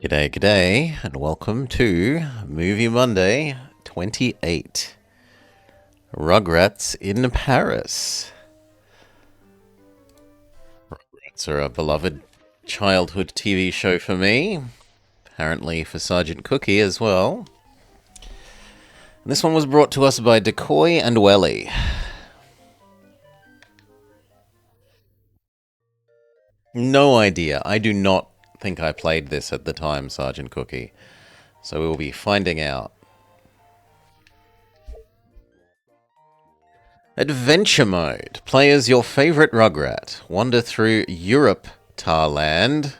G'day, g'day, and welcome to Movie Monday 28. Rugrats in Paris. Rugrats are a beloved childhood TV show for me, apparently for Sergeant Cookie as well. And this one was brought to us by Decoy and Welly. No idea. I do not think I played this at the time, Sergeant Cookie. So we will be finding out. Adventure Mode. Play as your favorite Rugrat. Wander through Europtarland,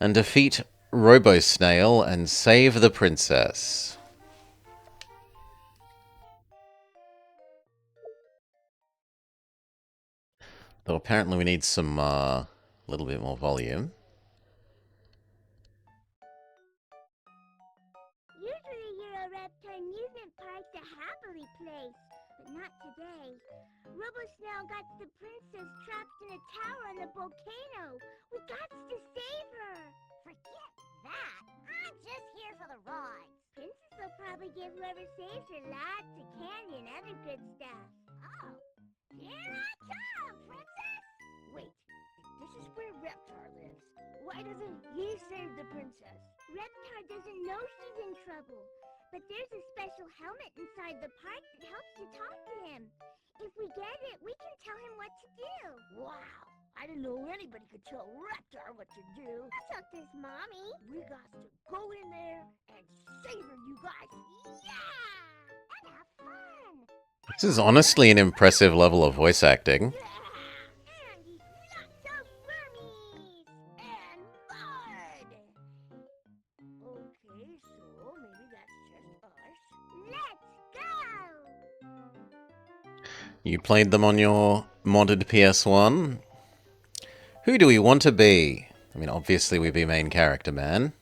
and defeat Robosnail and save the princess. Though apparently we need some, little bit more volume. Usually Europtar amusement park's a happily place, but not today. Robosnail got the princess trapped in a tower on the volcano. We got to save her. Forget that. I'm just here for the ride. Princess will probably give whoever saves her lots of candy and other good stuff. Oh, here I come, princess! Wait, this is where Reptar lives. Why doesn't he save the princess? Reptar doesn't know she's in trouble, but there's a special helmet inside the park that helps you talk to him. If we get it, we can tell him what to do. Wow, I didn't know anybody could tell Reptar what to do. So does Mommy. We got to go in there and save her, you guys. Yeah! And have fun! This is honestly an impressive level of voice acting. And lots of wormies and mud. Okay, so maybe that's just us. Let's go! You played them on your modded PS1. Who do we want to be? I mean, obviously we be main character, man.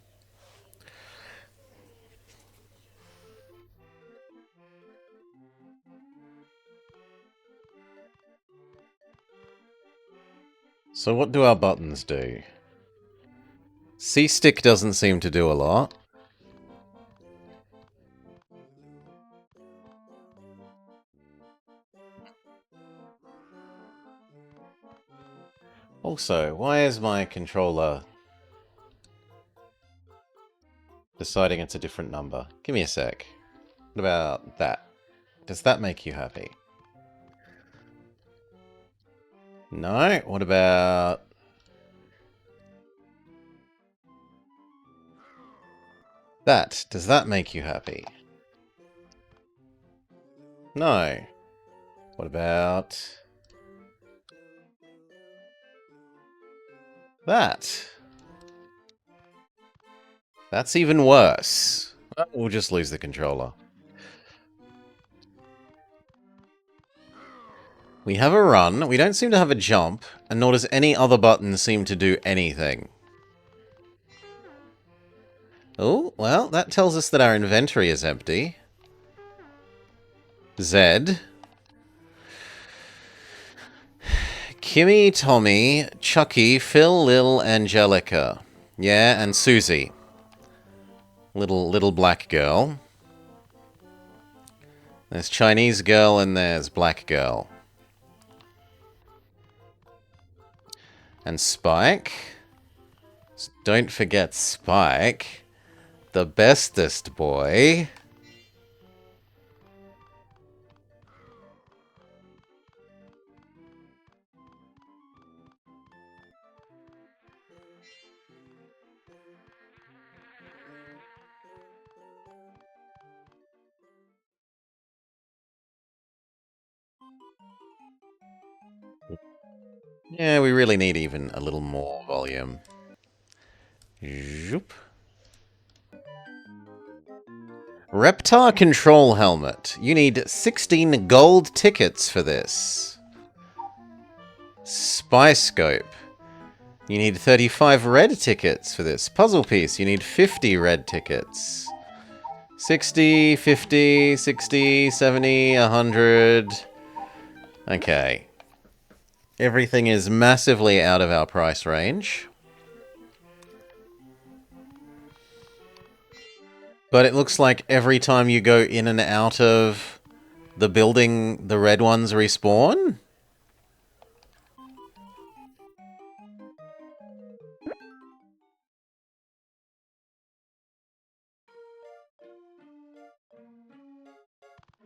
So what do our buttons do? C-stick doesn't seem to do a lot. Also, why is my controller deciding it's a different number? Give me a sec. What about that? Does that make you happy? No? What about... that? Does that make you happy? No. What about... that? That's even worse. We'll just lose the controller. We have a run, we don't seem to have a jump, and nor does any other button seem to do anything. Oh, well, that tells us that our inventory is empty. Z. Kimmy, Tommy, Chucky, Phil, Lil, Angelica. Yeah, and Susie. Little black girl. There's Chinese girl and there's black girl. And Spike. Don't forget Spike. The bestest boy. Yeah, we really need even a little more volume. Zoop. Reptar control helmet. You need 16 gold tickets for this. Spy scope. You need 35 red tickets for this. Puzzle piece. You need 50 red tickets. 60, 50, 60, 70, 100. Okay. Everything is massively out of our price range. But it looks like every time you go in and out of the building, the red ones respawn?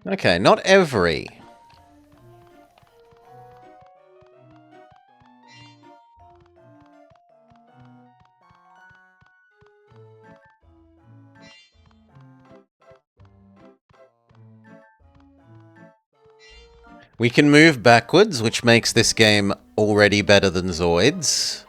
Okay, not every. We can move backwards, which makes this game already better than Zoids.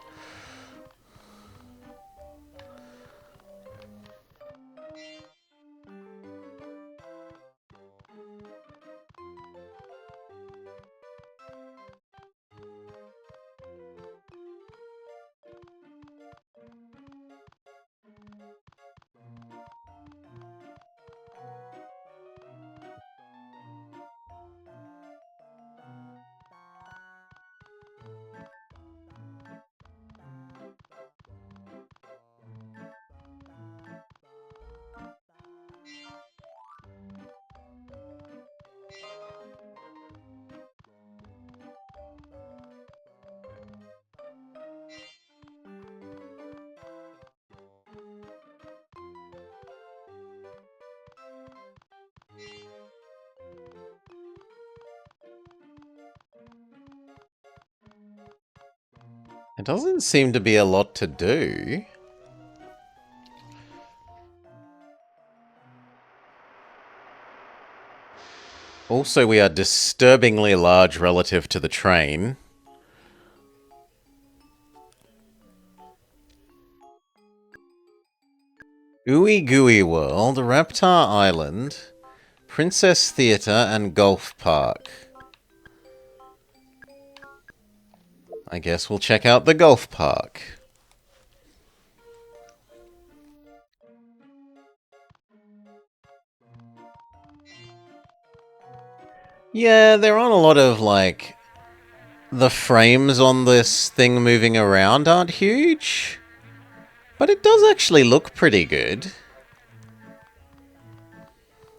It doesn't seem to be a lot to do. Also, we are disturbingly large relative to the train. Ooey Gooey World, Reptar Island, Princess Theatre, and Golf Park. I guess we'll check out the golf park. Yeah, there aren't a lot of, like... The frames on this thing moving around aren't huge. But it does actually look pretty good.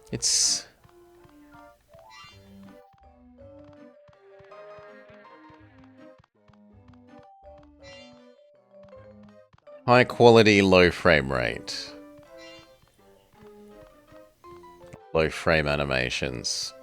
It's... high quality, low frame rate. Low frame animations.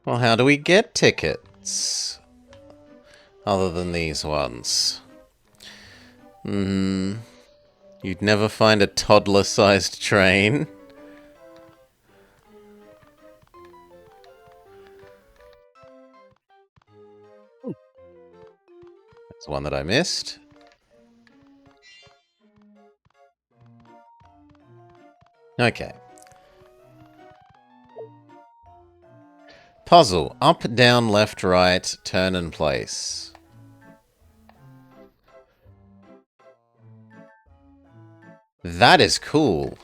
Well, how do we get tickets? Other than these ones. You'd never find a toddler-sized train. That's one that I missed. Okay. Puzzle. Up, down, left, right, turn and place. That is cool.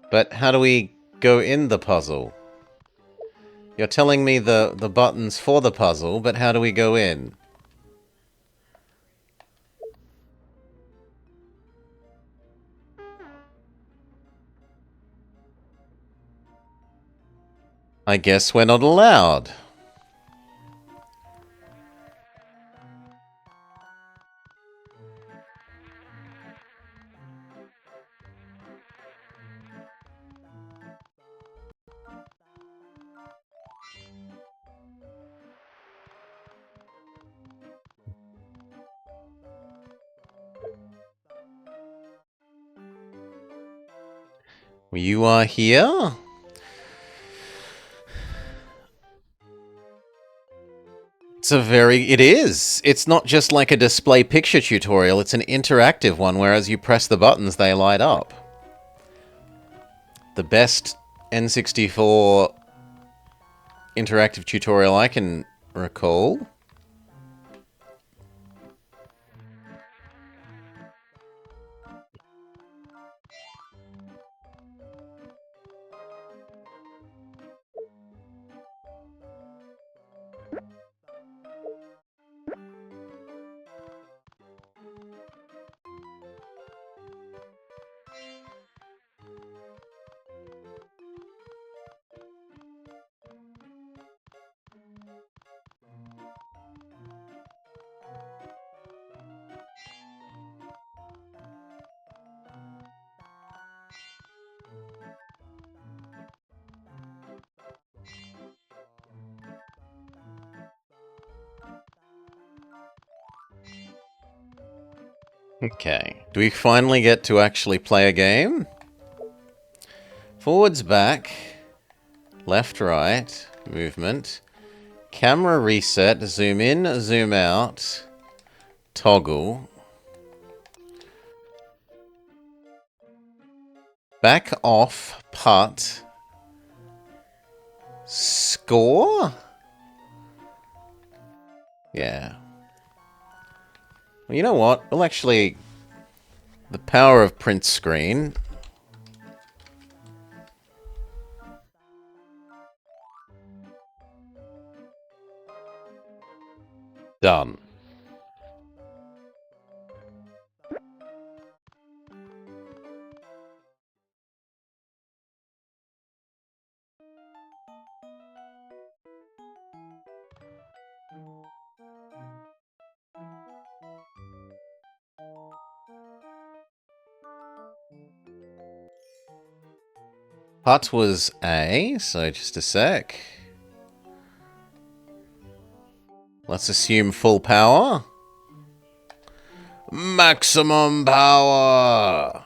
But how do we go in the puzzle? You're telling me the buttons for the puzzle, but how do we go in? I guess we're not allowed. You are here? It is. It's not just like a display picture tutorial, it's an interactive one, whereas you press the buttons, they light up. the best N64 interactive tutorial I can recall. Okay. Do we finally get to actually play a game? Forwards, back, left, right, movement, camera reset, zoom in, zoom out, toggle, back off, putt, score? Yeah. Well, you know what? We'll actually... The power of print screen. Done. Putt was A, so just a sec. Let's assume full power. Maximum power!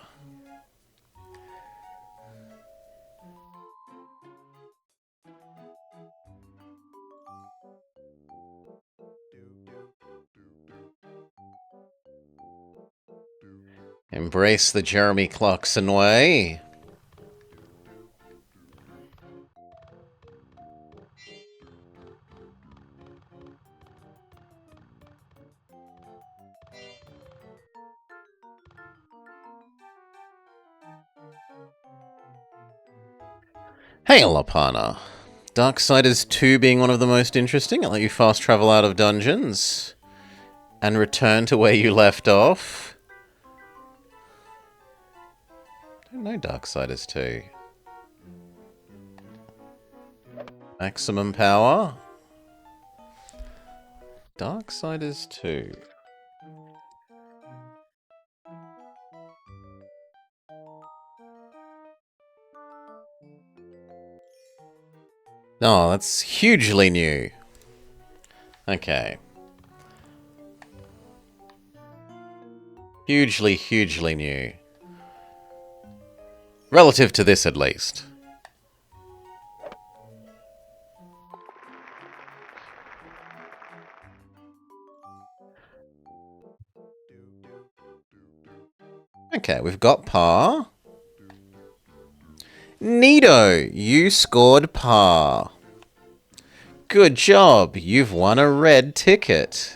Embrace the Jeremy Clarkson way. Hey, Lapana. Darksiders 2 being one of the most interesting. I'll let you fast travel out of dungeons and return to where you left off. I don't know Darksiders 2. Maximum power. Darksiders 2. Oh, that's hugely new. Okay. Hugely, hugely new. Relative to this, at least. Okay, we've got par. Neato, you scored par. Good job, you've won a red ticket.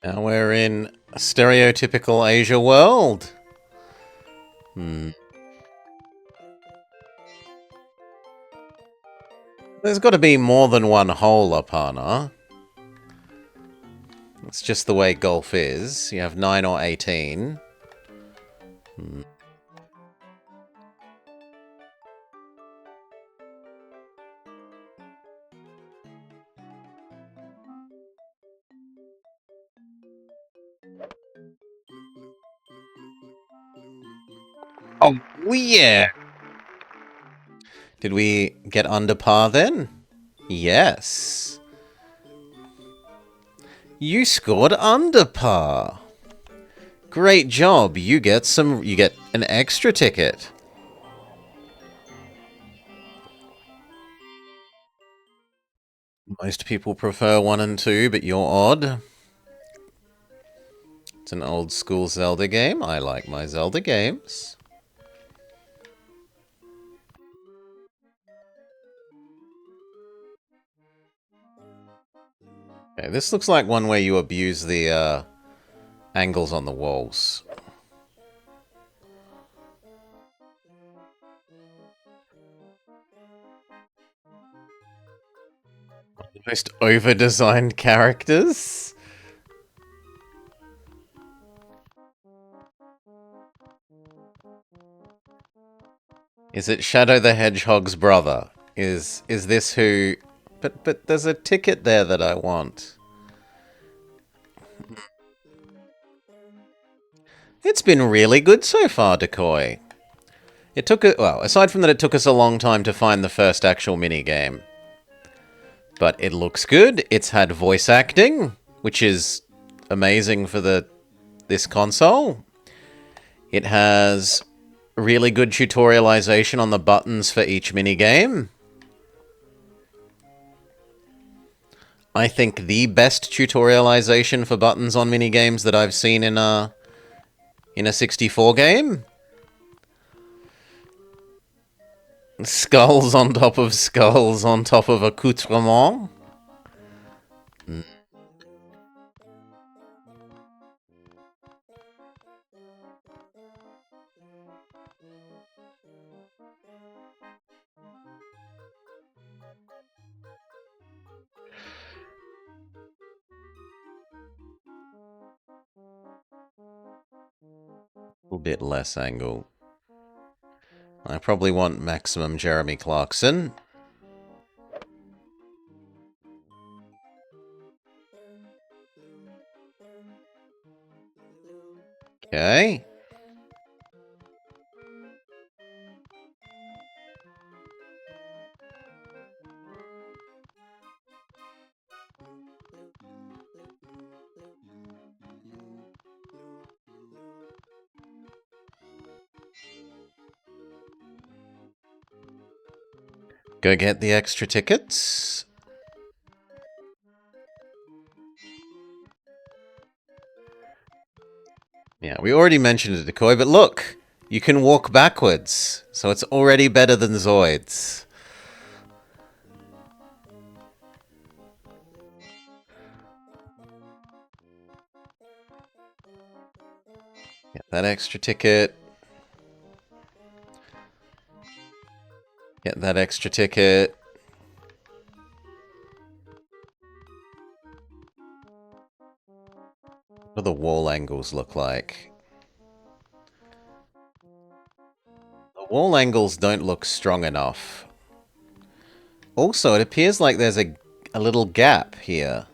Now we're in a stereotypical Asia world. There's got to be more than one hole, Apana. It's just the way golf is. You have 9 or 18. Oh, yeah. Did we get under par then? Yes. You scored under par. Great job. You get an extra ticket. Most people prefer 1 and 2, but you're odd. It's an old school Zelda game. I like my Zelda games. Okay, this looks like one where you abuse the angles on the walls. Most over-designed characters. Is it Shadow the Hedgehog's brother? Is this who... But there's a ticket there that I want. It's been really good so far, Decoy. It took well, aside from that it took us a long time to find the first actual minigame. But it looks good. It's had voice acting, which is amazing for this console. It has really good tutorialization on the buttons for each minigame. I think the best tutorialization for buttons on minigames that I've seen in a 64 game. Skulls on top of skulls on top of accoutrement. A little bit less angle. I probably want maximum Jeremy Clarkson. Okay. Go get the extra tickets. Yeah, we already mentioned it, Decoy, but look! You can walk backwards, so it's already better than Zoids. Get that extra ticket. Get that extra ticket. What do the wall angles look like? The wall angles don't look strong enough. Also, it appears like there's a little gap here.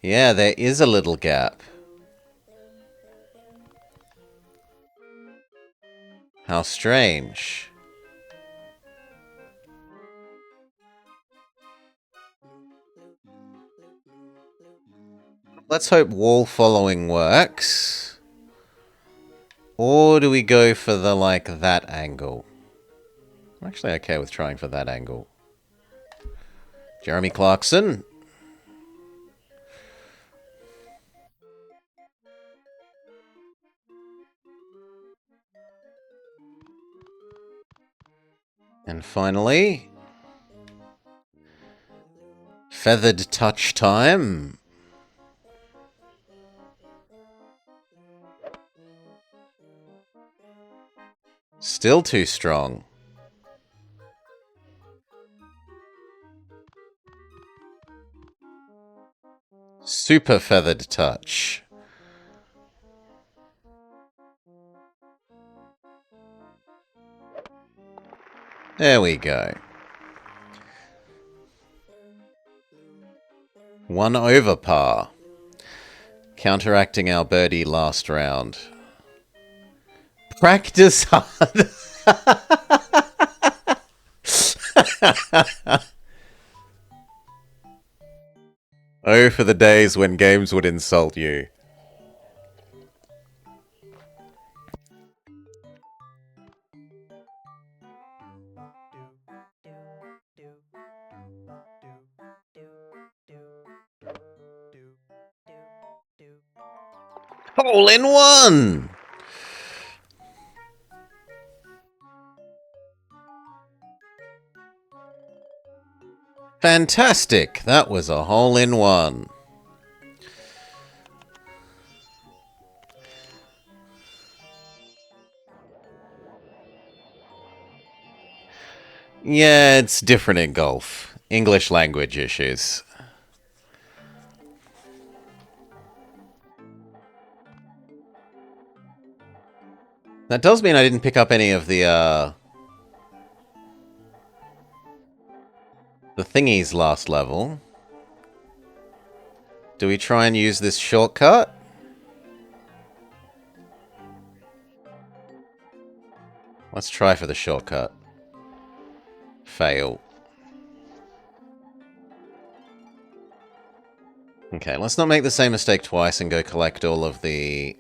Yeah, there is a little gap. How strange. Let's hope wall following works. Or do we go for the, like, that angle? I'm actually okay with trying for that angle. Jeremy Clarkson. And finally... Feathered touch time. Still too strong. Super feathered touch. There we go. 1 over par. Counteracting our birdie last round. Practice hard. Oh, for the days when games would insult you. Hole in one! Fantastic! That was a hole in one. Yeah, it's different in golf. English language issues. That does mean I didn't pick up any of the thingies last level. Do we try and use this shortcut? Let's try for the shortcut. Fail. Okay, let's not make the same mistake twice and go collect all of the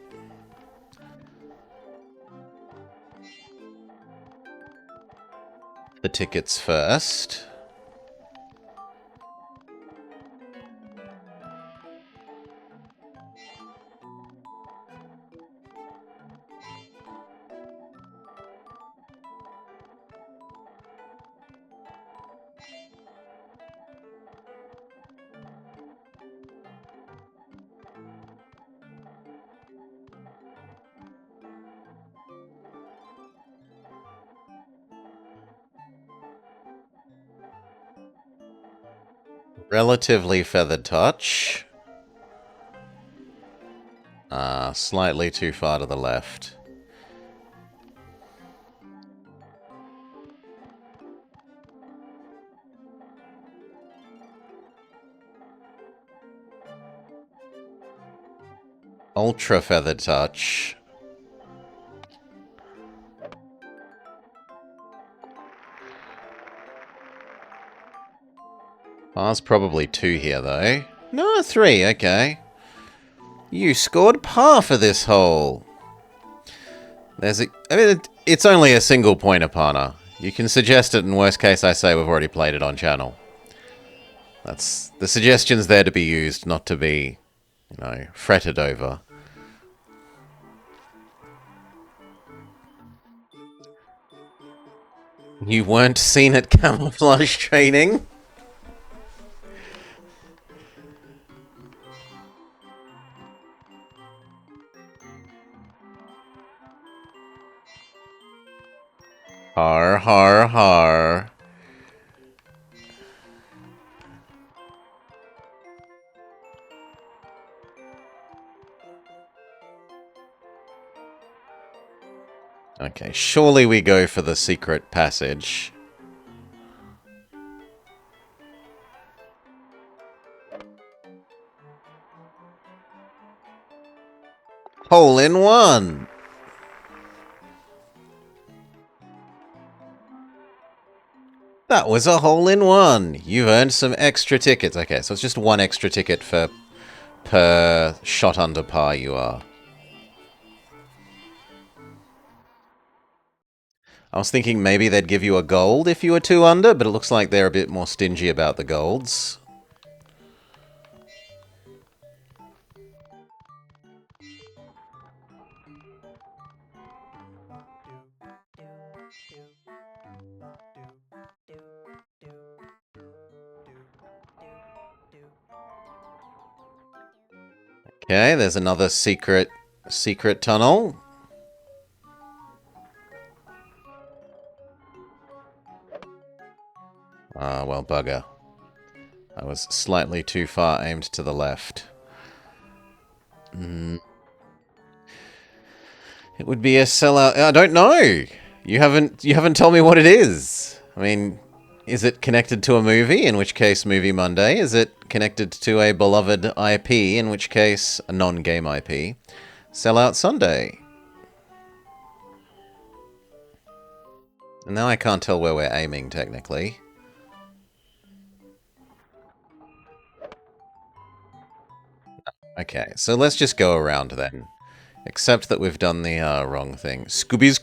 tickets first. Relatively feathered touch. Slightly too far to the left. Ultra feathered touch. Par's probably 2 here, though. No, 3, okay. You scored par for this hole. I mean, it's only a single point upana. You can suggest it, in worst case I say we've already played it on channel. The suggestion's there to be used, not to be, fretted over. You weren't seen at camouflage training? Har, har, har. Okay, surely we go for the secret passage. Hole in one! That was a hole in one! You've earned some extra tickets. Okay, so it's just 1 extra ticket per shot under par you are. I was thinking maybe they'd give you a gold if you were 2 under, but it looks like they're a bit more stingy about the golds. Okay, there's another secret tunnel. Ah, well, bugger. I was slightly too far aimed to the left. It would be a sellout. I don't know. You haven't told me what it is. I mean, is it connected to a movie? In which case, Movie Monday. Is it connected to a beloved IP? In which case, a non-game IP. Sellout Sunday. And now I can't tell where we're aiming, technically. Okay, so let's just go around then. Except that we've done the wrong thing. Scooby-Doo!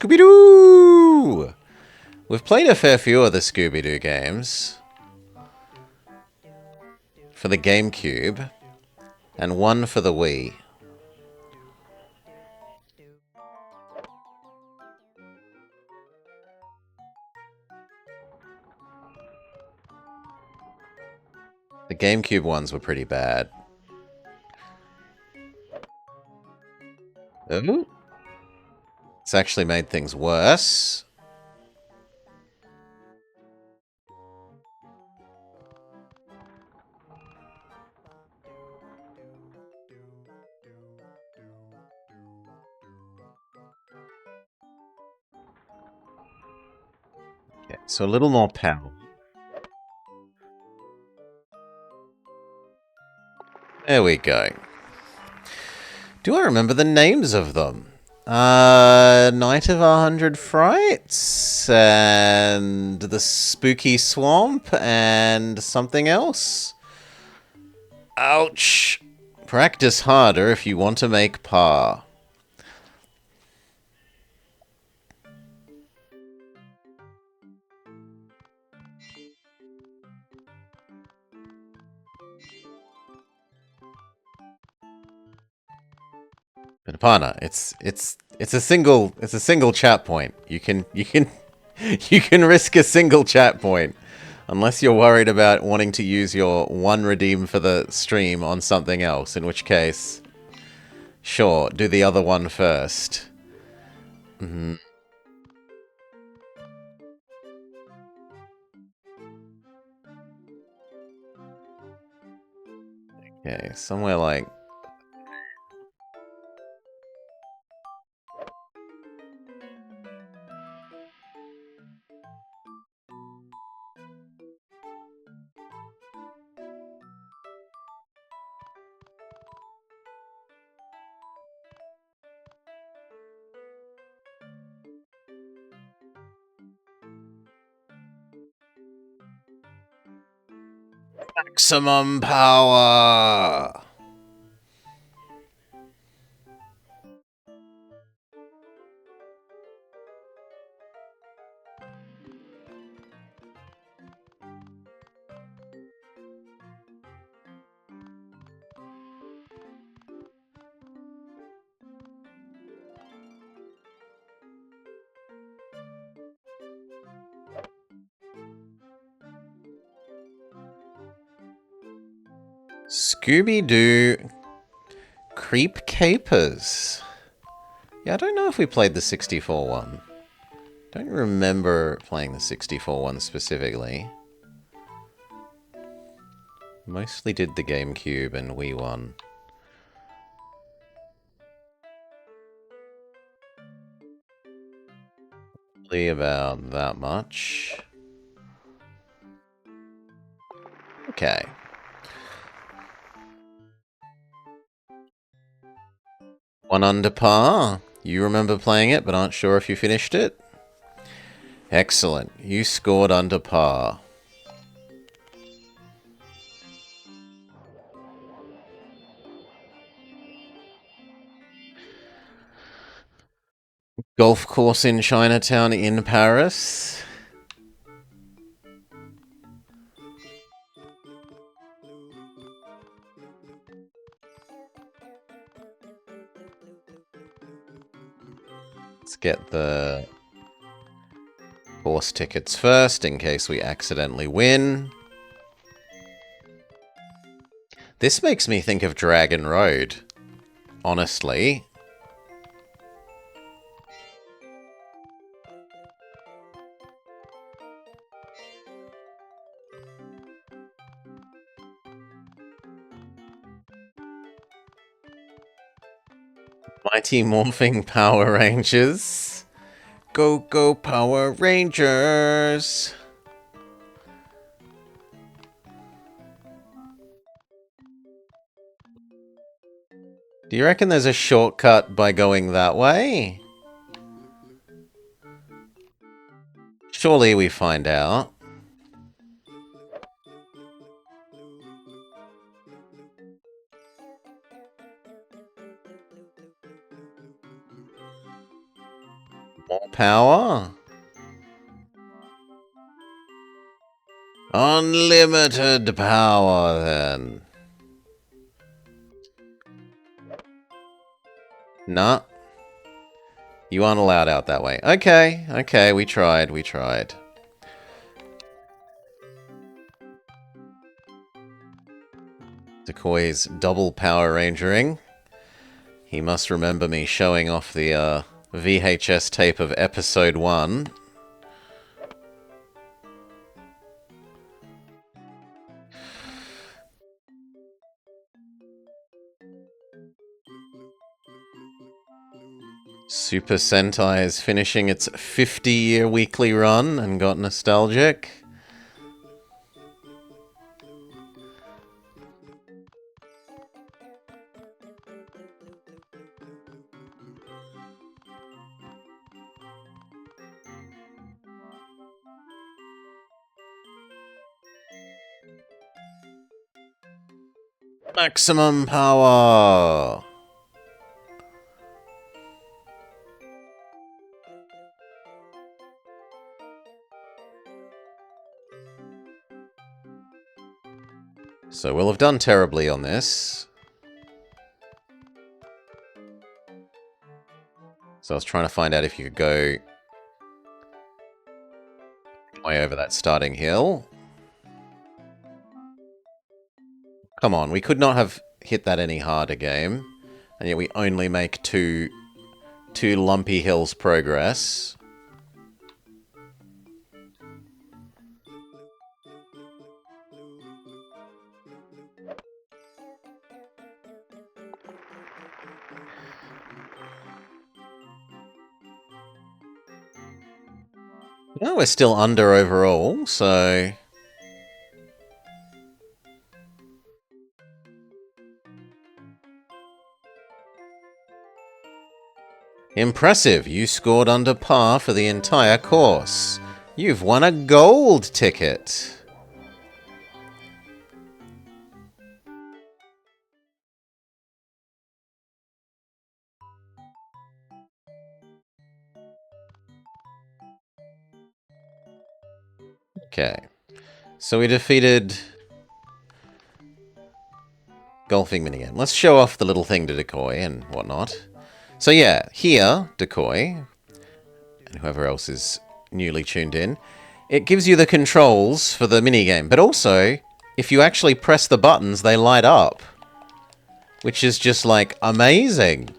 We've played a fair few of the Scooby-Doo games. For the GameCube. And one for the Wii. The GameCube ones were pretty bad. Ooh. It's actually made things worse. Okay, so a little more power. There we go. Do I remember the names of them? Night of 100 Frights, and the Spooky Swamp, and something else. Ouch! Practice harder if you want to make par. But Apana, it's a single chat point. You can you can risk a single chat point. Unless you're worried about wanting to use your one redeem for the stream on something else, in which case, sure, do the other one first. Mm-hmm. Okay, somewhere like... maximum power! Scooby-Doo Creep Capers. Yeah, I don't know if we played the 64 one. Don't remember playing the 64 one specifically. Mostly did the GameCube and Wii one. Probably about that much. Okay. One under par. You remember playing it, but aren't sure if you finished it? Excellent. You scored under par. Golf course in Chinatown in Paris. Let's get the course tickets first in case we accidentally win. This makes me think of Dragon Road, honestly. Mighty Morphing Power Rangers. Go, go, Power Rangers! Do you reckon there's a shortcut by going that way? Surely we find out. More power? Unlimited power, then. Nah. You aren't allowed out that way. Okay, okay, we tried. Decoy's double Power Rangering. He must remember me showing off the VHS tape of episode 1. Super Sentai is finishing its 50-year weekly run and got nostalgic. Maximum power! So we'll have done terribly on this. So I was trying to find out if you could go way over that starting hill. Come on, we could not have hit that any harder, game. And yet we only make two lumpy hills progress. Well, we're still under overall, so... Impressive, you scored under par for the entire course. You've won a gold ticket. Okay, so we defeated golfing minigame. Let's show off the little thing to Decoy and whatnot. So yeah, here, Decoy, and whoever else is newly tuned in, it gives you the controls for the minigame, but also, if you actually press the buttons, they light up. Which is just, like, amazing.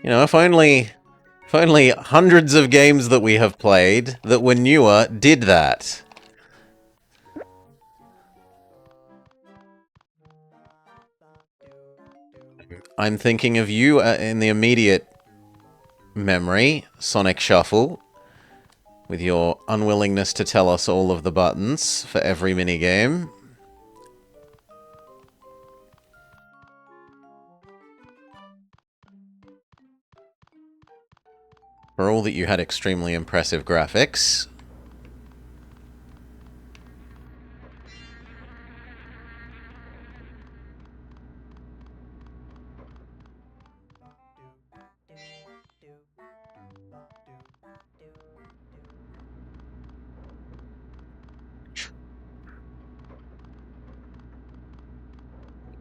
You know, if only hundreds of games that we have played that were newer did that. I'm thinking of you in the immediate memory, Sonic Shuffle, with your unwillingness to tell us all of the buttons for every minigame. For all that you had extremely impressive graphics.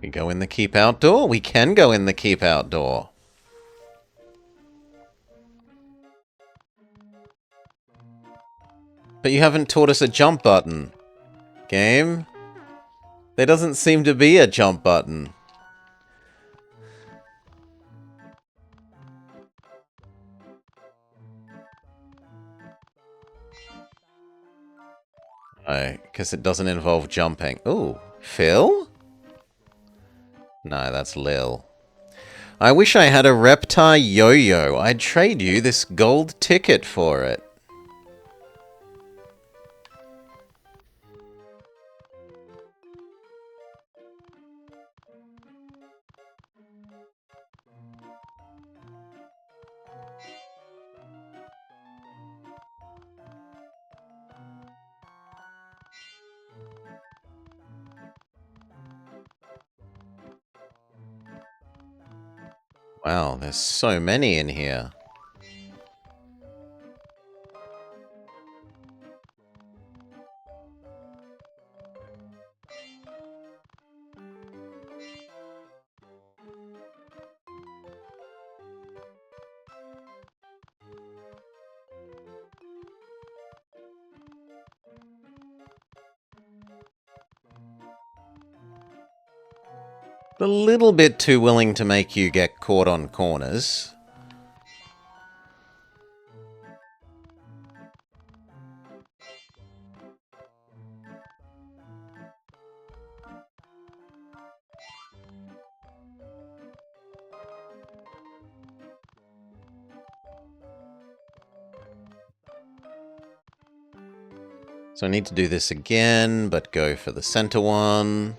We go in the keep outdoor. We can go in the keep outdoor. But you haven't taught us a jump button. Game? There doesn't seem to be a jump button. Oh, because it doesn't involve jumping. Ooh, Phil? No, that's Lil. I wish I had a Reptar Yo-Yo. I'd trade you this gold ticket for it. Wow, there's so many in here. A little bit too willing to make you get caught on corners. So I need to do this again, but go for the center one.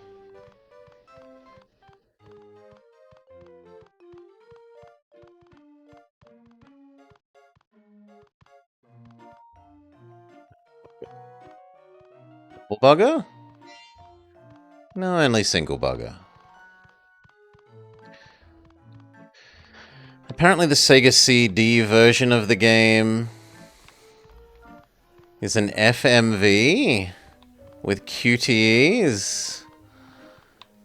Double bugger? No, only single bugger. Apparently the Sega CD version of the game is an FMV with QTEs,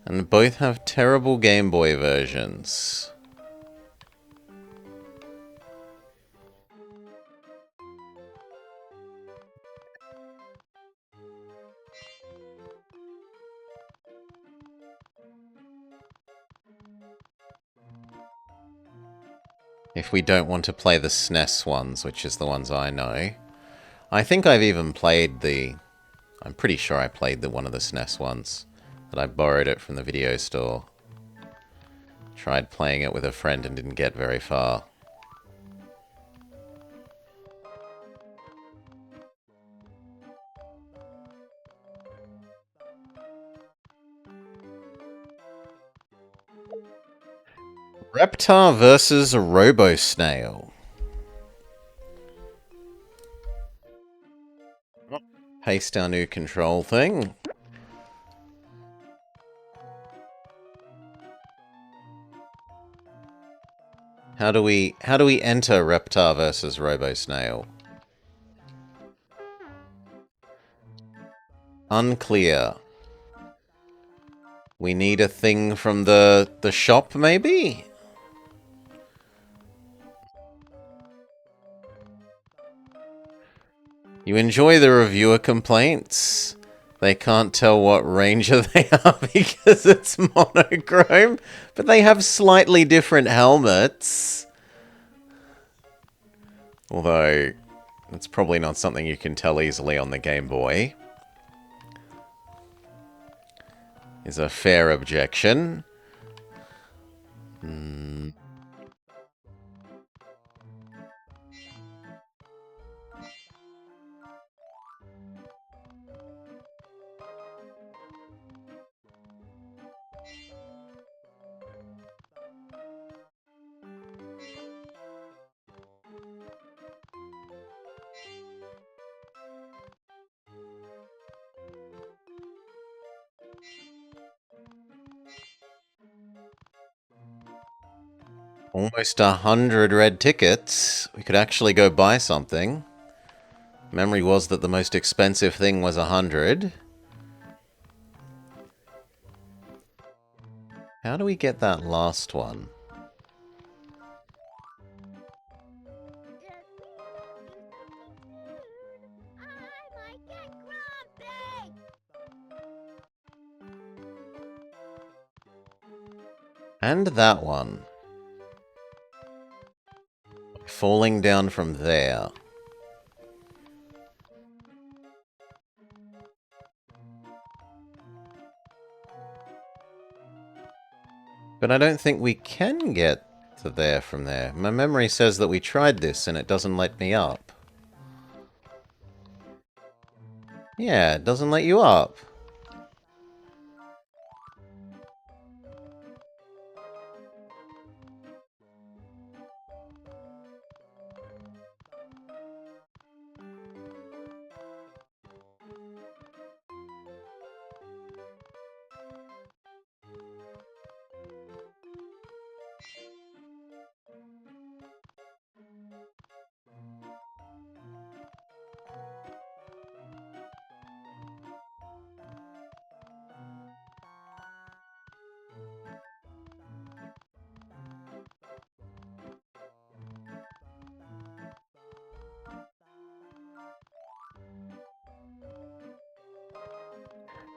and both have terrible Game Boy versions. If we don't want to play the SNES ones, which is the ones I know. I think I've even played the... I'm pretty sure I played one of the SNES ones. That I borrowed it from the video store. Tried playing it with a friend and didn't get very far. Reptar versus Robo-Snail. Paste our new control thing. How do we enter Reptar versus Robo-Snail? Unclear. We need a thing from the shop, maybe? You enjoy the reviewer complaints? They can't tell what ranger they are because it's monochrome, but they have slightly different helmets. Although, it's probably not something you can tell easily on the Game Boy. Is a fair objection. Almost 100 red tickets. We could actually go buy something. Memory was that the most expensive thing was 100. How do we get that last one? And that one. Falling down from there. But I don't think we can get to there from there. My memory says that we tried this and it doesn't let me up. Yeah, it doesn't let you up.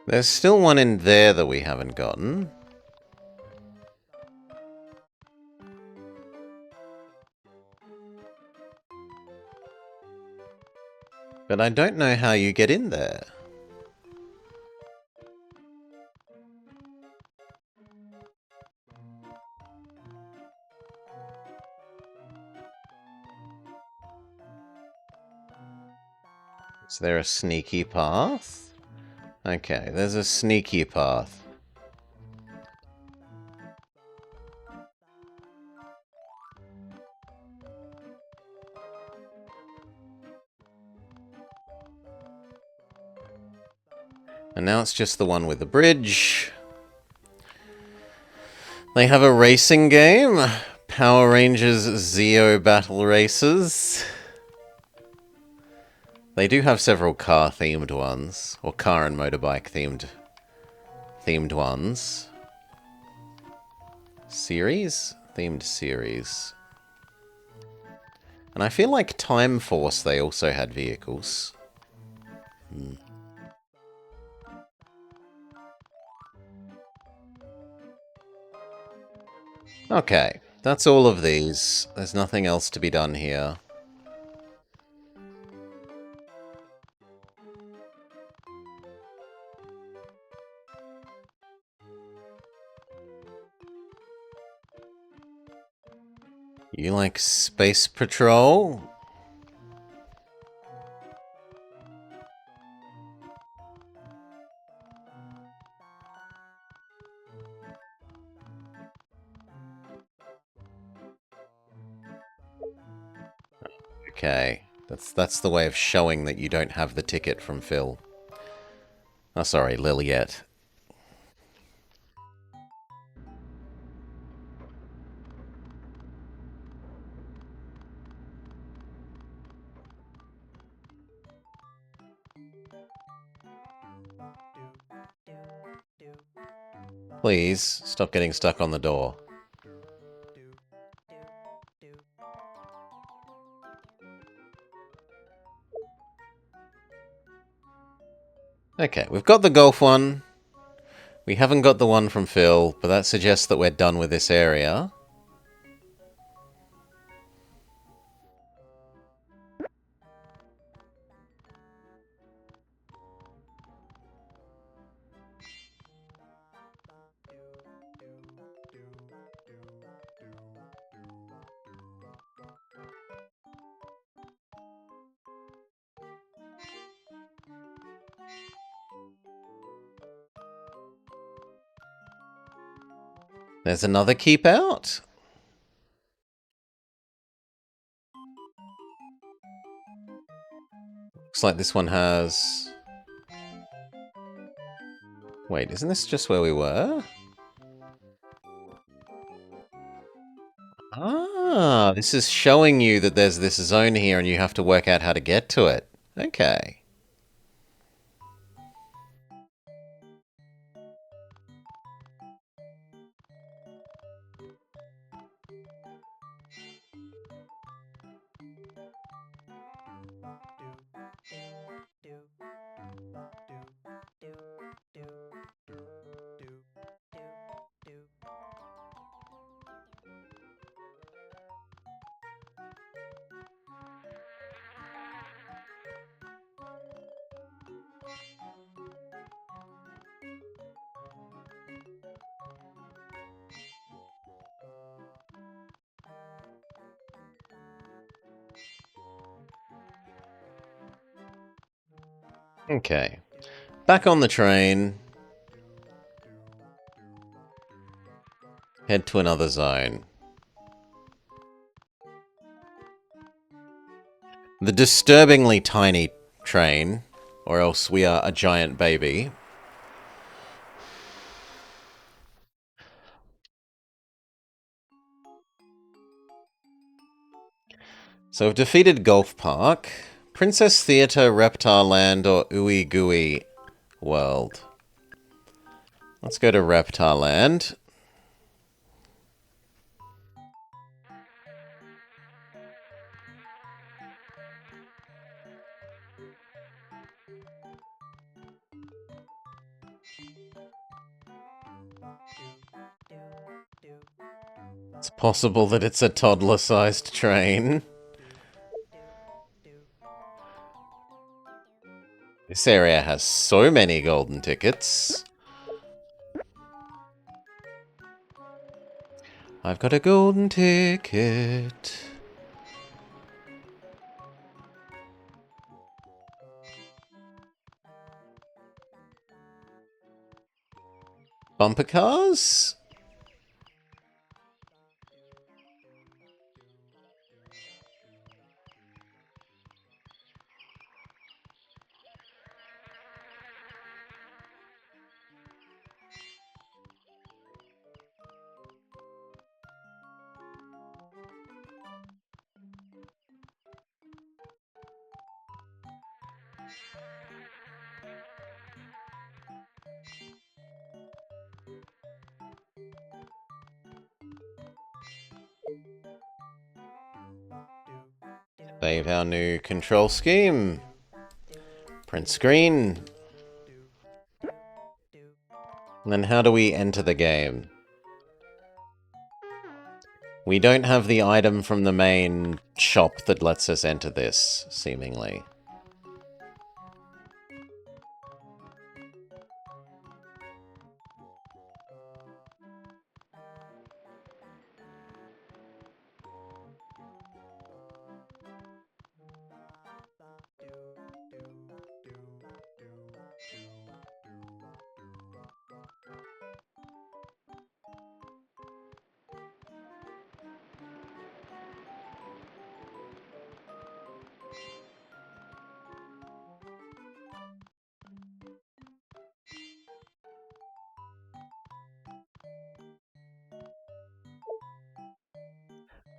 There's still one in there that we haven't gotten. But I don't know how you get in there. Is there a sneaky path? Okay, there's a sneaky path. And now it's just the one with the bridge. They have a racing game. Power Rangers Zeo Battle Races. They do have several car-themed ones. Or car and motorbike themed ones. Series? Themed series. And I feel like Time Force they also had vehicles. Okay, that's all of these. There's nothing else to be done here. You like Space Patrol? Okay, that's the way of showing that you don't have the ticket from Phil. Oh, sorry, Liliet. Please, stop getting stuck on the door. Okay, we've got the golf one. We haven't got the one from Phil, but that suggests that we're done with this area. There's another keep out. Looks like this one has... Wait, isn't this just where we were? Ah, this is showing you that there's this zone here and you have to work out how to get to it. Okay. Okay. Back on the train. Head to another zone. The disturbingly tiny train, or else we are a giant baby. So we've defeated Golf Park, Princess Theatre, Reptar Land, or Ooey Gooey World. Let's go to Reptar Land. It's possible that it's a toddler-sized train. This area has so many golden tickets. I've got a golden ticket. Bumper cars? Save our new control scheme. Print screen. And then how do we enter the game? We don't have the item from the main shop that lets us enter this, seemingly.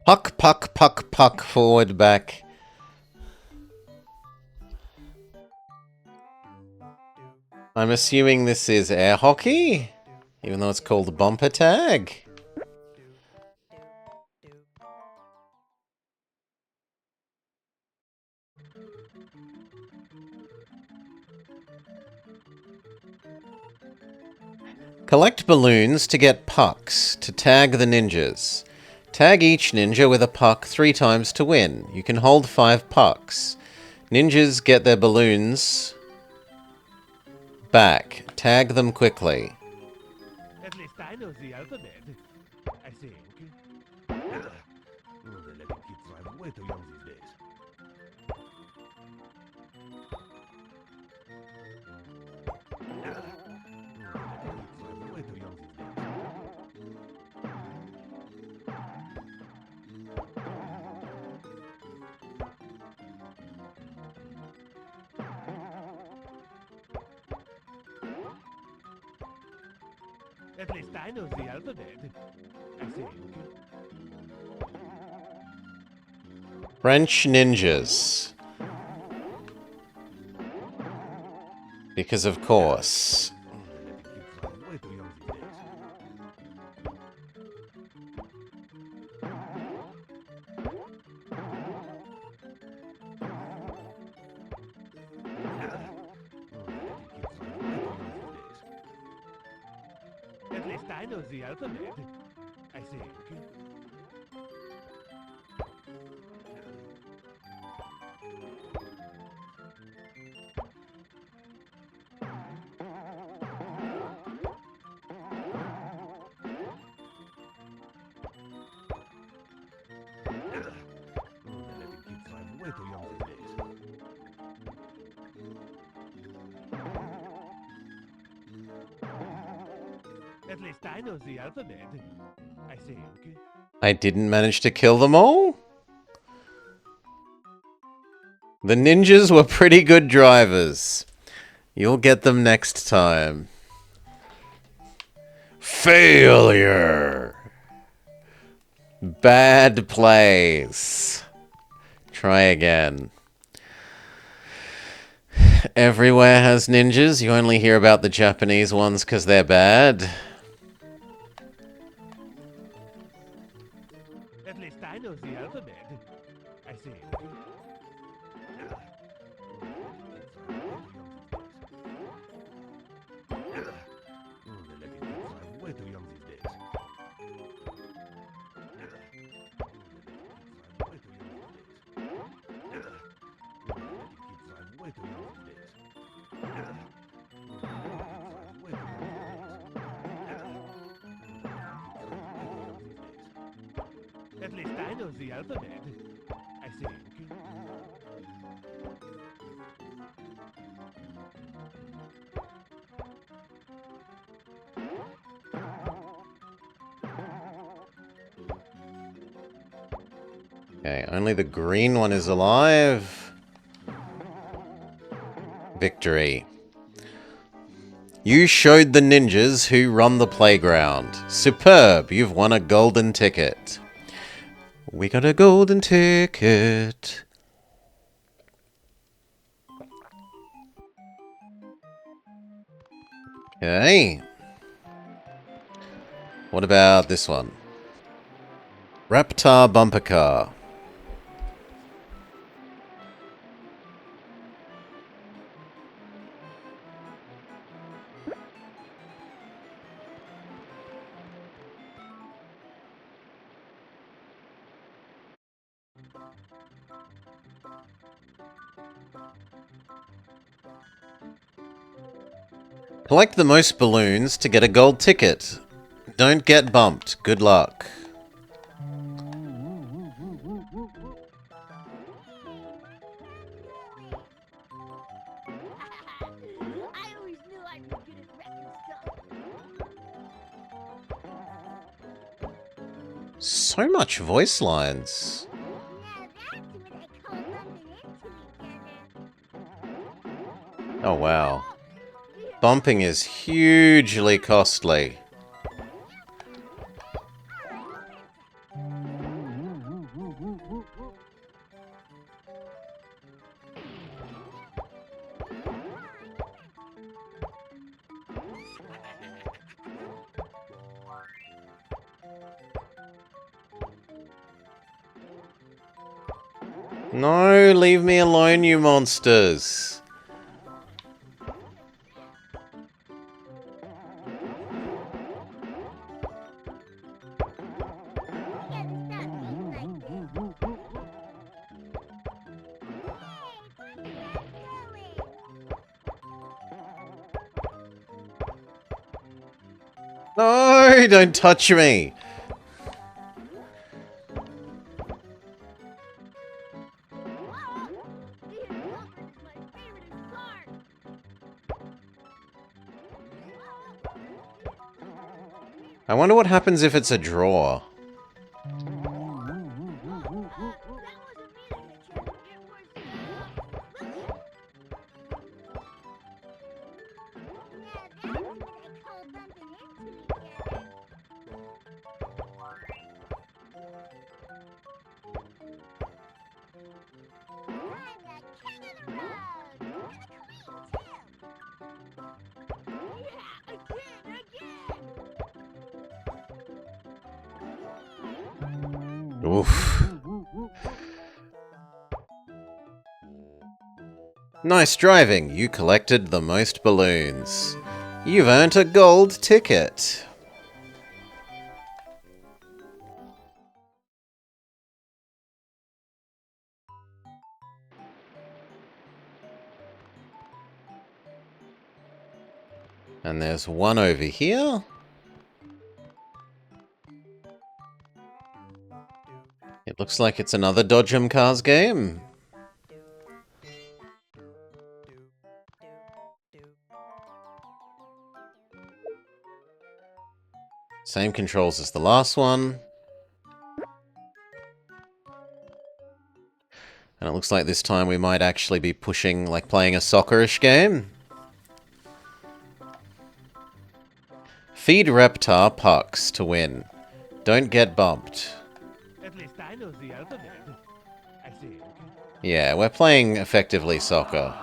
Puck, puck, puck, puck, forward, back. I'm assuming this is air hockey, even though it's called bumper tag. Collect balloons to get pucks to tag the ninjas. Tag each ninja with a puck 3 times to win. You can hold 5 pucks. Ninjas get their balloons back. Tag them quickly. At least I know the alphabet. I think. They're letting kids drive way too young these days. They're letting kids drive way too young these days. At least I know the alphabet. I think. French ninjas. Because of course. They're letting kids drive way too young these days. At least I know the alphabet. I think. They're letting kids drive way too young these days. At least I know the alphabet. I think. I didn't manage to kill them all? The ninjas were pretty good drivers. You'll get them next time. Failure! Bad plays. Try again. Everywhere has ninjas. You only hear about the Japanese ones because they're bad. At least I know the alphabet. I think. They're letting kids drive way too young these days. At least I know the alphabet. I think. Okay, only the green one is alive. Victory. You showed the ninjas who run the playground. Superb, you've won a golden ticket. We got a golden ticket. Okay. What about this one? Reptar bumper car. Collect the most balloons to get a gold ticket. Don't get bumped. Good luck. I always knew I'd be good at wrecking stuff. So much voice lines. Now that's what I call bumping into each other. Oh wow. Bumping is hugely costly. No, leave me alone, you monsters. No, don't touch me. I wonder what happens if it's a draw. Oof. Nice driving. You collected the most balloons. You've earned a gold ticket. And there's one over here. It looks like it's another Dodge 'em Cars game. Same controls as the last one. And it looks like this time we might actually be pushing, like playing a soccerish game. Feed Reptar pucks to win. Don't get bumped. At least I know the alphabet. I think. Yeah, we're playing effectively soccer.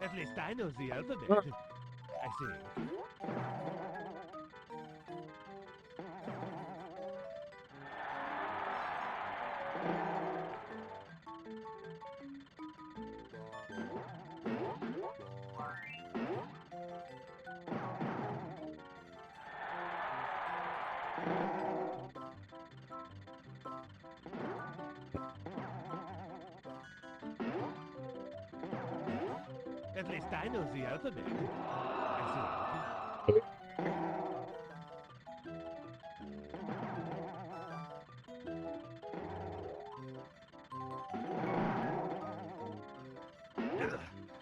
At least I know the alphabet. I think. At least I know the alphabet. I think.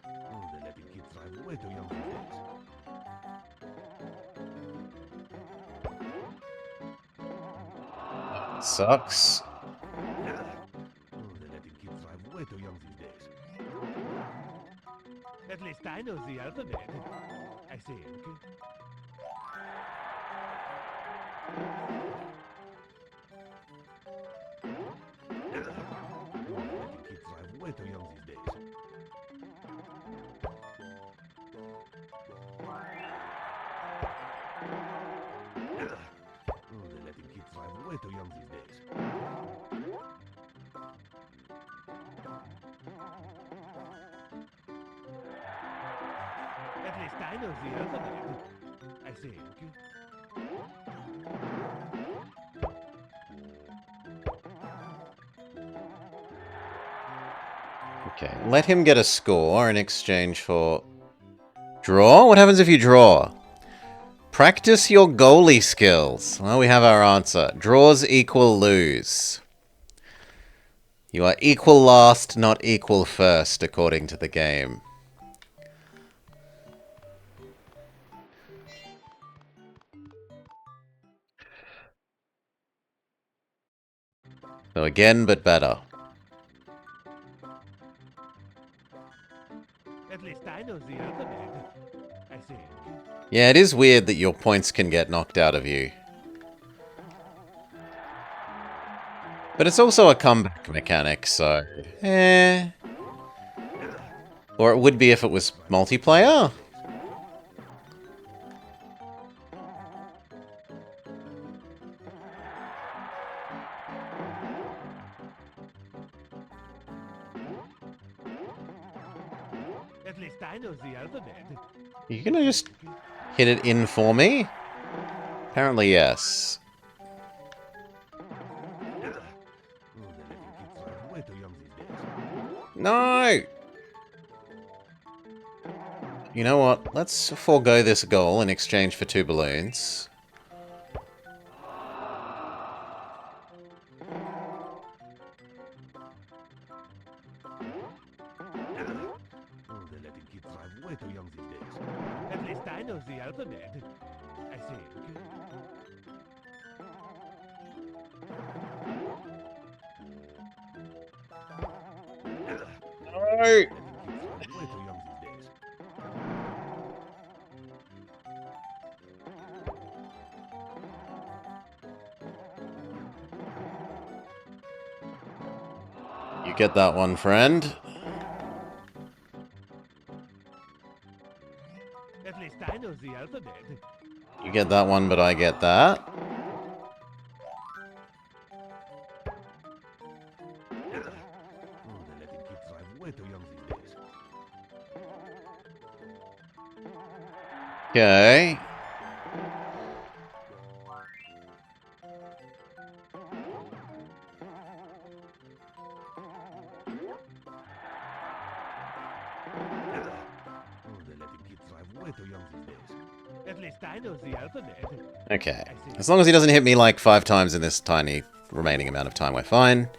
Oh, they're letting kids drive way too young these days. Sucks. Oh, they're letting kids drive way too young these days. At least I know the alphabet. I think. Oh, they're letting kids drive way too young these days. Oh, they're letting kids drive way too young these days. At least I know the alphabet. I think. Okay, let him get a score in exchange for... Draw? What happens if you draw? Practice your goalie skills. Well, we have our answer. Draws equal lose. You are equal last, not equal first, according to the game. So again, but better. At least I know the alphabet. I think. Yeah, it is weird that your points can get knocked out of you. But it's also a comeback mechanic, so... eh. Or it would be if it was multiplayer. At least I know the alphabet. Are you gonna just hit it in for me? Apparently, yes. Oh, they're letting kids drive way too young these days. No! You know what? Let's forego this goal in exchange for 2 balloons. Oh, they're letting kids drive way too young these days. At least I know the alphabet. I think. No! Letting kids drive way too young these days. You get that one, friend. At least I know the alphabet. You get that one, but I get that. Oh, they're letting kids drive way too young these days. Okay. Oh, they're letting kids drive way too young these days. At least I know the alphabet. Okay. As long as he doesn't hit me like 5 times in this tiny remaining amount of time, we're fine.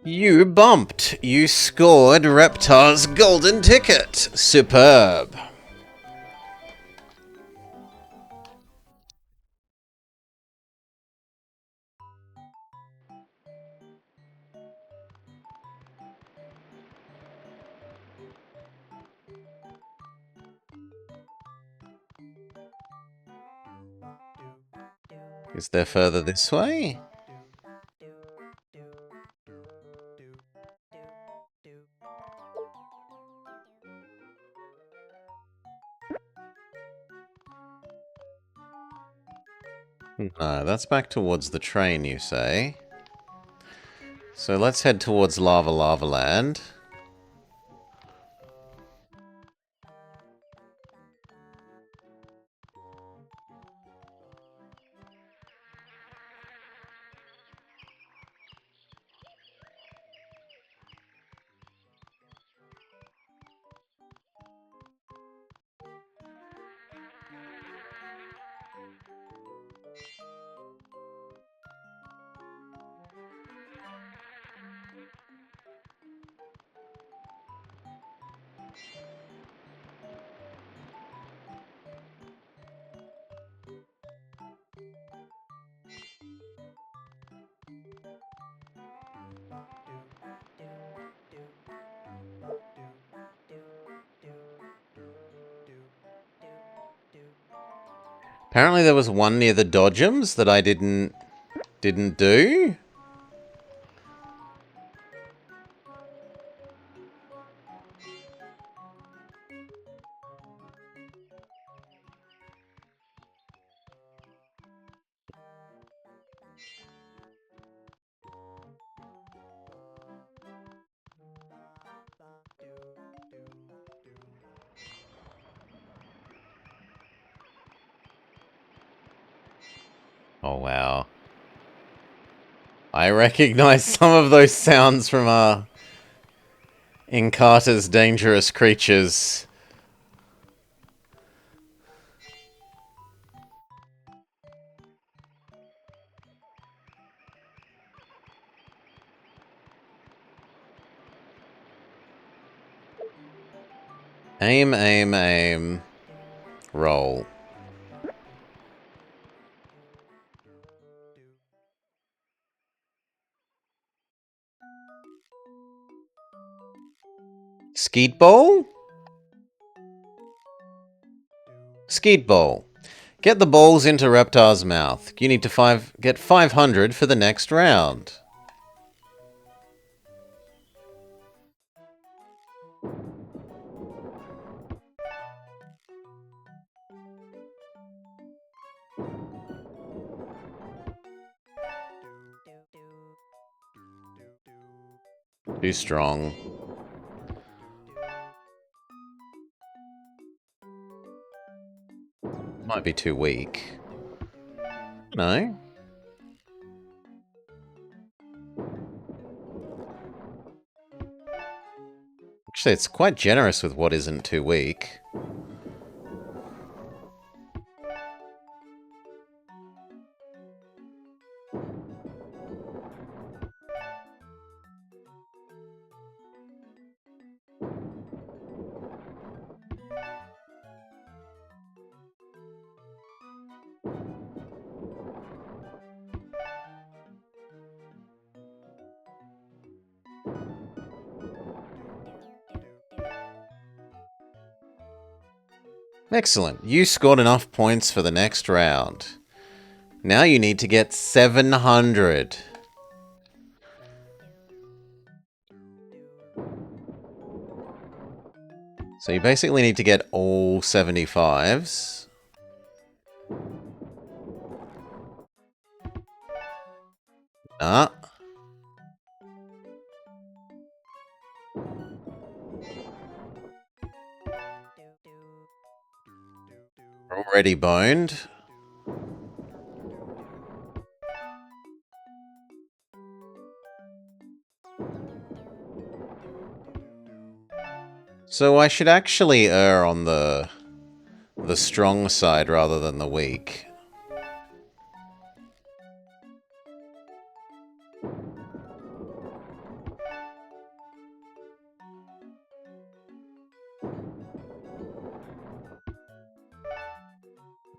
You bumped. You scored Reptar's golden ticket. Superb. Is there further this way? No, that's back towards the train, you say. So let's head towards Lava Lava Land. Apparently there was one near the Dodgems that I didn't do. Oh, wow. I recognize some of those sounds from Encarta's Dangerous Creatures. Aim, aim, aim. Roll. Skeet ball? Skeet ball. Get the balls into Reptar's mouth. You need to get 500 for the next round. Too strong. Might be too weak. No. Actually, it's quite generous with what isn't too weak. Excellent. You scored enough points for the next round. Now you need to get 700. So you basically need to get all 75s. Ah. Already boned. So I should actually err on the strong side rather than the weak.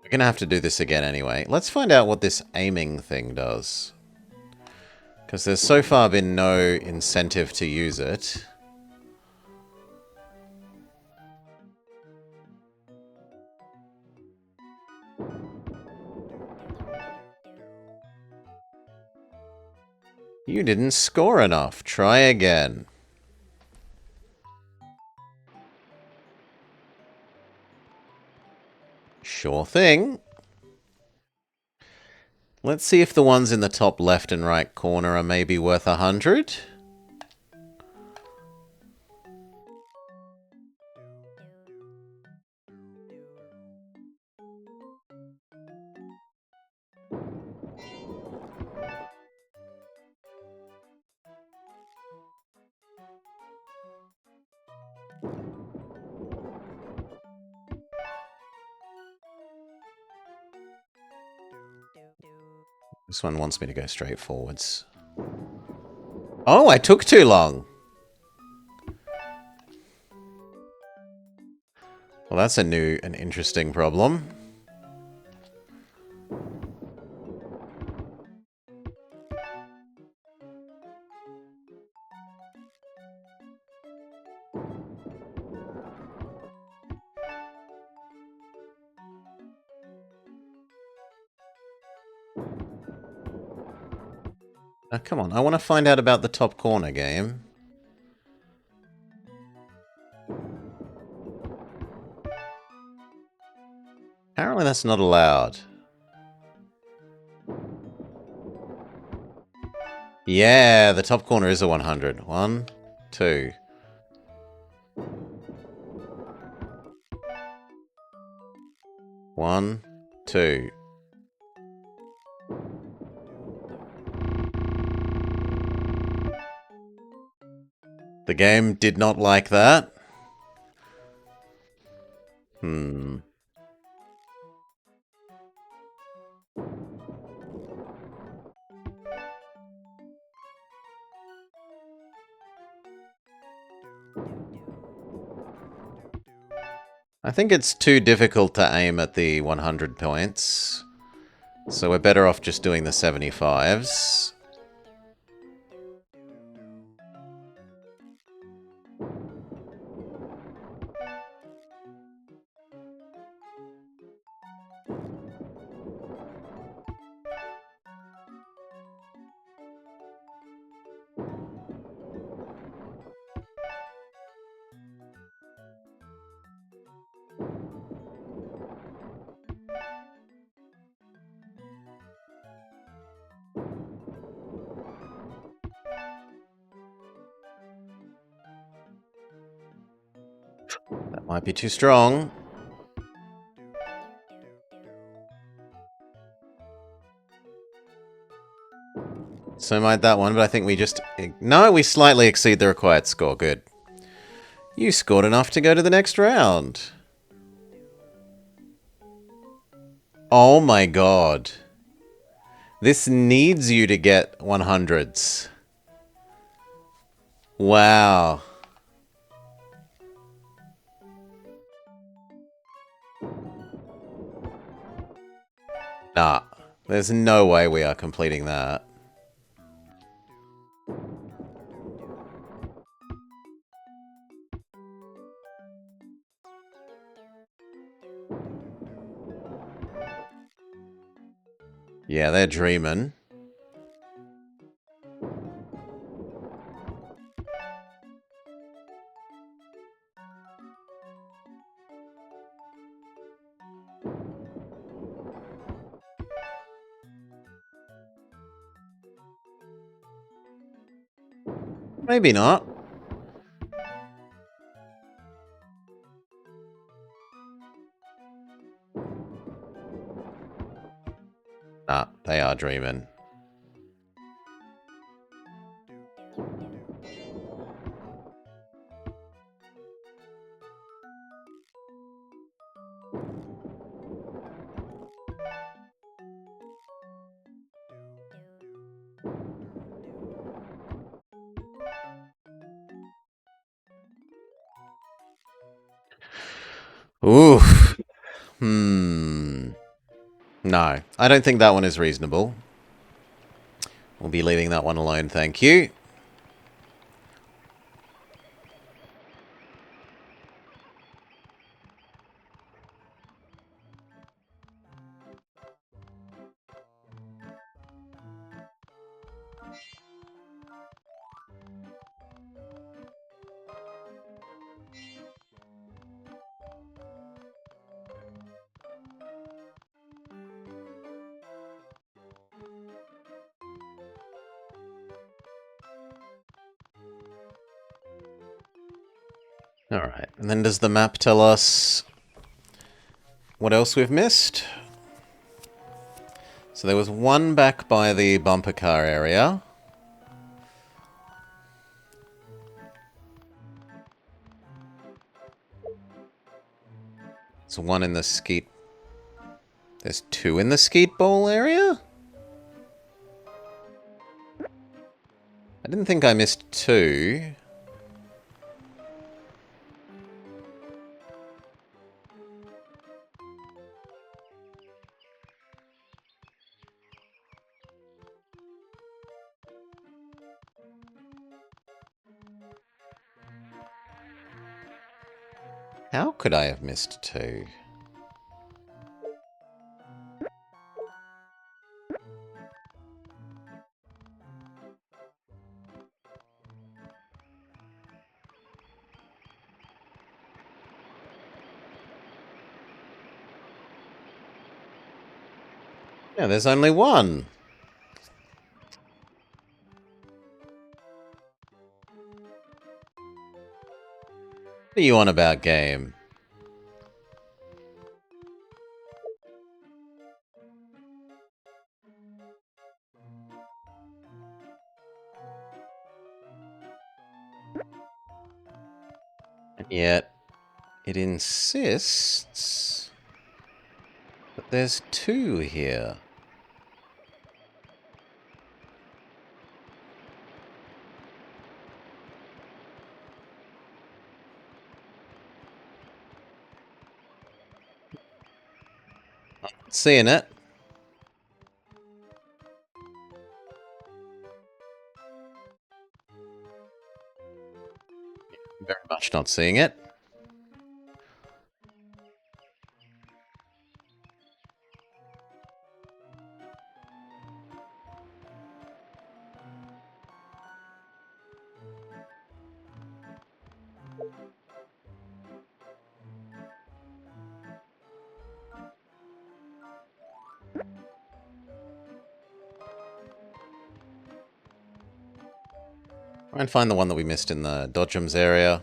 We're gonna have to do this again anyway. Let's find out what this aiming thing does. Because there's so far been no incentive to use it. You didn't score enough. Try again. Sure thing. Let's see if the ones in the top left and right corner are maybe worth 100. This one wants me to go straight forwards. Oh, I took too long. Well, that's an interesting problem. Oh, come on, I want to find out about the top corner game. Apparently that's not allowed. Yeah, the top corner is a 100. 1, 2. One, two. The game did not like that. I think it's too difficult to aim at the 100 points. So we're better off just doing the 75s. That might be too strong. So might that one, but I think we just... No, we slightly exceed the required score. Good. You scored enough to go to the next round. Oh my god. This needs you to get 100s. Wow. Nah. There's no way we are completing that. Yeah, they're dreaming. Maybe not. Nah, they are dreaming. Oof. No, I don't think that one is reasonable. We'll be leaving that one alone, thank you. Alright, and then does the map tell us what else we've missed? So there was one back by the bumper car area. There's one in the skeet... There's two in the skeet bowl area? I didn't think I missed two. How could I have missed 2? Yeah, there's only 1. What are you on about, game? And yet, it insists that there's 2 here. Seeing it. Very much not seeing it. Try and find the one that we missed in the Dodgems area.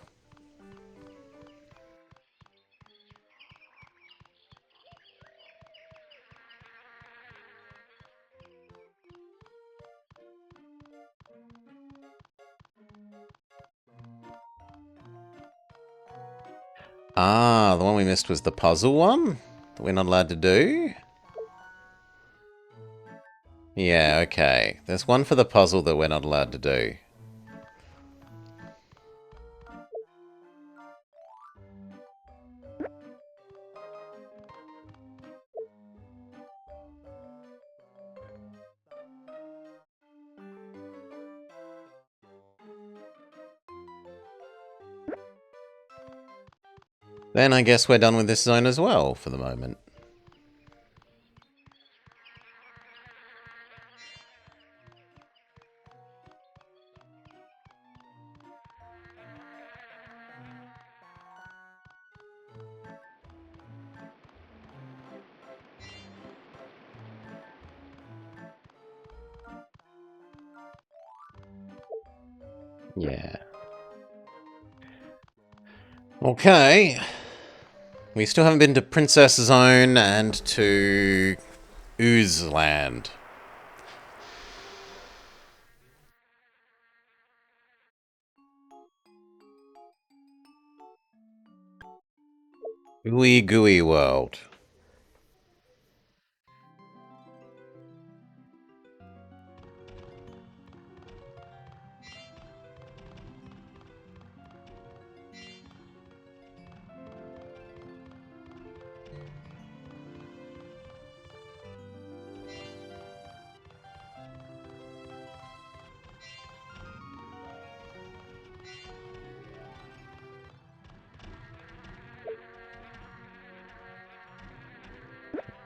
Ah, the one we missed was the puzzle one that we're not allowed to do? Yeah, okay. There's one for the puzzle that we're not allowed to do. Then I guess we're done with this zone as well for the moment. Yeah. Okay. We still haven't been to Princess Zone and to Ooze Land. Ooey Gooey World.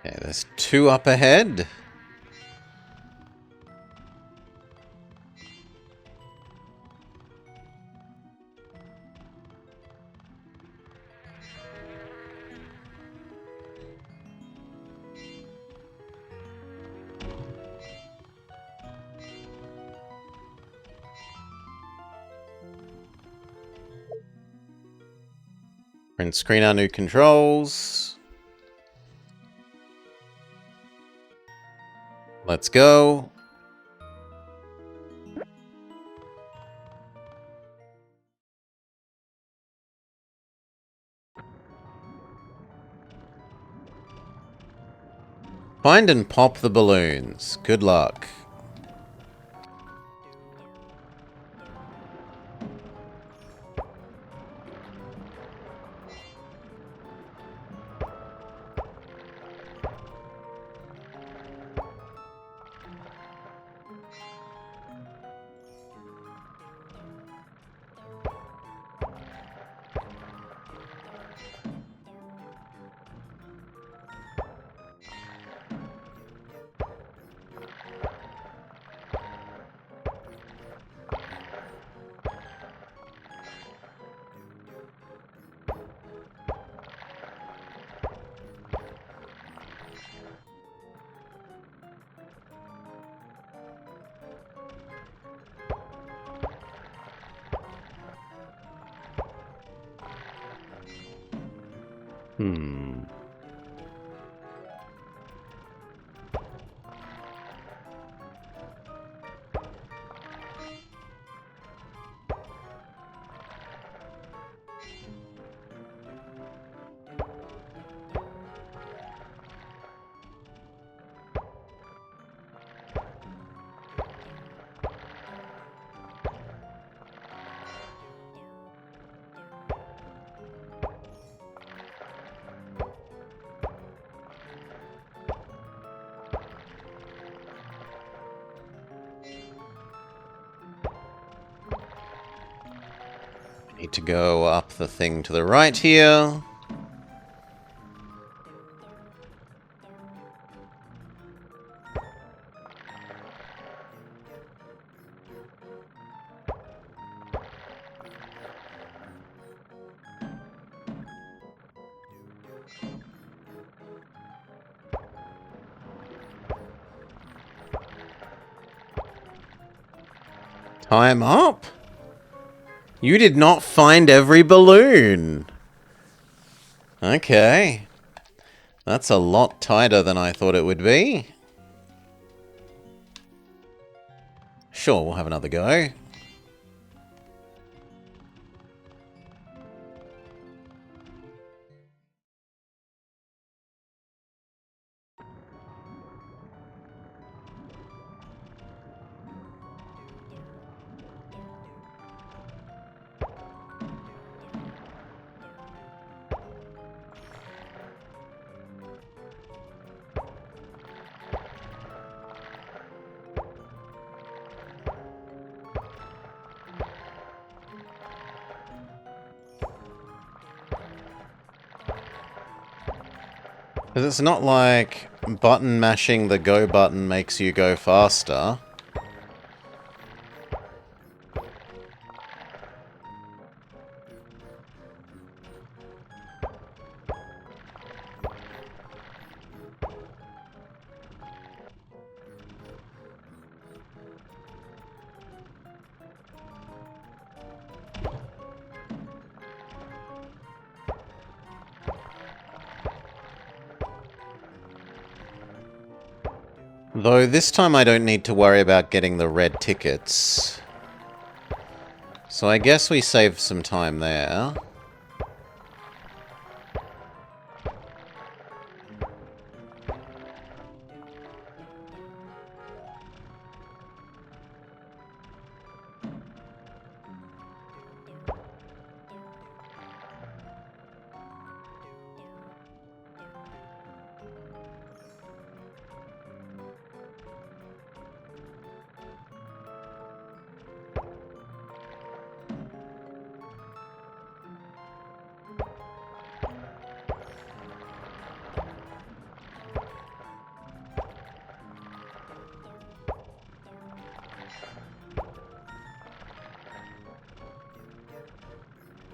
Okay, there's 2 up ahead. Print screen our new controls. Let's go. Find and pop the balloons. Good luck. Hmm. Need to go up the thing to the right here. Time up? You did not find every balloon. Okay. That's a lot tighter than I thought it would be. Sure, we'll have another go. Because it's not like button mashing the go button makes you go faster. Though this time I don't need to worry about getting the red tickets. So I guess we save some time there.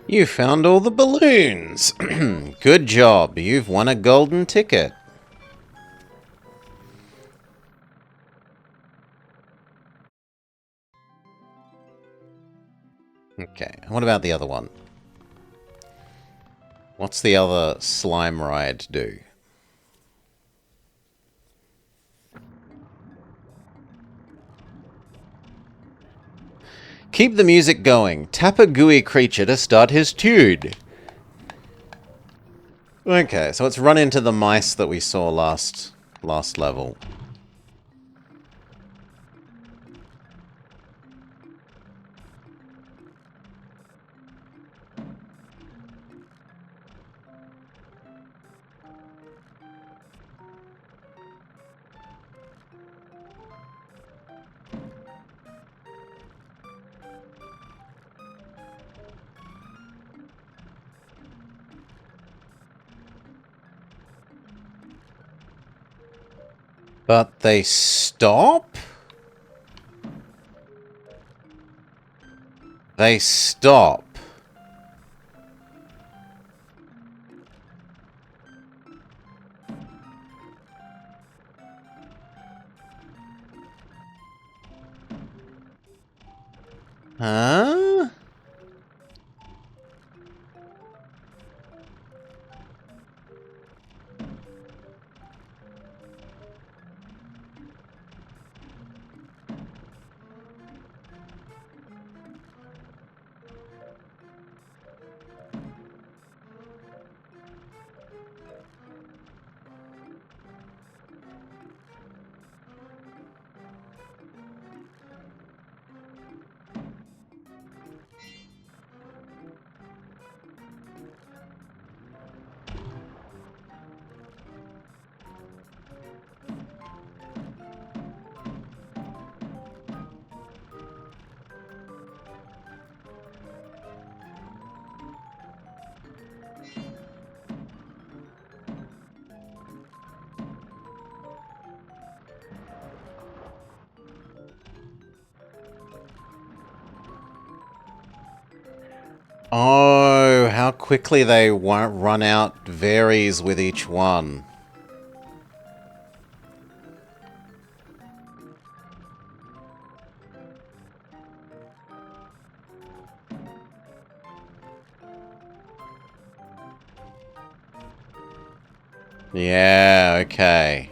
You found all the balloons! Good job, you've won a golden ticket. Okay, what about the other one? What's the other slime ride do? Keep the music going. Tap a gooey creature to start his tune. Okay, so let's run into the mice that we saw last level. But they stop? They stop. Huh? Oh, how quickly they won't run out varies with each one. Yeah, okay.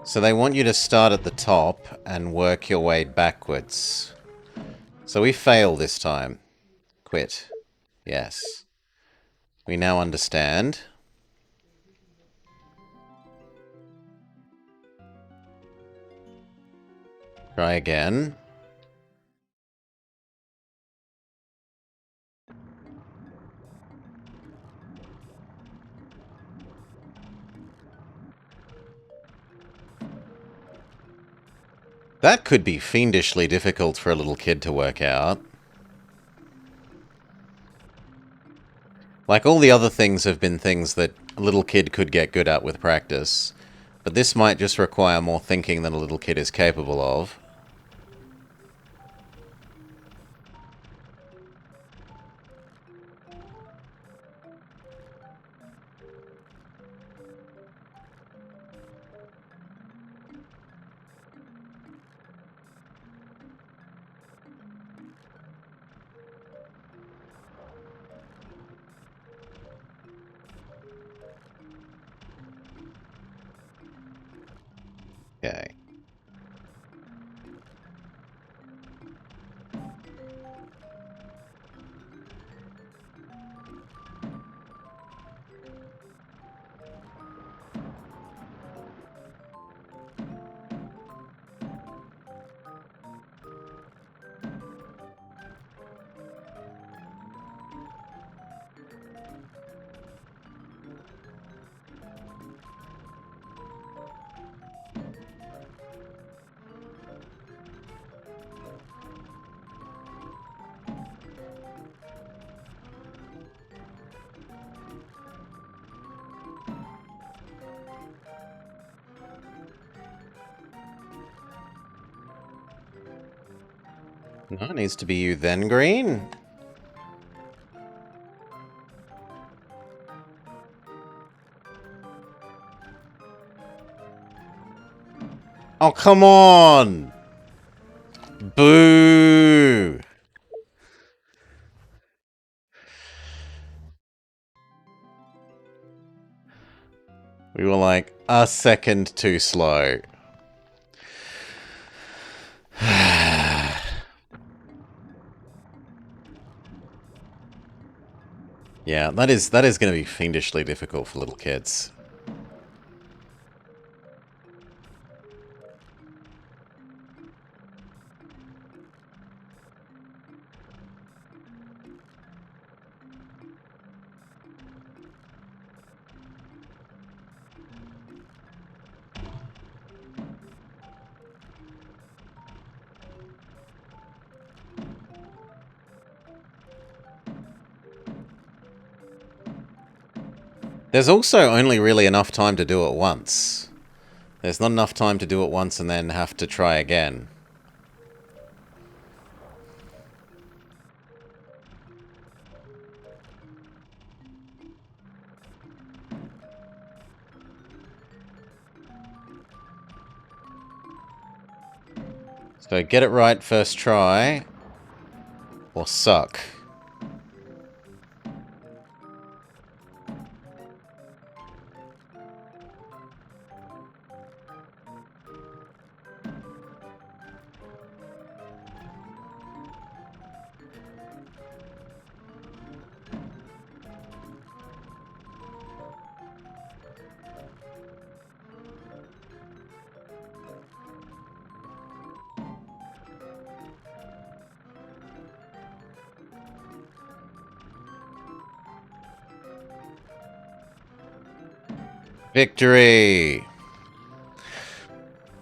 So they want you to start at the top and work your way backwards. So we fail this time. Quit. Yes. We now understand. Try again. That could be fiendishly difficult for a little kid to work out. Like, all the other things have been things that a little kid could get good at with practice. But this might just require more thinking than a little kid is capable of. Okay. No, it needs to be you then, Green. Oh, come on! Boo! We were like a second too slow. Yeah, that is going to be fiendishly difficult for little kids. There's also only really enough time to do it once. There's not enough time to do it once and then have to try again. So get it right first try, or suck. Victory!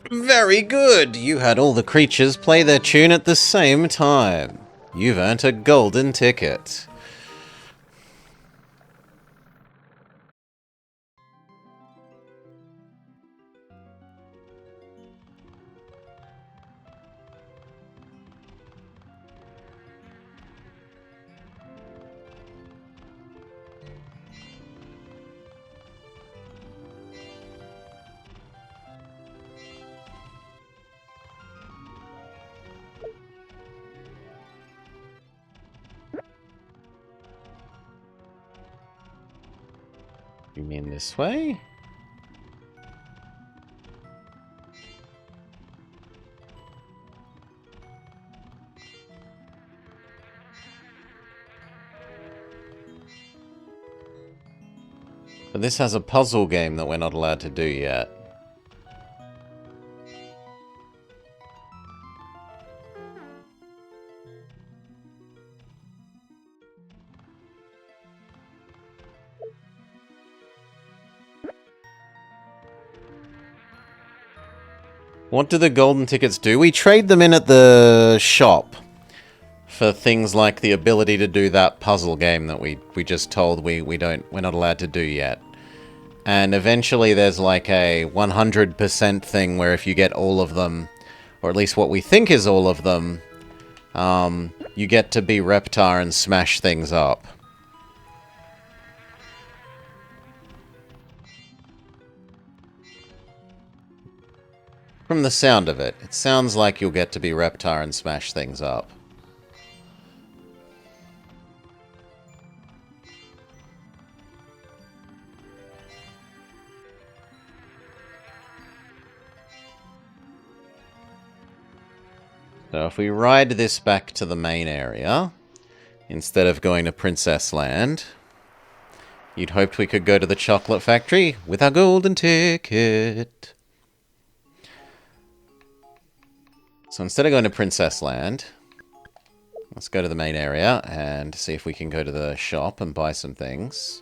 Very good! You had all the creatures play their tune at the same time. You've earned a golden ticket. You mean this way? But this has a puzzle game that we're not allowed to do yet. What do the golden tickets do? We trade them in at the shop for things like the ability to do that puzzle game that we just told we're not allowed to do yet. And eventually there's like a 100% thing where if you get all of them, or at least what we think is all of them, you get to be Reptar and smash things up. From the sound of it, it sounds like you'll get to be Reptar and smash things up. So if we ride this back to the main area, instead of going to Princess Land, you'd hoped we could go to the chocolate factory with our golden ticket. So instead of going to Princess Land, let's go to the main area and see if we can go to the shop and buy some things.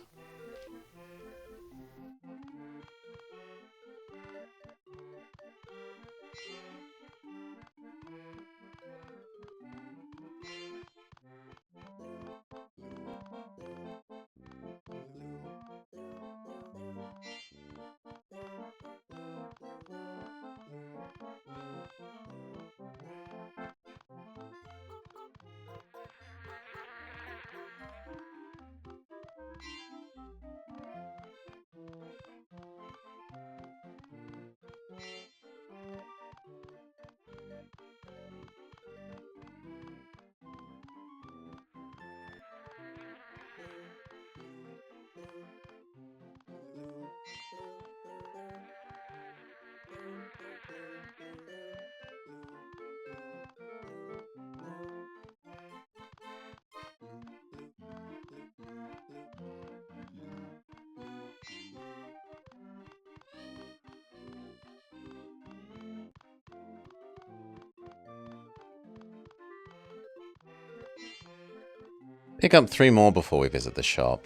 Pick up 3 more before we visit the shop.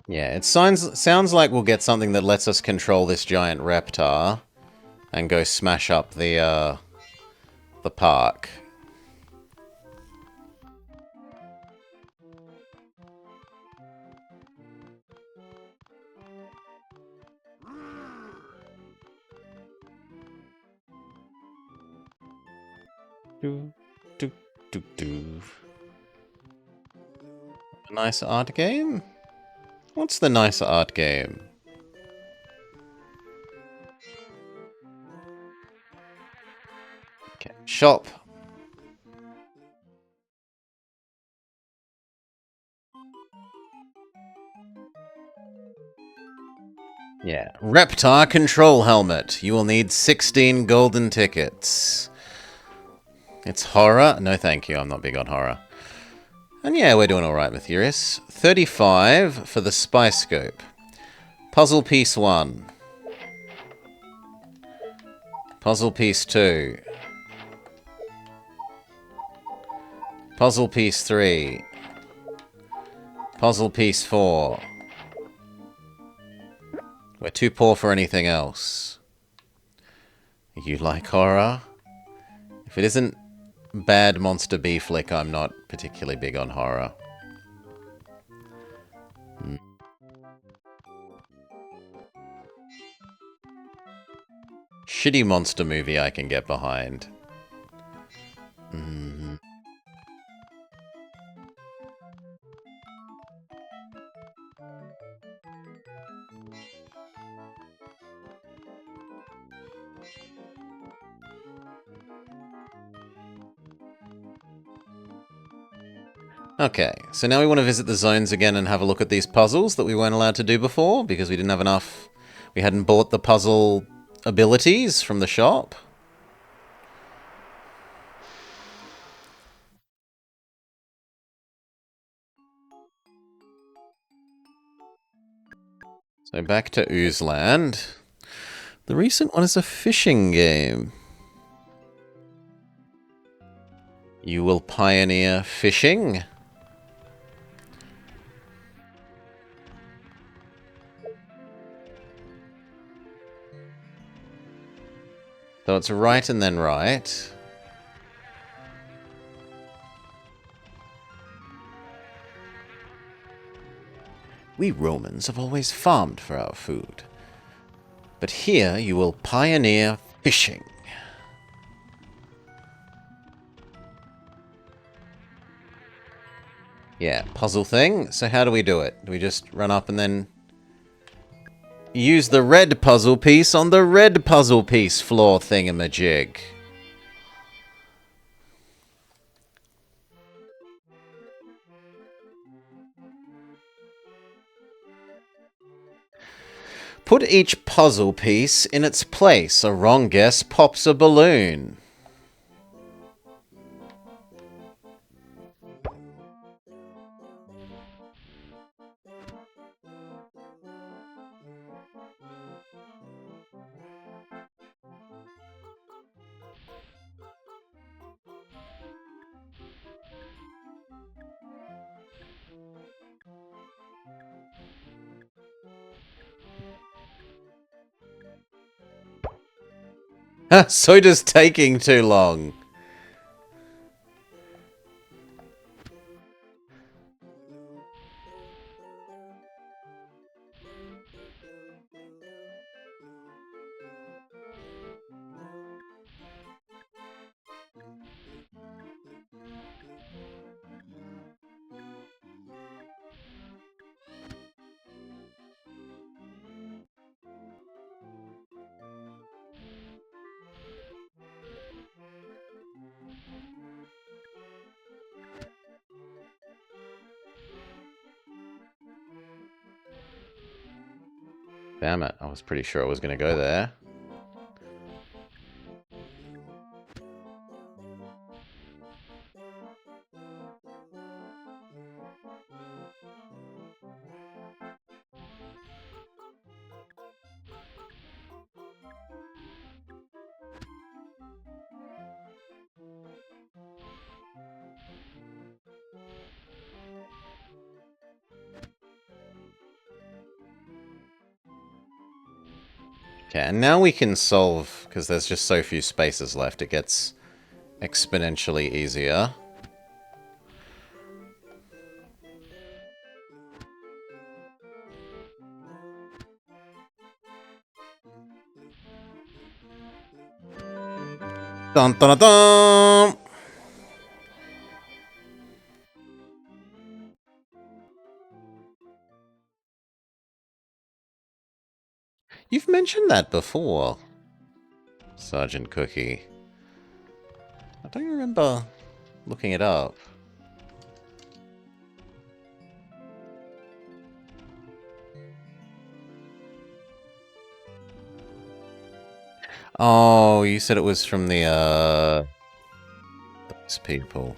Yeah, it sounds like we'll get something that lets us control this giant Reptar and go smash up the park. Do, do, do, do. A nice art game? What's the nice art game? Okay, shop. Yeah, Reptar control helmet. You will need 16 golden tickets. It's horror? No thank you, I'm not big on horror. And yeah, we're doing alright, Matthias. 35 for the spy scope. Puzzle piece 1. Puzzle piece 2. Puzzle piece 3. Puzzle piece 4. We're too poor for anything else. You like horror? If it isn't bad monster B flick, I'm not particularly big on horror. Shitty monster movie I can get behind. Okay, so now we want to visit the zones again and have a look at these puzzles that we weren't allowed to do before because we didn't have enough. We hadn't bought the puzzle abilities from the shop. So back to Oozland. The recent one is a fishing game. You will pioneer fishing. So it's right and then right. We Romans have always farmed for our food. But here you will pioneer fishing. Yeah, puzzle thing. So how do we do it? Do we just run up and then use the red puzzle piece on the red puzzle piece floor thingamajig? Put each puzzle piece in its place. A wrong guess pops a balloon. So does taking too long. Damn it, I was pretty sure I was going to go there. Okay, and now we can solve, because there's just so few spaces left, it gets exponentially easier. Dun dun dun dun! You've mentioned that before, Sergeant Cookie. I don't remember looking it up. Oh, you said it was from the, those people.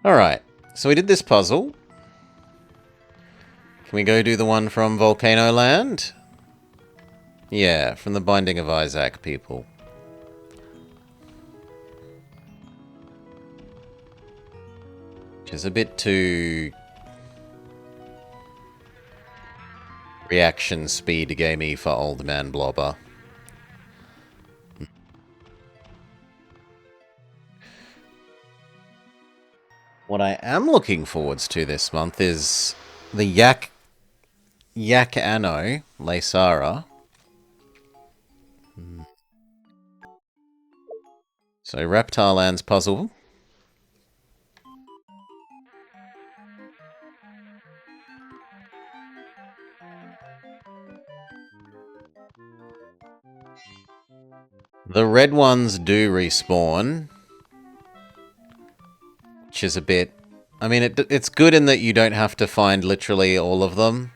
Alright, so we did this puzzle. Can we go do the one from Volcano Land? Yeah, from the Binding of Isaac people. Which is a bit too reaction speed gamey for old man Blobber. What I am looking forwards to this month is the Yak Anno Laysara. So Reptile Land's puzzle. The red ones do respawn, which is a bit... I mean, it's good in that you don't have to find literally all of them.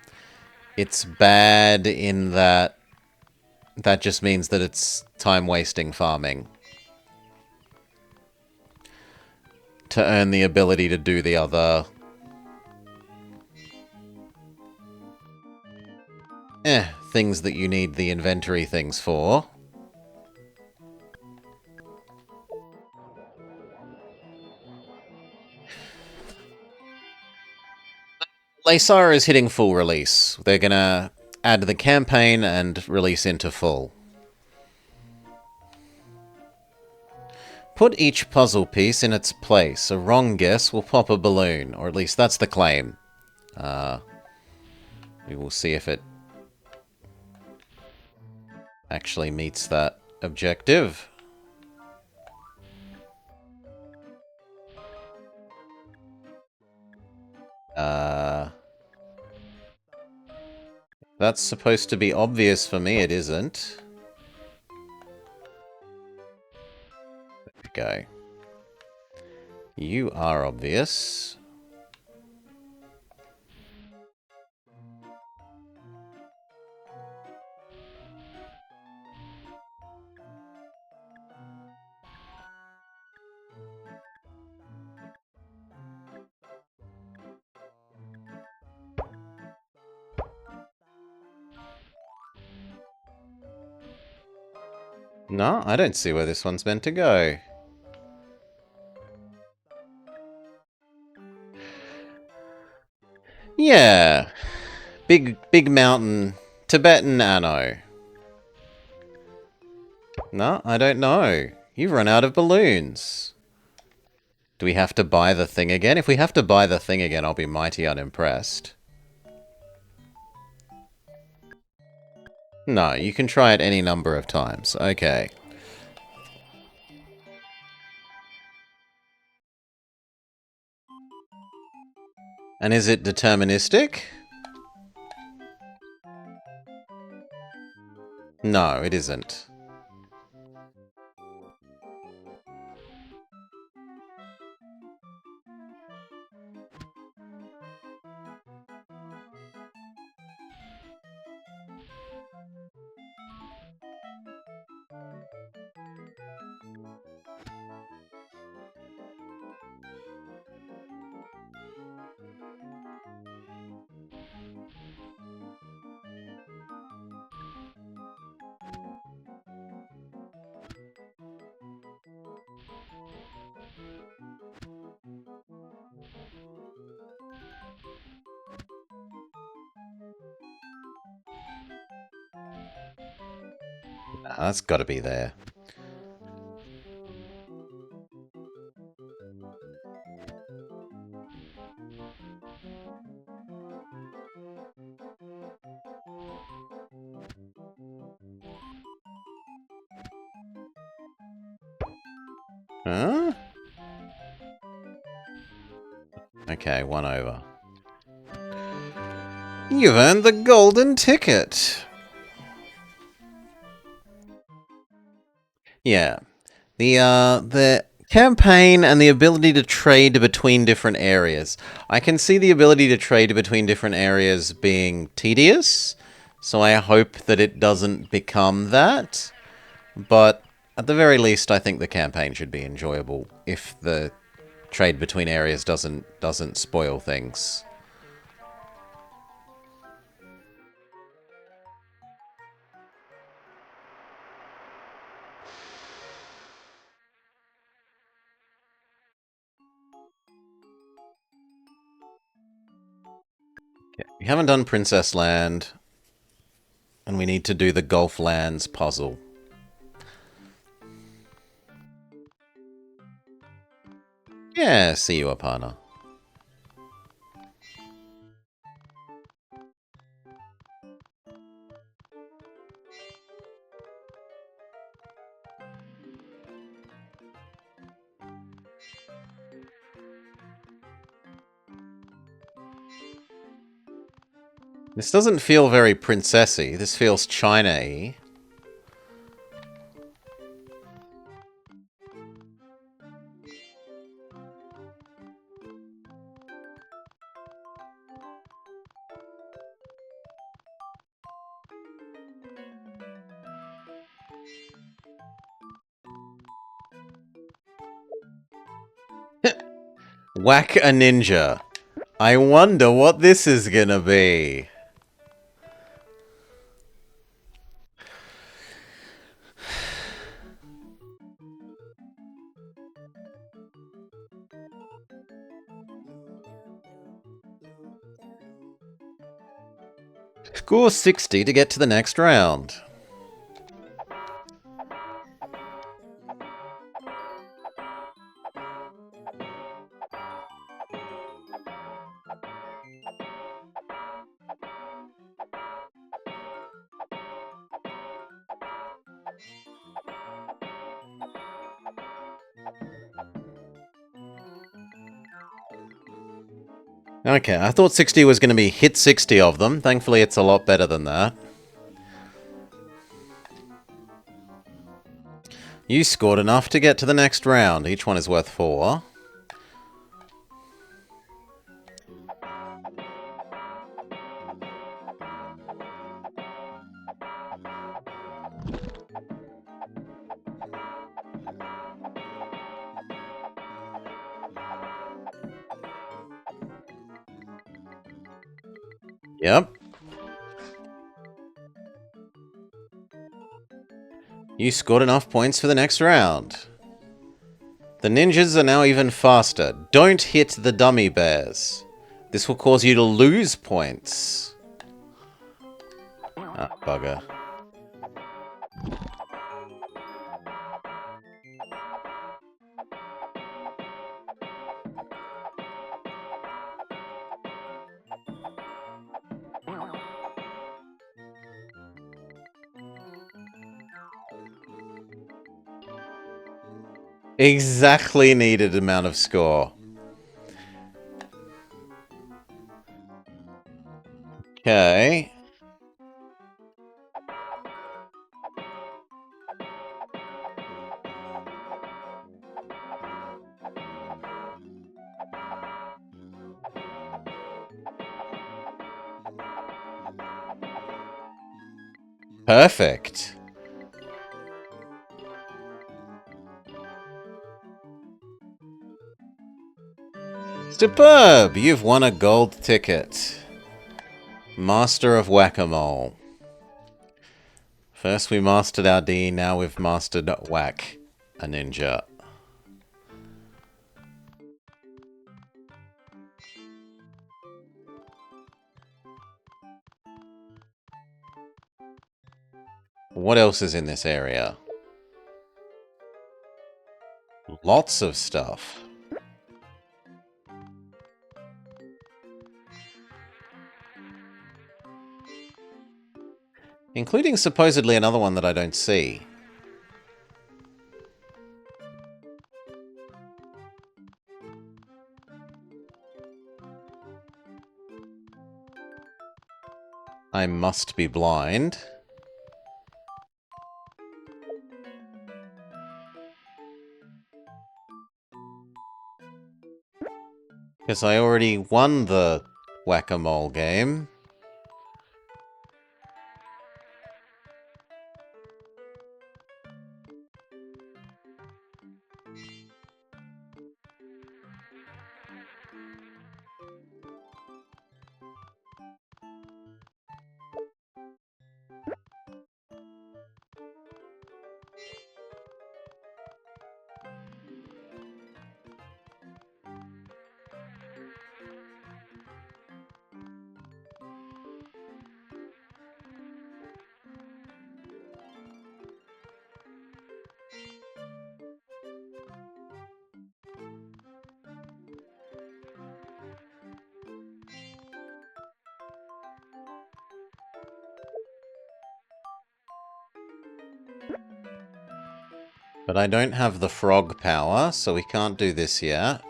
It's bad in that that just means that it's time-wasting farming to earn the ability to do the other... things that you need the inventory things for. Laysara is hitting full release. They're gonna add the campaign and release into full. Put each puzzle piece in its place. A wrong guess will pop a balloon, or at least that's the claim. We will see if it actually meets that objective. That's supposed to be obvious for me. It isn't. There we go. You are obvious. No, I don't see where this one's meant to go. Yeah. Big mountain. Tibetan Anno. No, I don't know. You've run out of balloons. Do we have to buy the thing again? If we have to buy the thing again, I'll be mighty unimpressed. No, you can try it any number of times. Okay. And is it deterministic? No, it isn't. That's got to be there. Huh? Okay, 1 over. You've earned the golden ticket! Yeah. The campaign and the ability to trade between different areas. I can see the ability to trade between different areas being tedious, so I hope that it doesn't become that. But at the very least, I think the campaign should be enjoyable if the trade between areas doesn't spoil things. Okay. We haven't done Princess Land, and we need to do the Gulf Lands puzzle. Yeah, see you, Apana. This doesn't feel very princessy. This feels China-y. Whack a ninja. I wonder what this is gonna be. Score 60 to get to the next round. Okay, I thought 60 was going to be hit 60 of them. Thankfully, it's a lot better than that. You scored enough to get to the next round. Each one is worth 4. Yep. You scored enough points for the next round. The ninjas are now even faster. Don't hit the dummy bears. This will cause you to lose points. Ah, bugger. Exactly needed amount of score. Okay. Perfect. Superb! You've won a gold ticket. Master of Whack-A-Mole. First we mastered our D, now we've mastered Whack a Ninja. What else is in this area? Lots of stuff. Including supposedly another one that I don't see. I must be blind. Because I already won the Whack-A-Mole game. But I don't have the frog power, so we can't do this yet.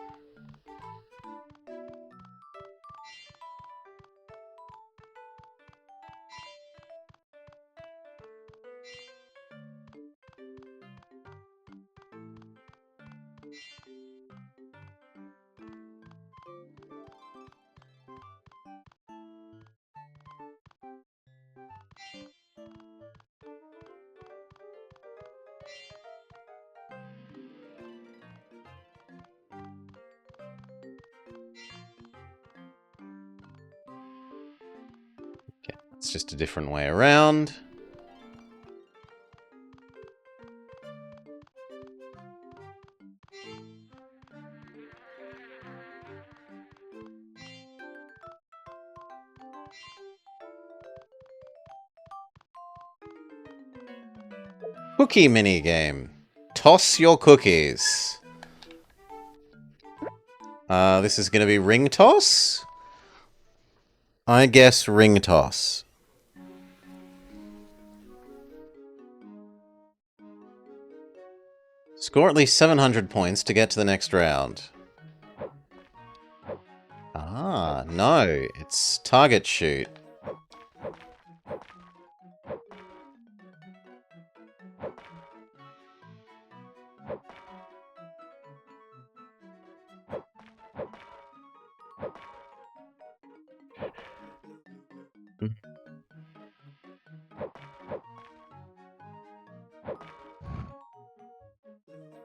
It's just a different way around. Cookie minigame. Toss your cookies. This is going to be ring toss? I guess ring toss. Score at least 700 points to get to the next round. Ah, no. It's target shoot.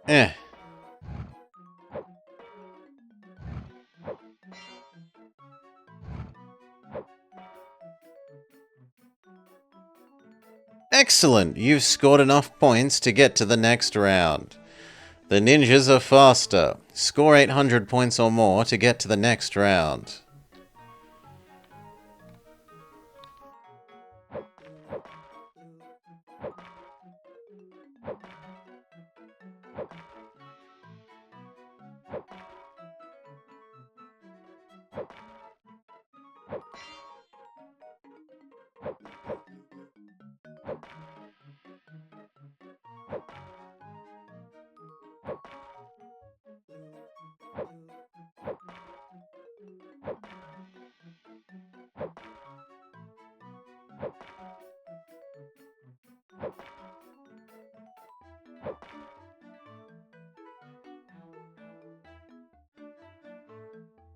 Eh. Excellent! You've scored enough points to get to the next round. The ninjas are faster. Score 800 points or more to get to the next round.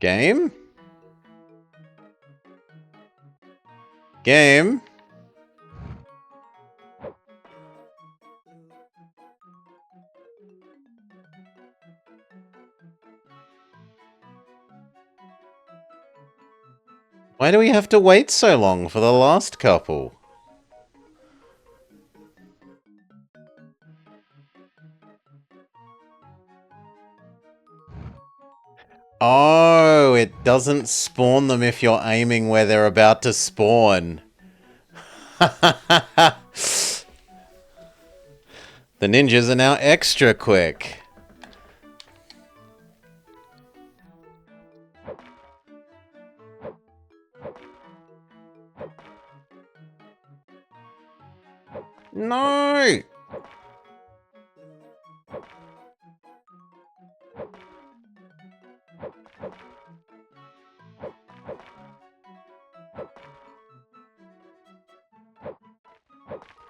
Game? Game? Why do we have to wait so long for the last couple? Oh, it doesn't spawn them if you're aiming where they're about to spawn. The ninjas are now extra quick. No!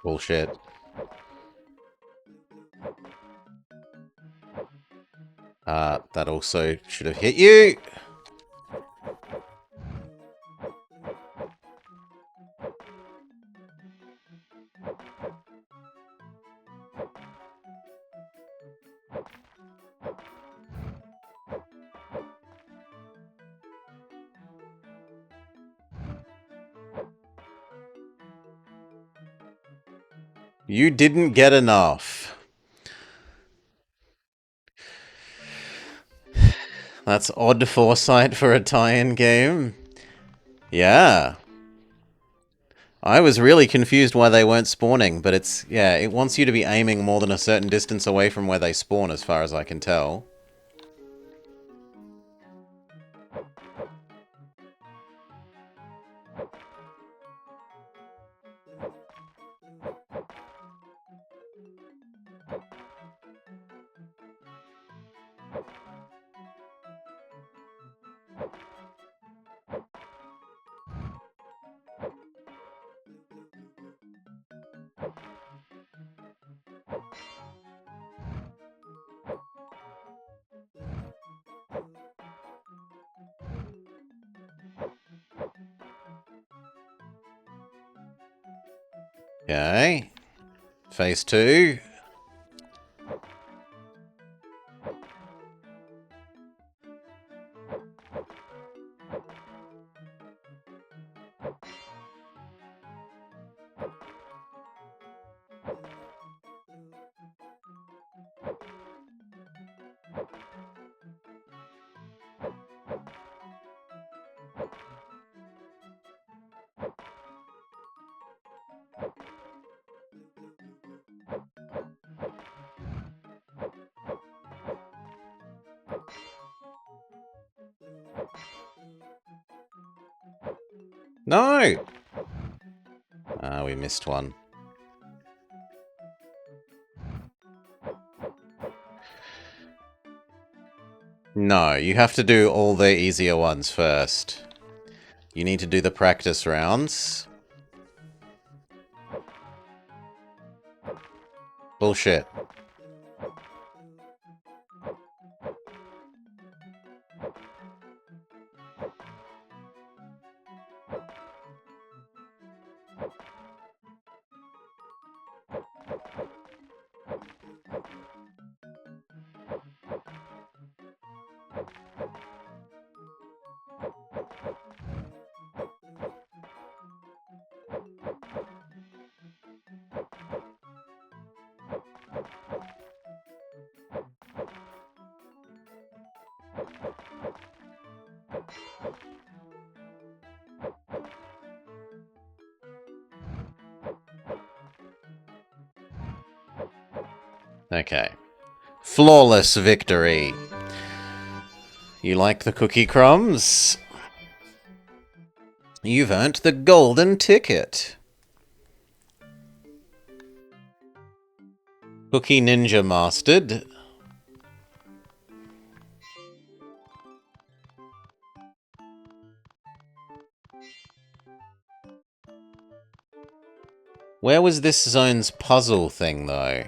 Bullshit. That also should have hit you. You didn't get enough. That's odd foresight for a tie-in game. Yeah. I was really confused why they weren't spawning, but it's, yeah, it wants you to be aiming more than a certain distance away from where they spawn, as far as I can tell. Okay. Phase 2. No! Ah, we missed one. No, you have to do all the easier ones first. You need to do the practice rounds. Bullshit. Okay. Flawless victory. You like the cookie crumbs? You've earned the golden ticket. Cookie Ninja mastered. Where was this zone's puzzle thing, though?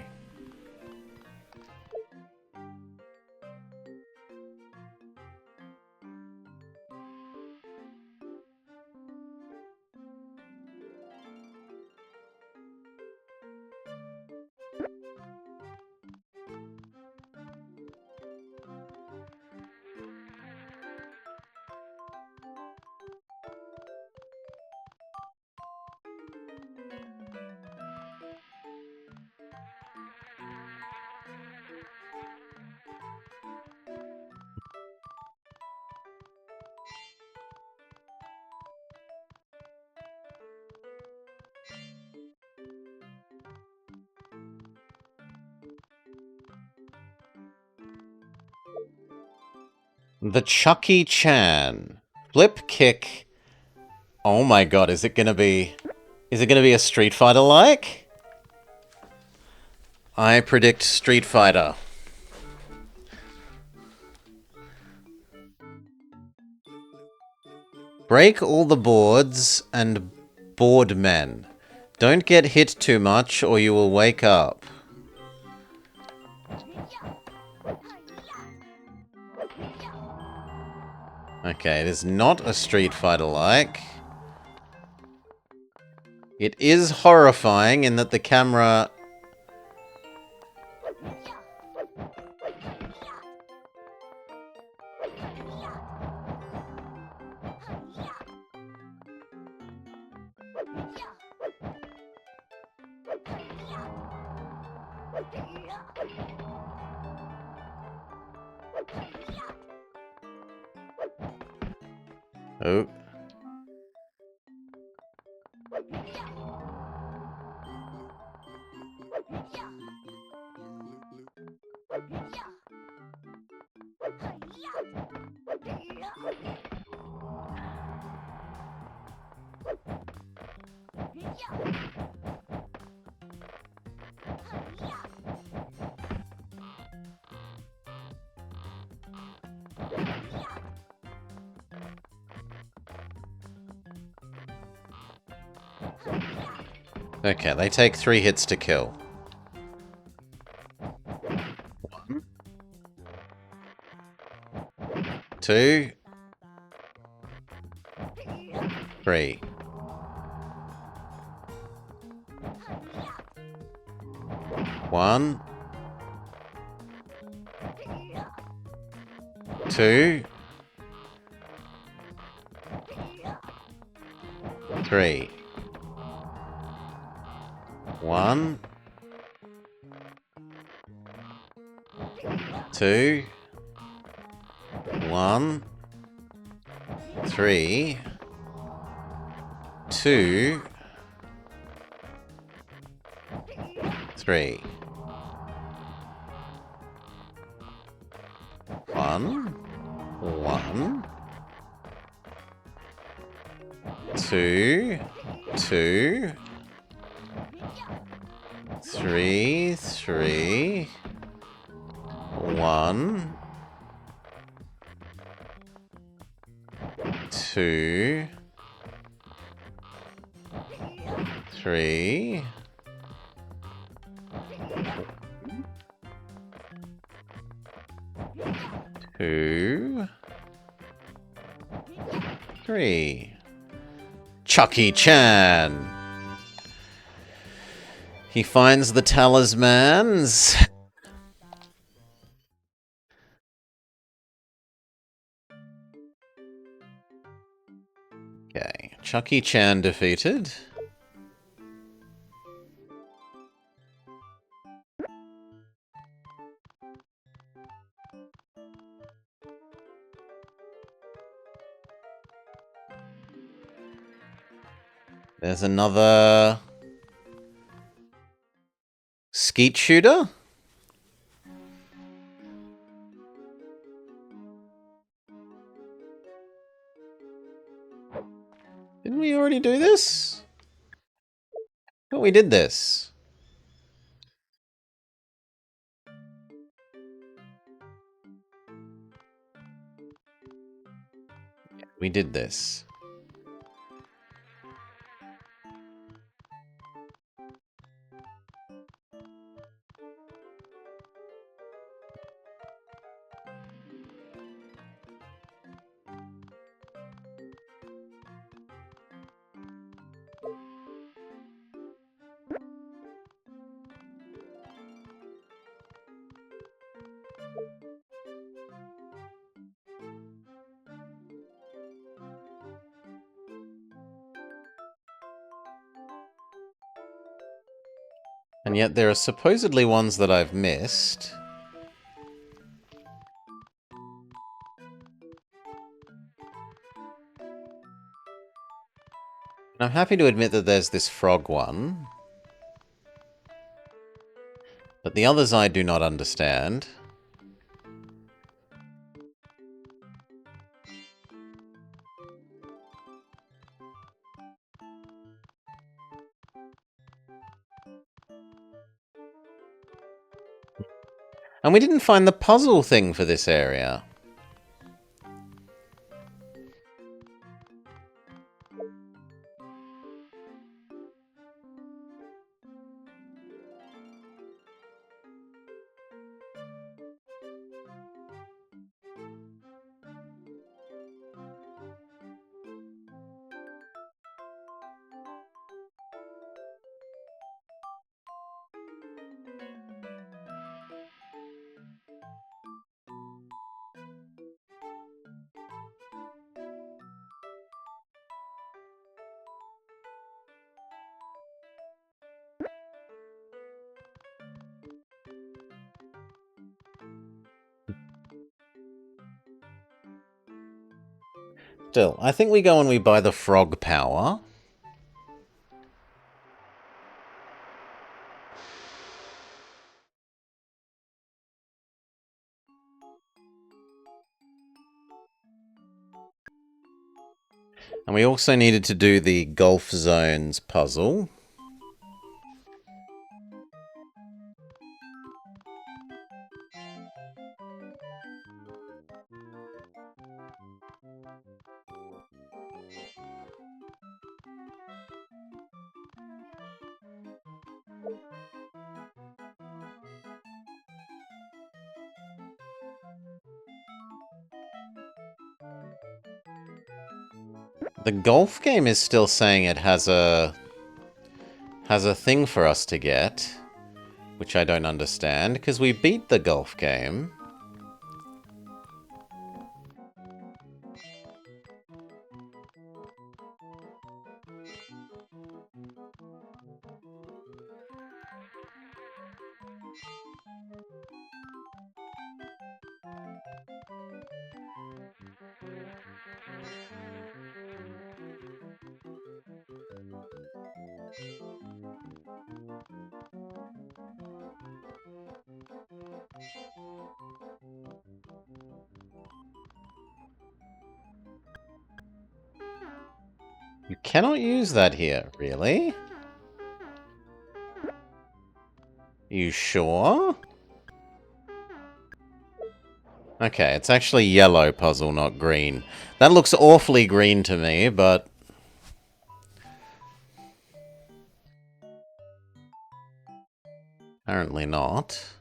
The Chucky Chan. Flip kick. Oh my god, is it gonna be a Street Fighter like? I predict Street Fighter. Break all the boards and board men. Don't get hit too much or you will wake up. Okay, it is not a Street Fighter like. It is horrifying in that the camera... Oh. Okay, they take 3 hits to kill. 1. 2. 3. 1. 2. 3. 1. 2. 1. 3. 2. 3. 1. 1. 2, 2, 3, 3, 1, 2, 3, 2, 3. Chucky Chan. He finds the talismans. Okay, Chucky Chan defeated. There's another skeet shooter. Didn't we already do this? Oh, we did this. We did this. And yet there are supposedly ones that I've missed. I'm happy to admit that there's this frog one. But the others I do not understand. And we didn't find the puzzle thing for this area. Still, I think we go and we buy the frog power. And we also needed to do the Golf Zones puzzle. The golf game is still saying it has a thing for us to get, which I don't understand, because we beat the golf game. You cannot use that here, really? You sure? Okay, it's actually yellow puzzle, not green. That looks awfully green to me, but... apparently not.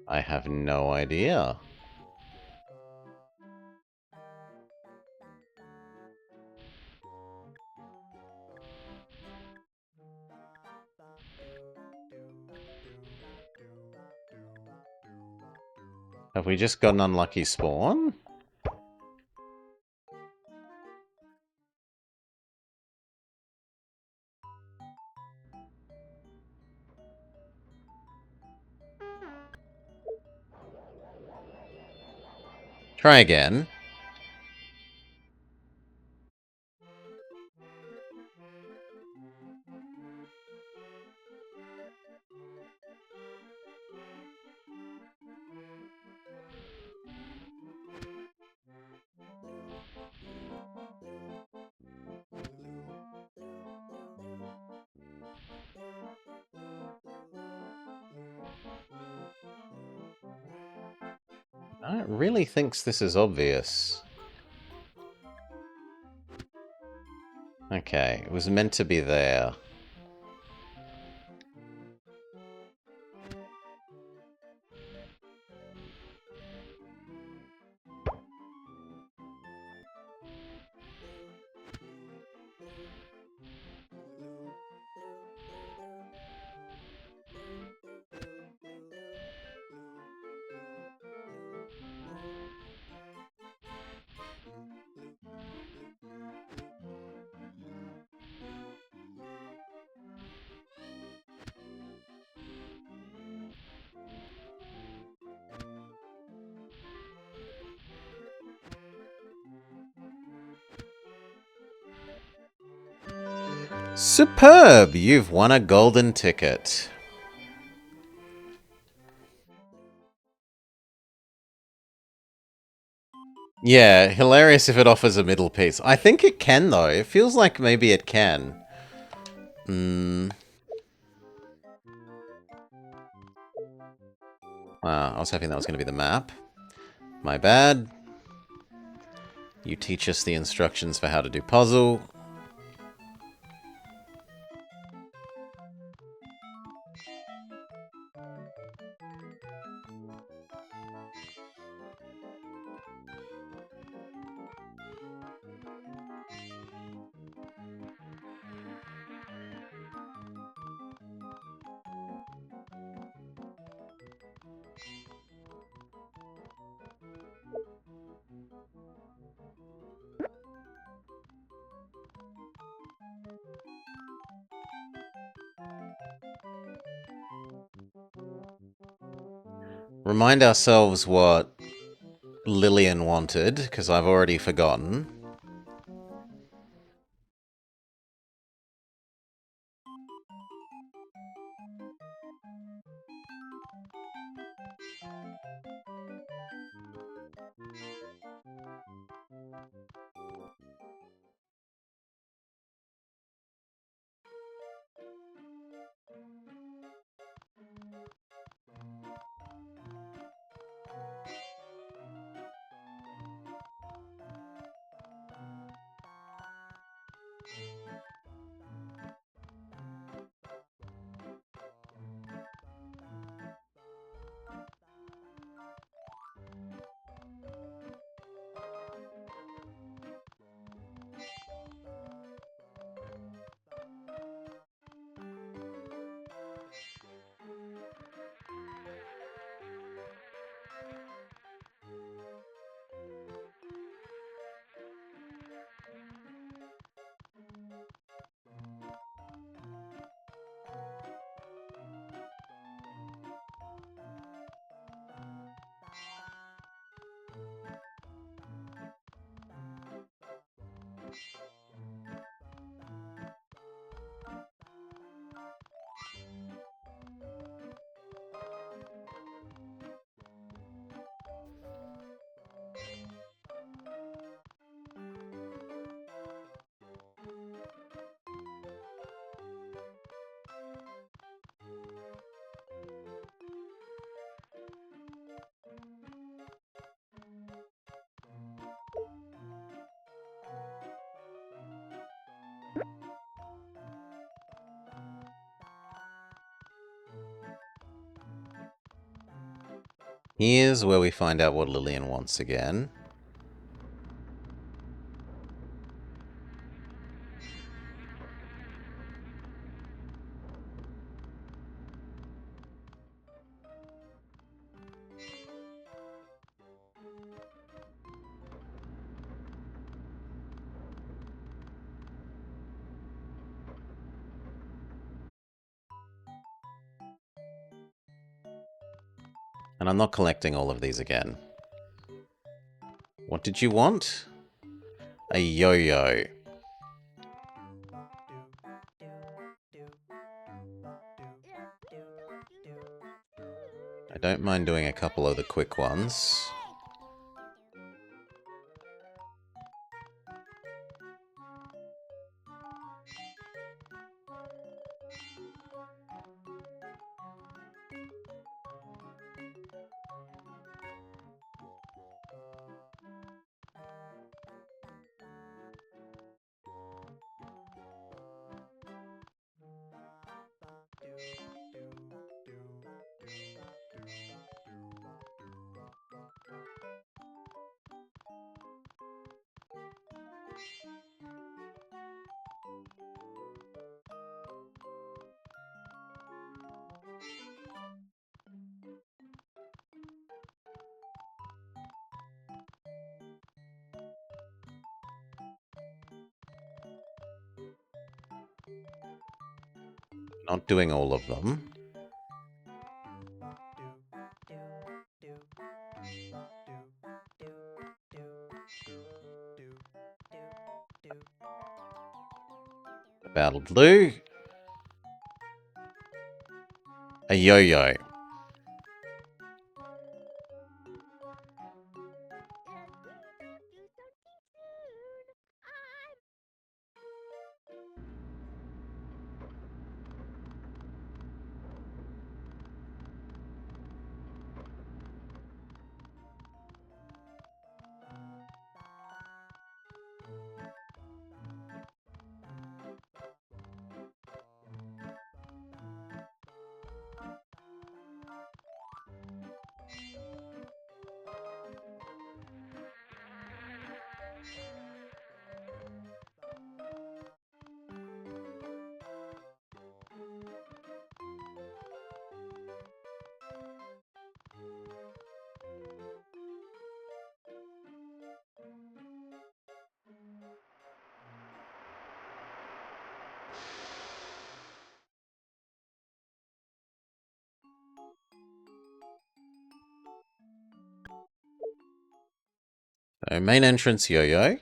I have no idea. Have we just got an unlucky spawn? Try again. It really thinks this is obvious. Okay, it was meant to be there. Superb! You've won a golden ticket. Yeah, hilarious if it offers a middle piece. I think it can, though. It feels like maybe it can. Wow, I was hoping that was going to be the map. My bad. You teach us the instructions for how to do puzzle. Remind ourselves what Lillian wanted, because I've already forgotten. Here's where we find out what Lillian wants again. And I'm not collecting all of these again. What did you want? A yo-yo. I don't mind doing a couple of the quick ones. Not doing all of them. Battle Blue. A yo-yo. So main entrance yo-yo.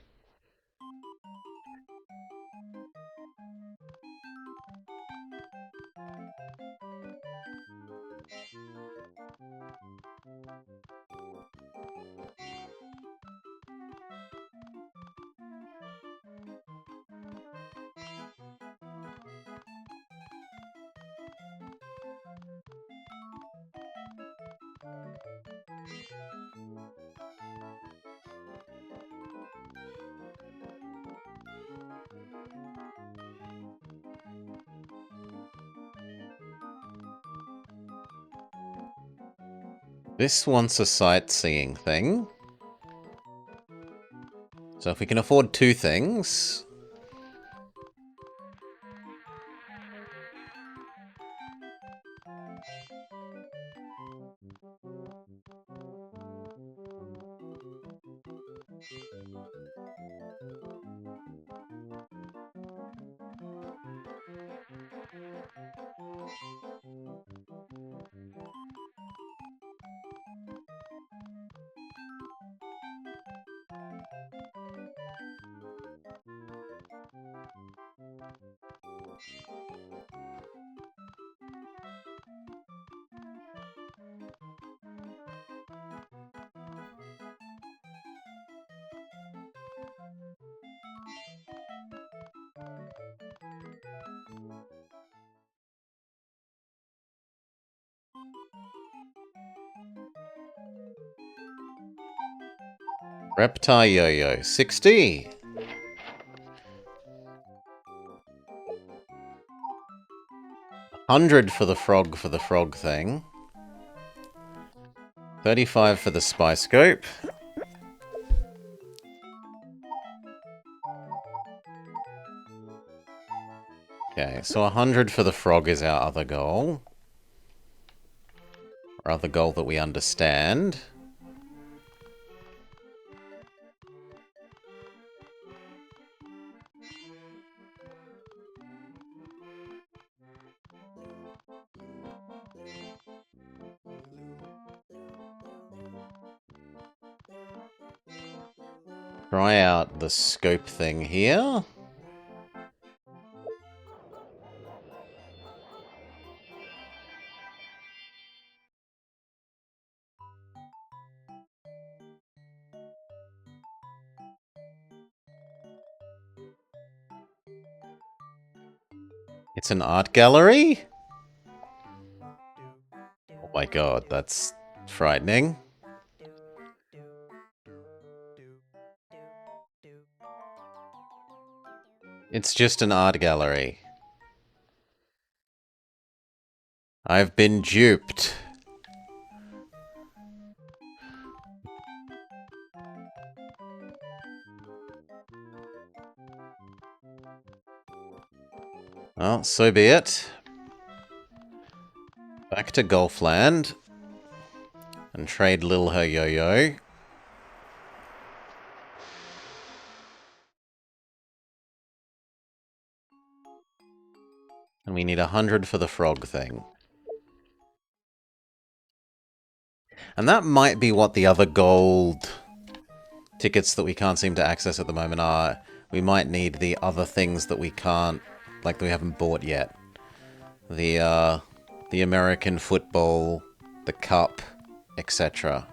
This wants a sightseeing thing. So if we can afford two things... Reptile yo-yo, 60. $100 for the frog thing. 35 for the spy scope. Okay, so 100 for the frog is our other goal. Our other goal that we understand. Try out the scope thing here. It's an art gallery? Oh my god, that's frightening. It's just an art gallery. I've been duped. Well, so be it. Back to Golfland. And trade Lil Her Yo-Yo. And we need 100 for the frog thing. And that might be what the other gold tickets that we can't seem to access at the moment are. We might need the other things that we can't, like that we haven't bought yet. The American football, the cup, etc.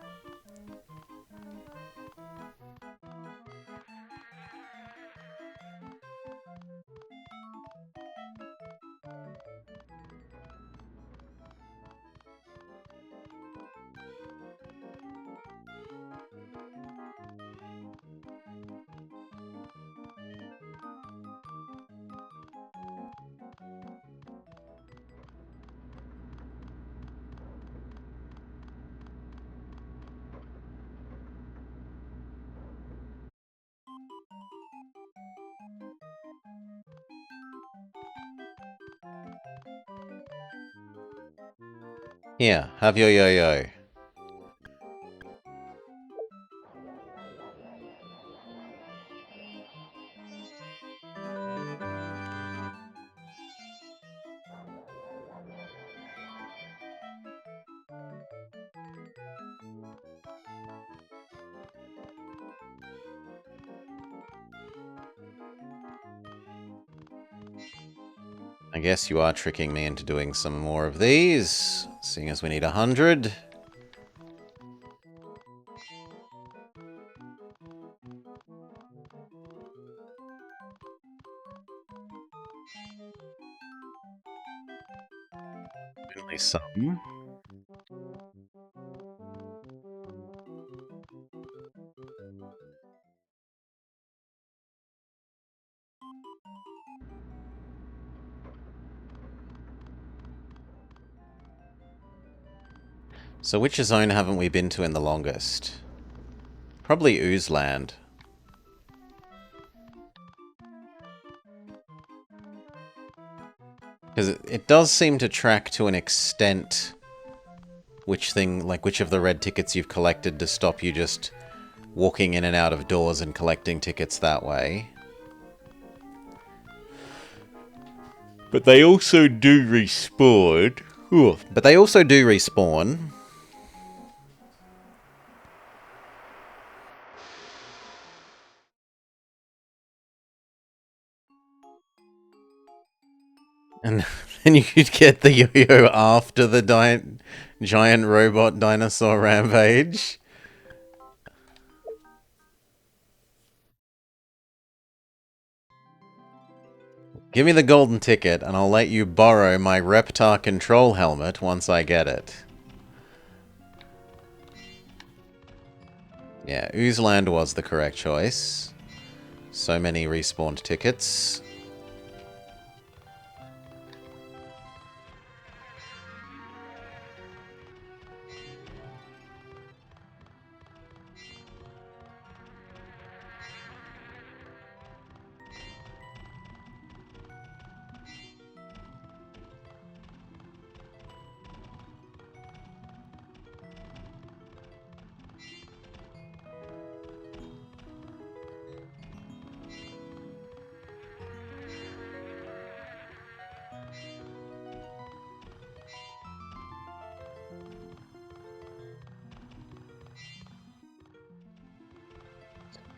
Here, have your yo-yo. I guess you are tricking me into doing some more of these, seeing as we need 100. Only some. So which zone haven't we been to in the longest? Probably Oozland. Because it does seem to track to an extent which of the red tickets you've collected to stop you just walking in and out of doors and collecting tickets that way. But they also do respawn. Ooh. But they also do respawn. And then you could get the yo-yo after the giant robot dinosaur rampage. Give me the golden ticket, and I'll let you borrow my Reptar control helmet once I get it. Yeah, Oozland was the correct choice. So many respawned tickets.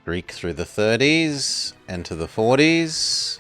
Greek through the 30s, enter the 40s.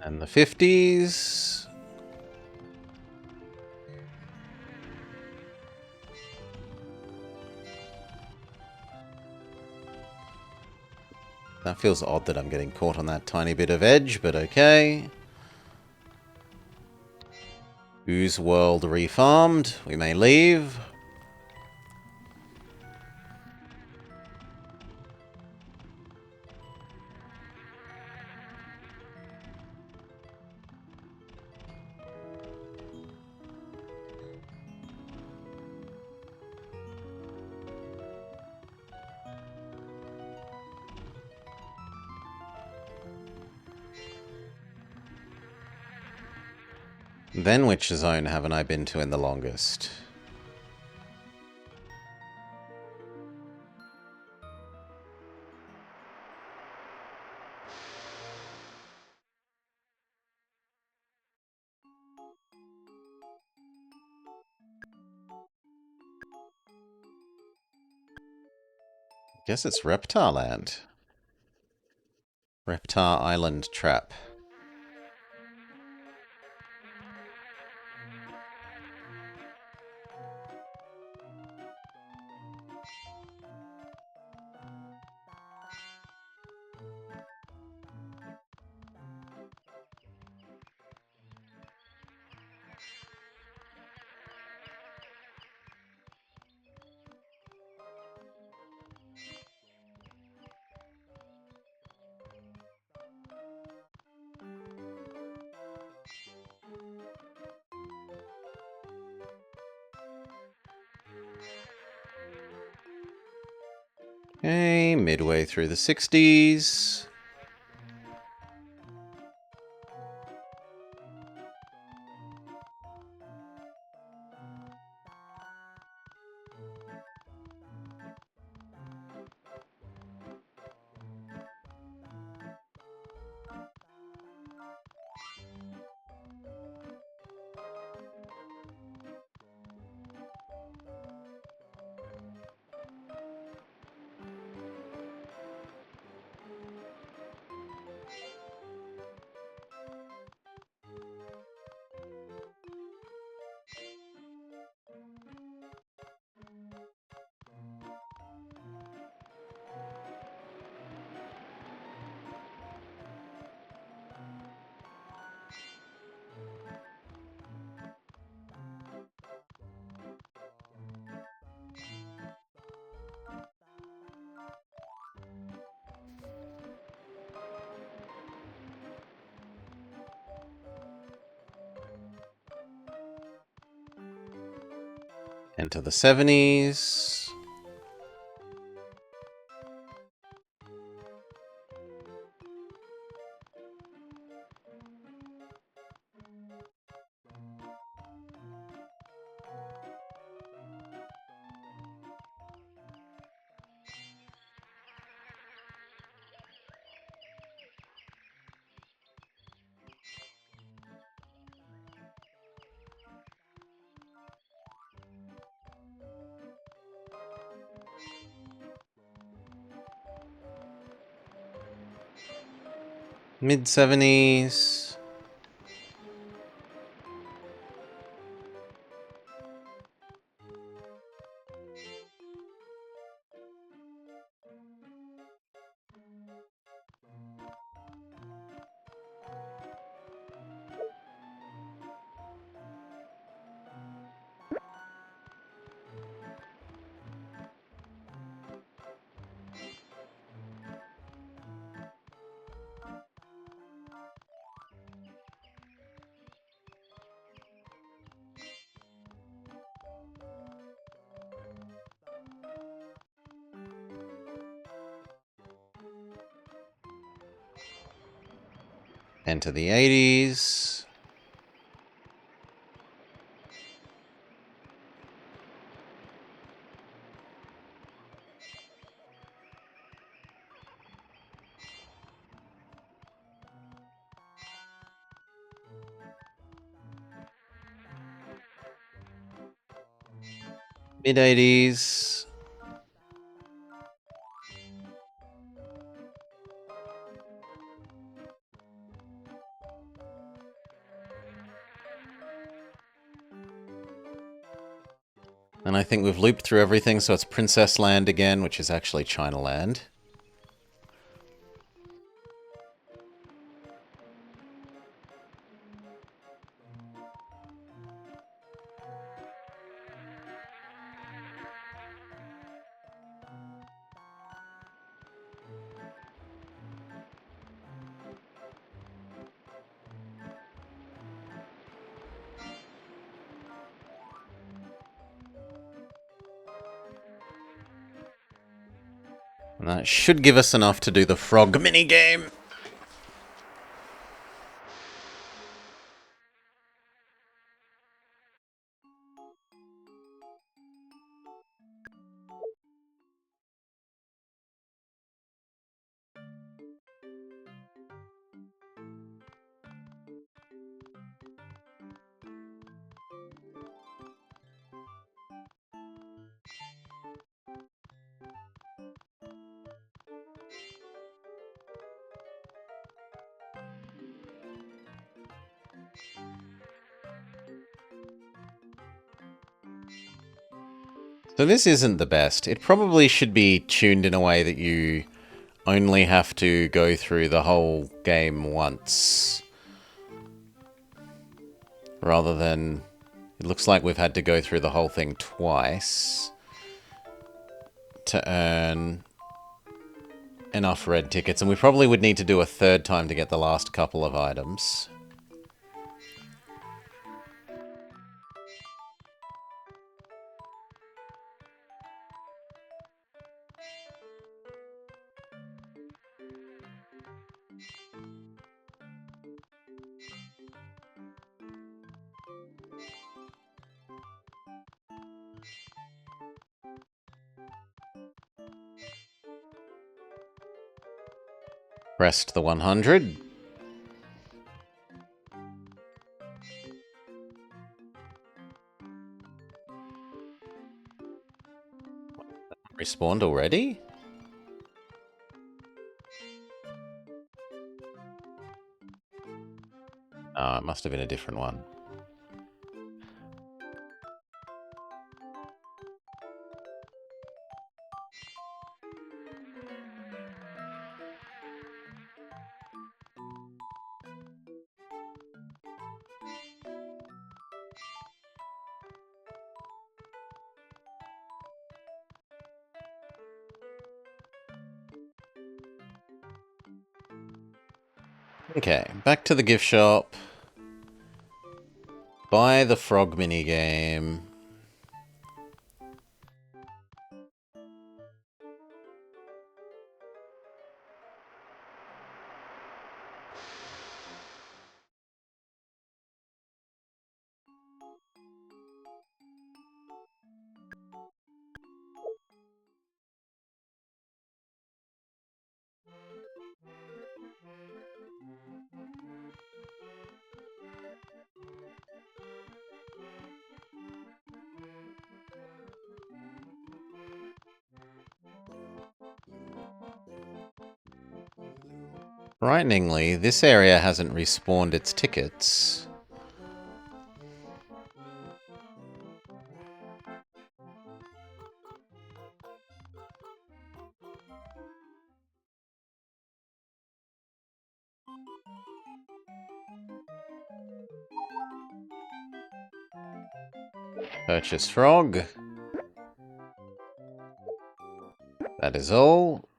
And the 50s. That feels odd that I'm getting caught on that tiny bit of edge, but okay. Ooze World refarmed. We may leave. Then which zone haven't I been to in the longest? Guess it's Reptar Land. Reptar Island Trap. Okay, midway through the 60s. Enter the 70s. Mid-70s. Enter the 80s. Mid-80s. And I think we've looped through everything, so it's Princess Land again, which is actually China Land. And that should give us enough to do the frog minigame. So this isn't the best. It probably should be tuned in a way that you only have to go through the whole game once. Rather than... It looks like we've had to go through the whole thing twice to earn enough red tickets. And we probably would need to do a third time to get the last couple of items. Rest the 100. Respawned already? Oh, it must have been a different one. Okay, back to the gift shop. Buy the frog minigame. Frighteningly, this area hasn't respawned its tickets. Purchase frog. That is all.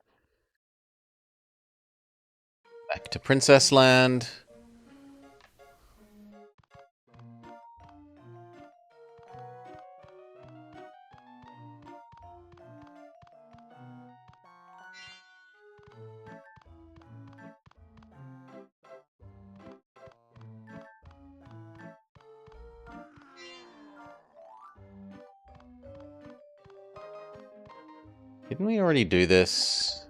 Back to Princess Land. Didn't we already do this?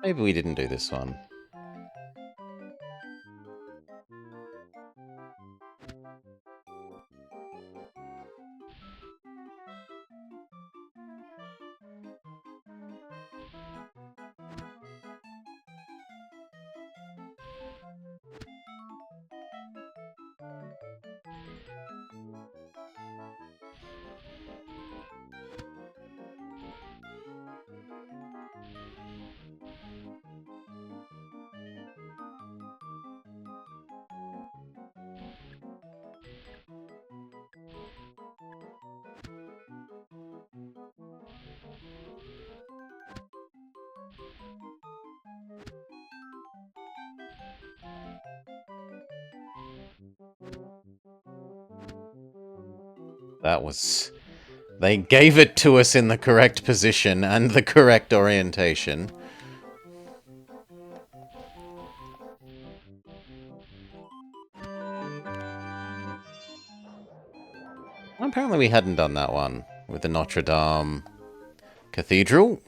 Maybe we didn't do this one. That was... They gave it to us in the correct position and the correct orientation. Apparently we hadn't done that one with the Notre Dame Cathedral.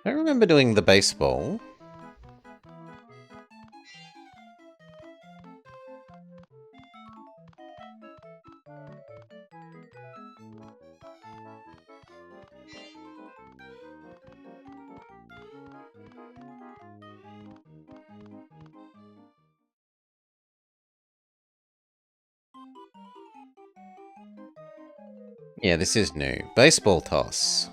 I remember doing the baseball. Yeah, this is new. Baseball toss.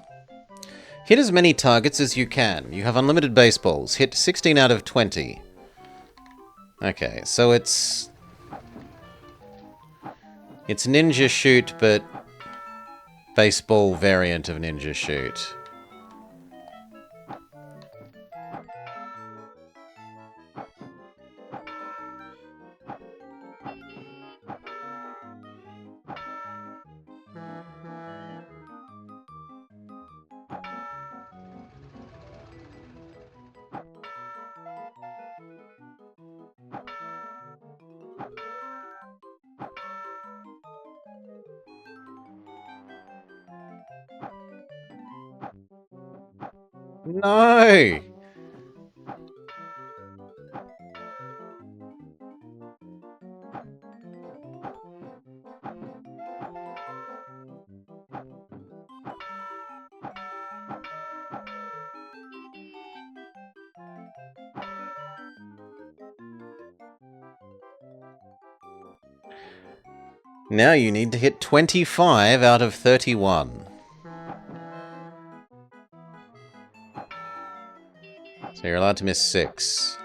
Hit as many targets as you can. You have unlimited baseballs. Hit 16 out of 20. Okay, so it's... It's Ninja Shoot, but... baseball variant of Ninja Shoot. No! Now you need to hit 25 out of 31. So you're allowed to miss 6.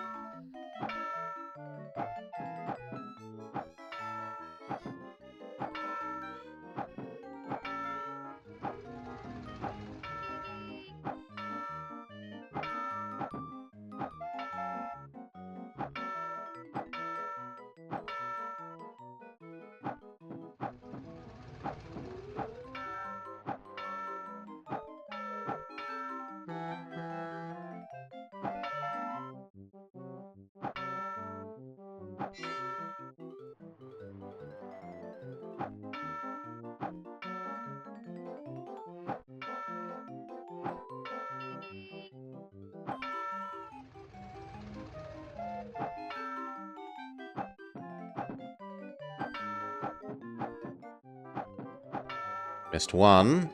Missed 1.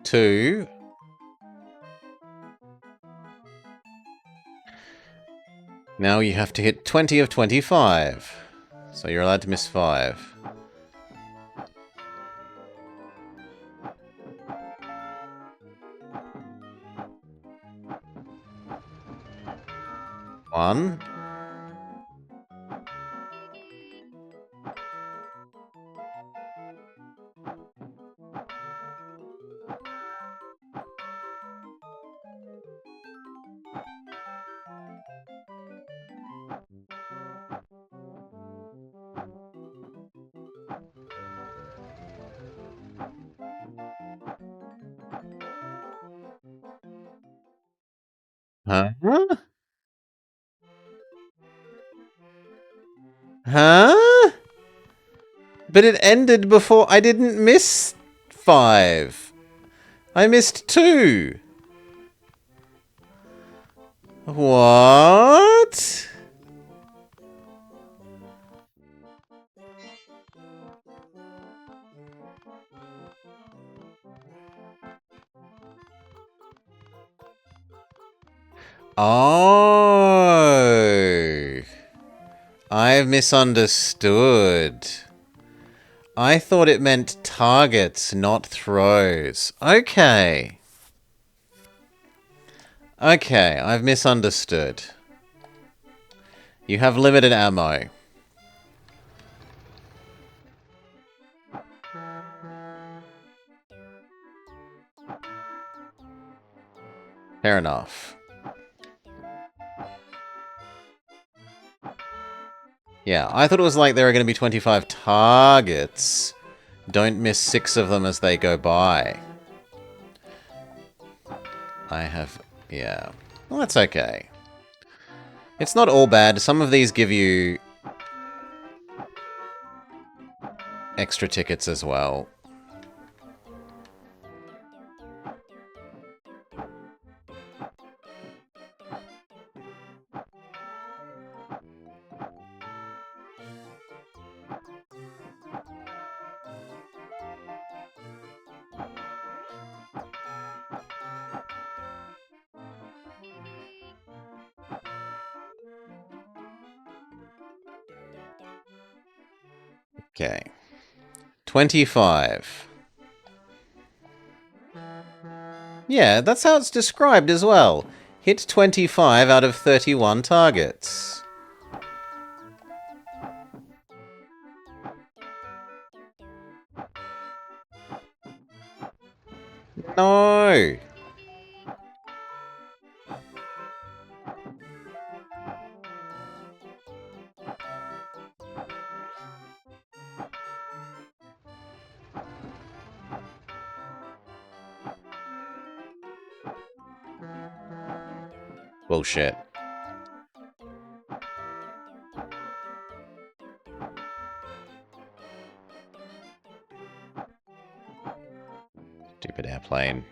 2. Now you have to hit 20 of 25. So you're allowed to miss 5. One. Huh? Huh? But it ended before I didn't miss 5. I missed 2. What? Oh. I've misunderstood. I thought it meant targets, not throws. Okay. Okay, I've misunderstood. You have limited ammo. Fair enough. Yeah, I thought it was like there are going to be 25 targets. Don't miss 6 of them as they go by. I have... yeah. Well, that's okay. It's not all bad. Some of these give you extra tickets as well. Okay. 25. Yeah, that's how it's described as well. Hit 25 out of 31 targets. No! Bullshit. Stupid airplane.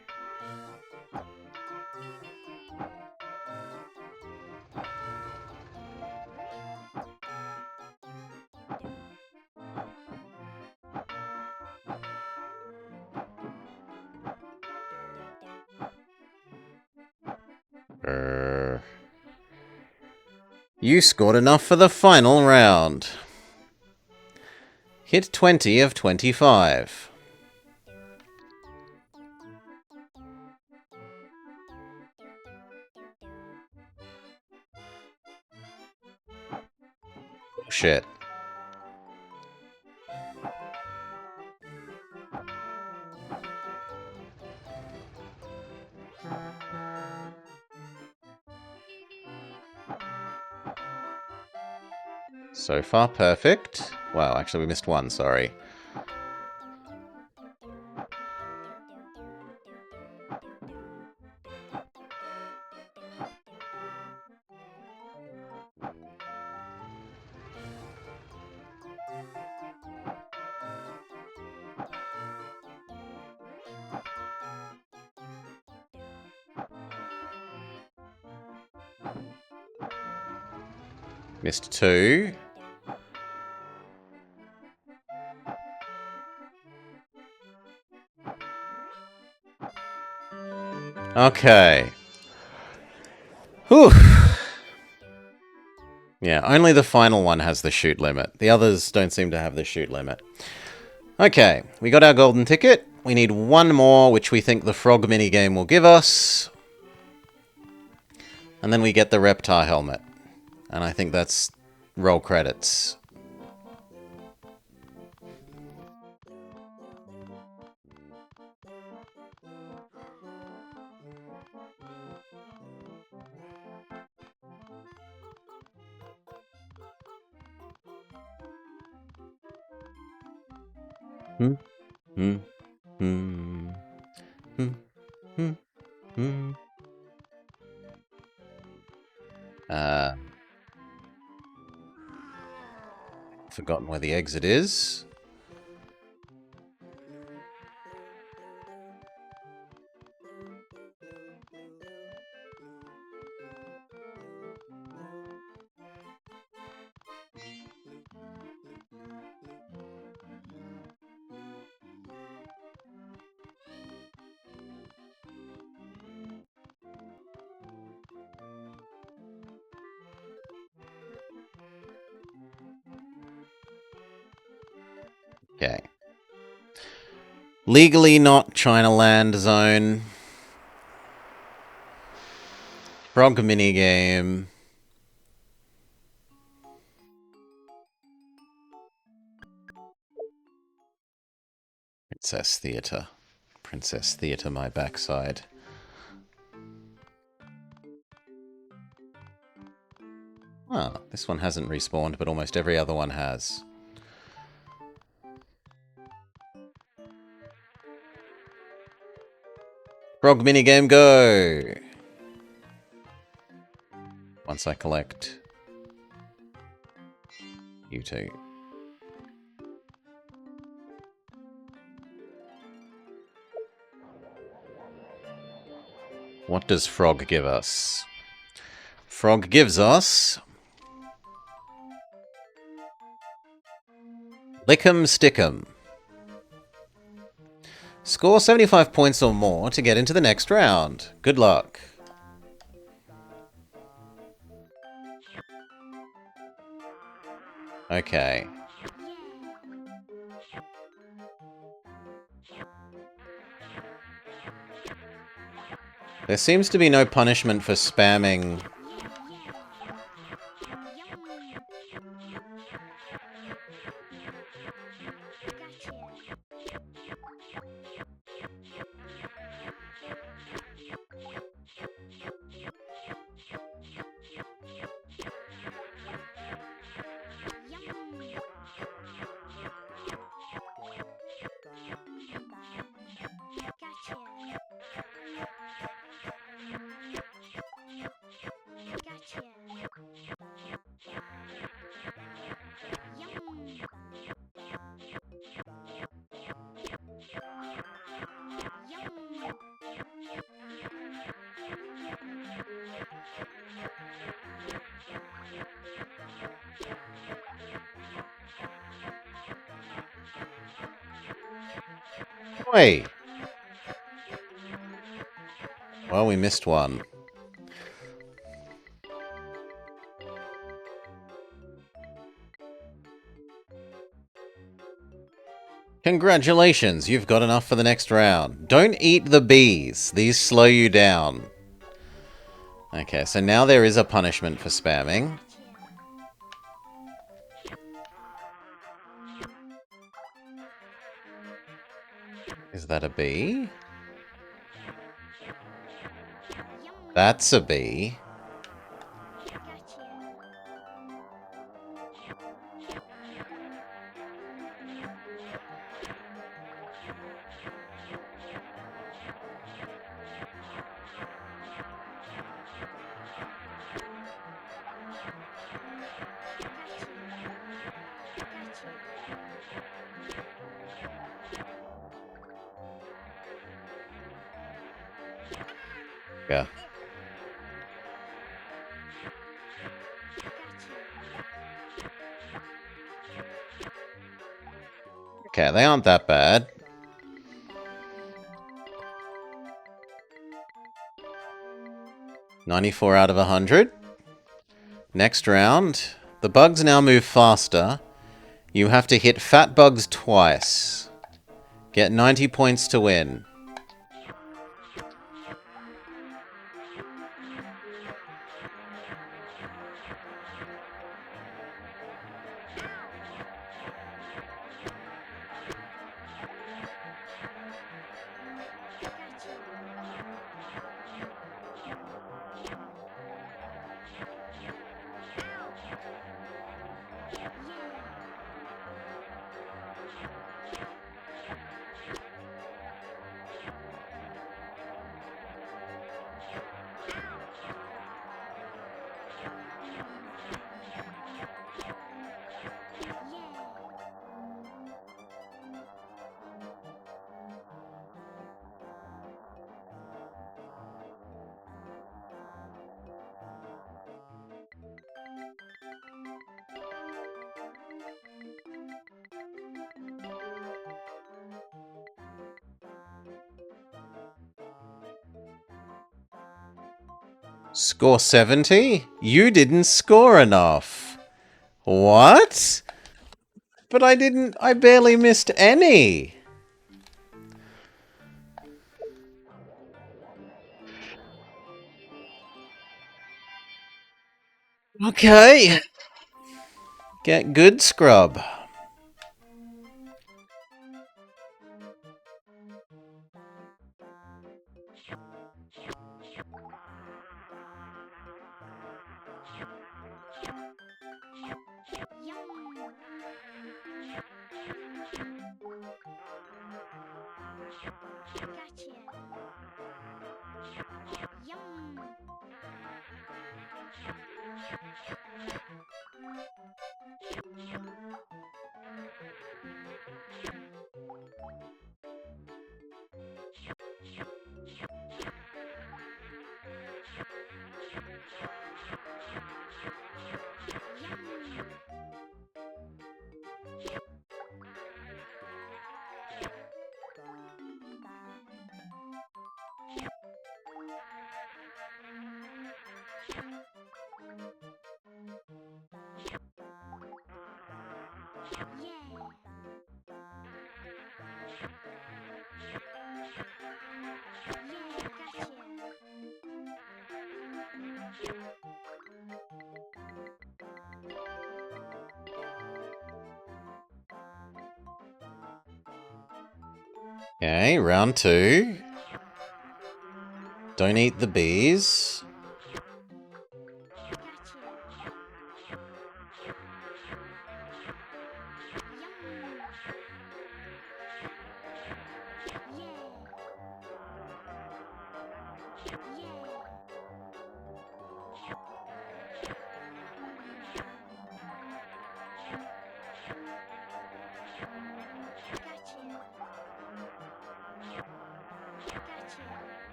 You scored enough for the final round. Hit 20 of 25. Shit. So far, perfect. Wow, actually we missed 1, sorry. Missed 2. Okay. Whew. Yeah, only the final one has the shoot limit. The others don't seem to have the shoot limit. Okay, we got our golden ticket. We need one more, which we think the frog minigame will give us. And then we get the reptar helmet. And I think that's roll credits. Hmm? Hmm? Hmm? Hmm? Hmm? Hmm? Forgotten where the exit is. Okay. Legally not China land zone. Frog minigame. Princess Theatre. Princess Theatre, my backside. Ah, this one hasn't respawned, but almost every other one has. Frog minigame, go! Once I collect you two. What does Frog give us? Frog gives us Lick'em Stick'em. Score 75 points or more to get into the next round. Good luck. Okay. There seems to be no punishment for spamming. Wait. Well, we missed one. Congratulations, you've got enough for the next round. Don't eat the bees. These slow you down. Okay, so now there is a punishment for spamming. Is that a bee? That's a bee. Yeah. Okay, they aren't that bad. 94 out of 100. Next round. The bugs now move faster. You have to hit fat bugs twice. Get 90 points to win. Score 70? You didn't score enough. What? But I barely missed any. Okay. Get good, scrub. Okay, round 2. Don't eat the bees.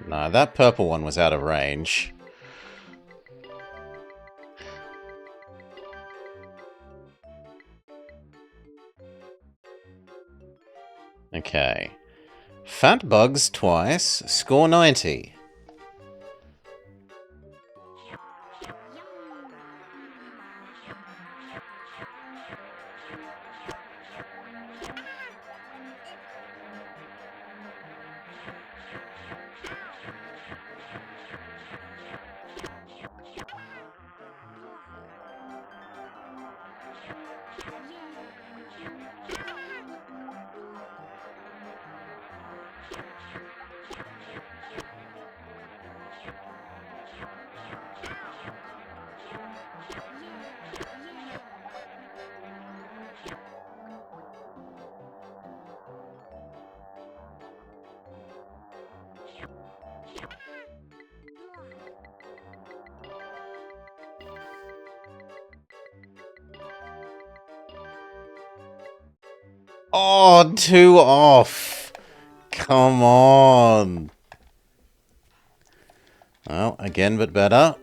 Nah, that purple one was out of range. Okay. Fat bugs twice, score 90. Oh, 2 off. Come on. Well, again, but better.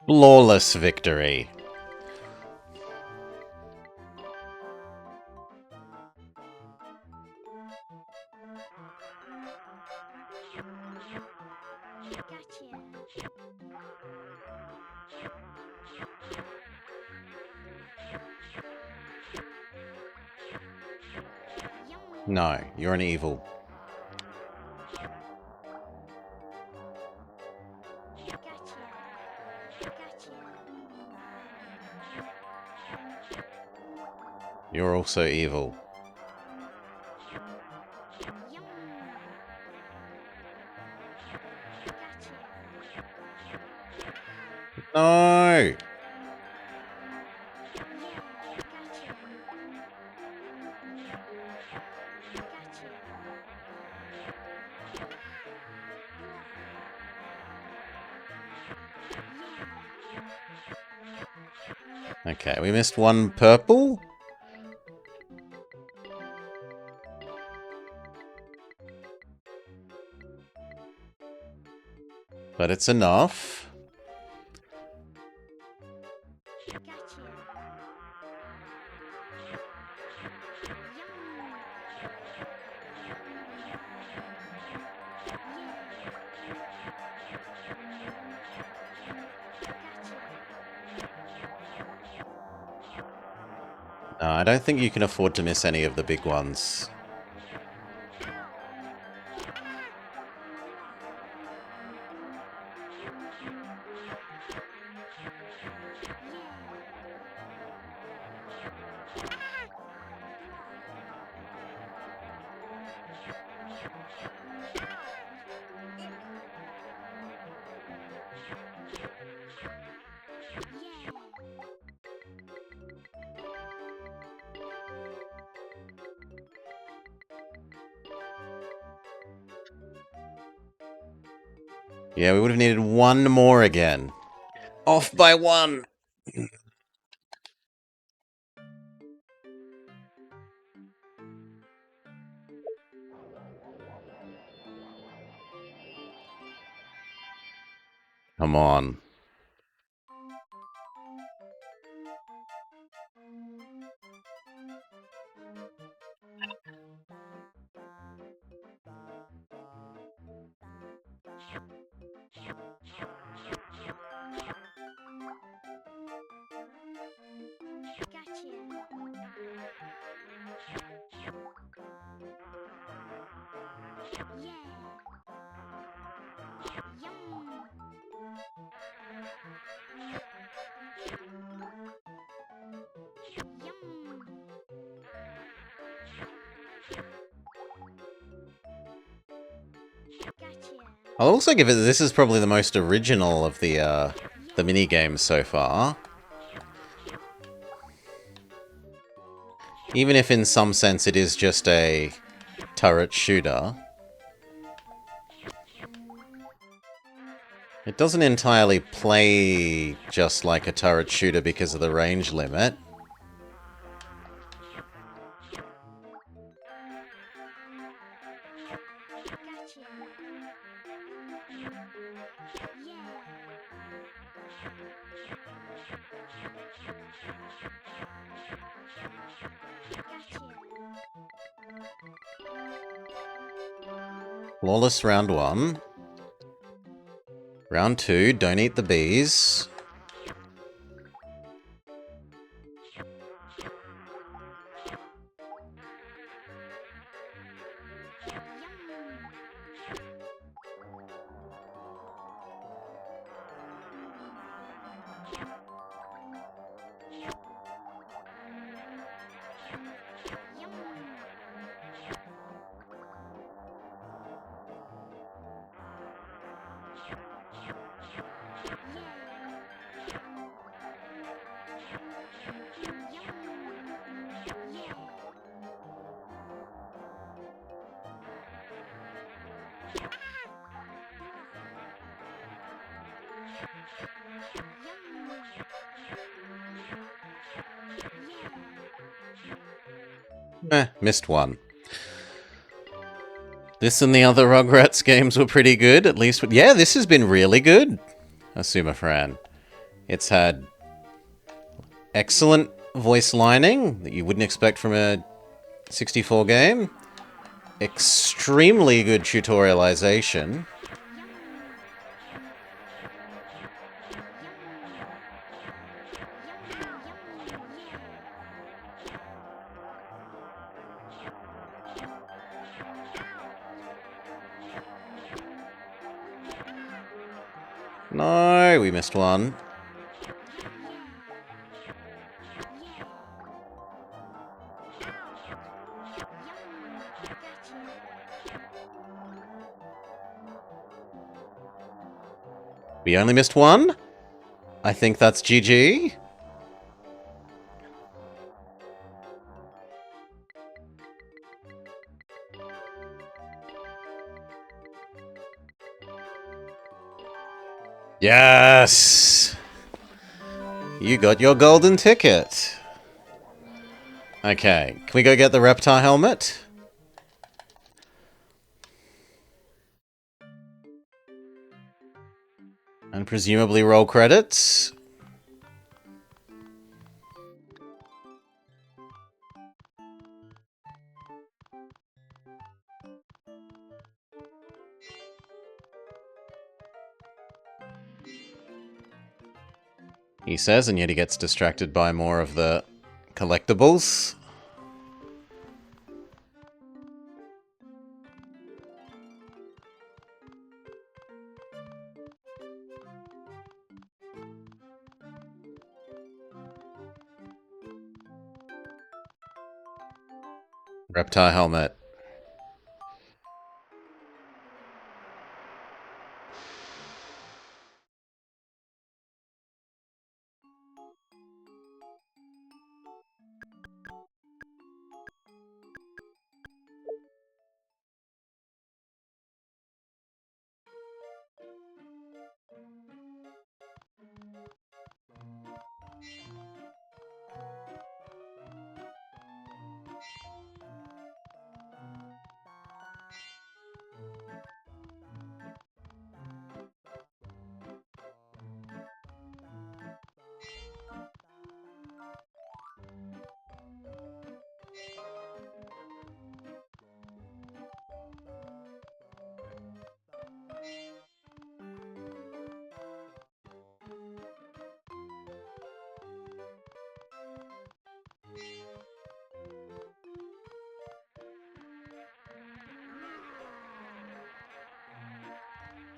Flawless victory. No, you're an evil. You're also evil. No! Okay, we missed one purple? But it's enough. No, I don't think you can afford to miss any of the big ones. Yeah, we would have needed one more again. Off by 1! Come on. I'll also give it that this is probably the most original of the mini games so far. Even if in some sense it is just a turret shooter. It doesn't entirely play just like a turret shooter because of the range limit. Gotcha. Yeah. Gotcha. Flawless round 1. Round 2, don't eat the bees. Missed one. This and the other Rugrats games were pretty good, at least. Yeah, this has been really good, Asuma Fran. It's had excellent voice lining that you wouldn't expect from a 64 game. Extremely good tutorialization. No, we missed one. We only missed one? I think that's GG. Yes! You got your golden ticket. Okay, can we go get the reptile helmet? And presumably roll credits. He says, and yet he gets distracted by more of the collectibles. Reptile helmet.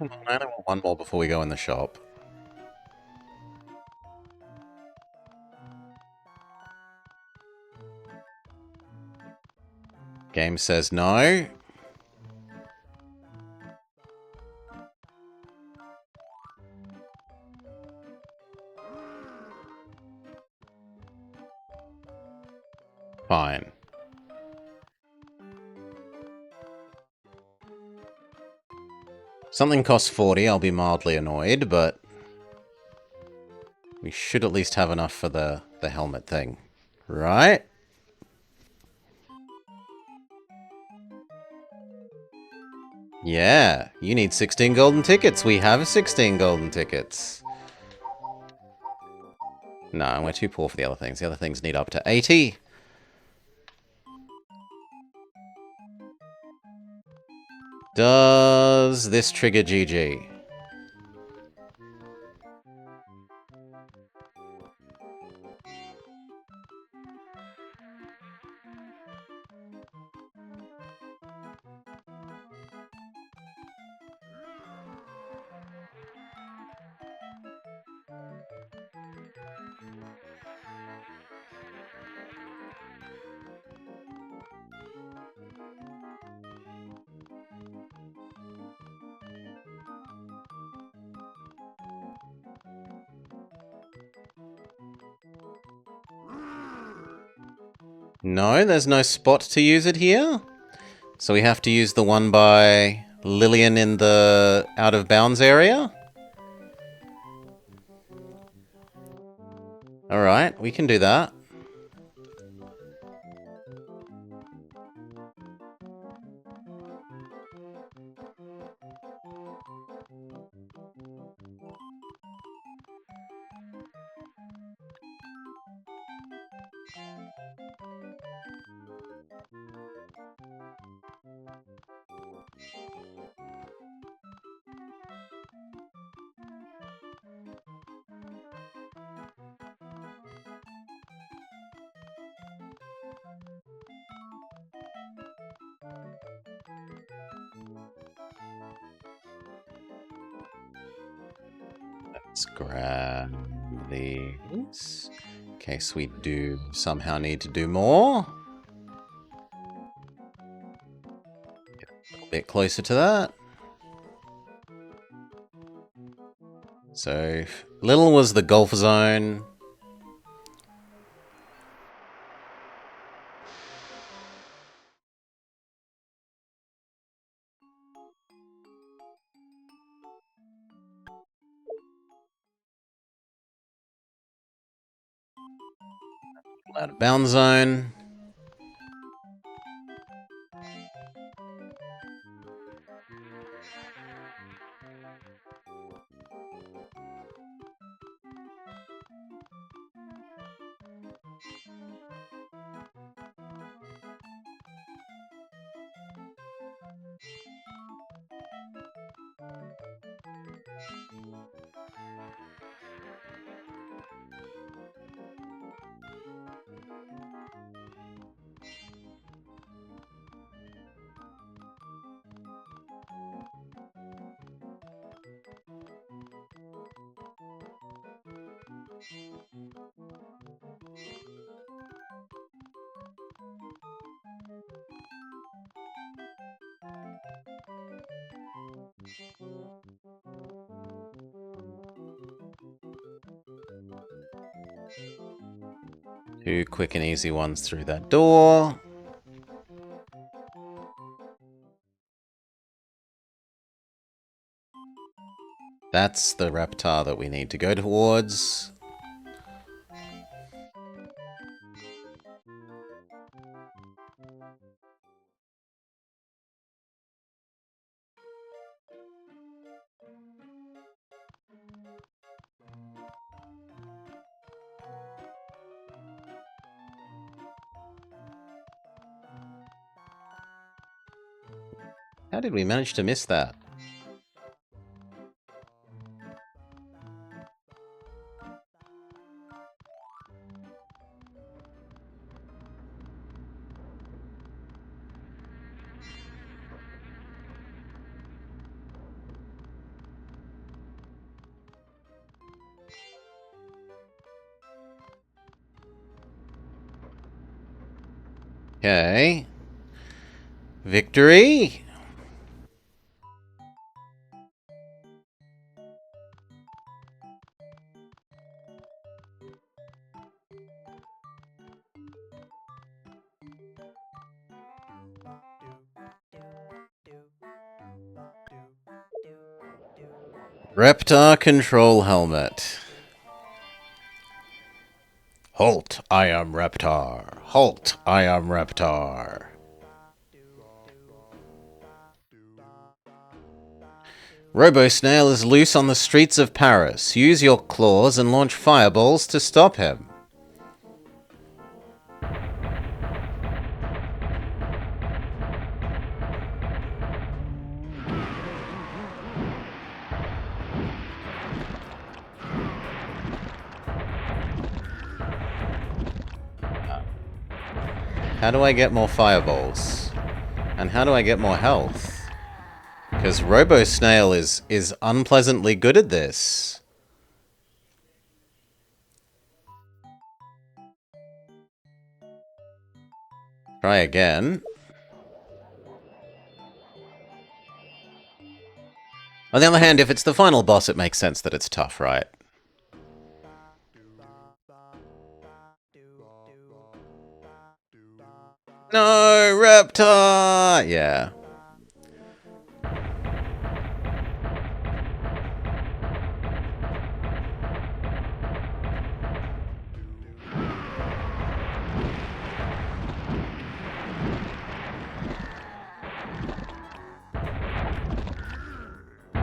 I only want one more before we go in the shop. Game says no. Fine. Something costs 40, I'll be mildly annoyed, but we should at least have enough for the helmet thing. Right? Yeah, you need 16 golden tickets. We have 16 golden tickets. No, we're too poor for the other things. The other things need up to 80. Does this trigger GG? No, there's no spot to use it here. So we have to use the one by Lillian in the out of bounds area. Alright, we can do that. Let's grab these. In case we do somehow need to do more. Get a little bit closer to that. So, Little was the golf zone. Out of bounds zone. Two quick and easy ones through that door. That's the reptar that we need to go towards. How did we manage to miss that? Okay. Victory! Reptar control helmet. Halt, I am Reptar. Halt, I am Reptar. Robo-Snail is loose on the streets of Paris. Use your claws and launch fireballs to stop him. How do I get more fireballs? And how do I get more health? Because Robo-Snail is unpleasantly good at this. Try again. On the other hand, if it's the final boss, it makes sense that it's tough, right? No, Reptar! Yeah.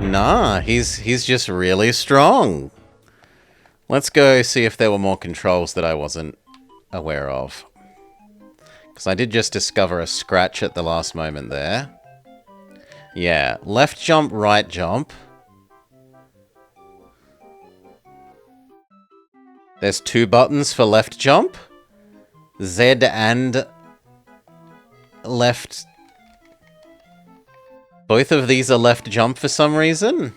Nah, he's just really strong. Let's go see if there were more controls that I wasn't aware of. Because I did just discover a scratch at the last moment there. Yeah, left jump, right jump. There's 2 buttons for left jump. Z and left. Both of these are left jump for some reason.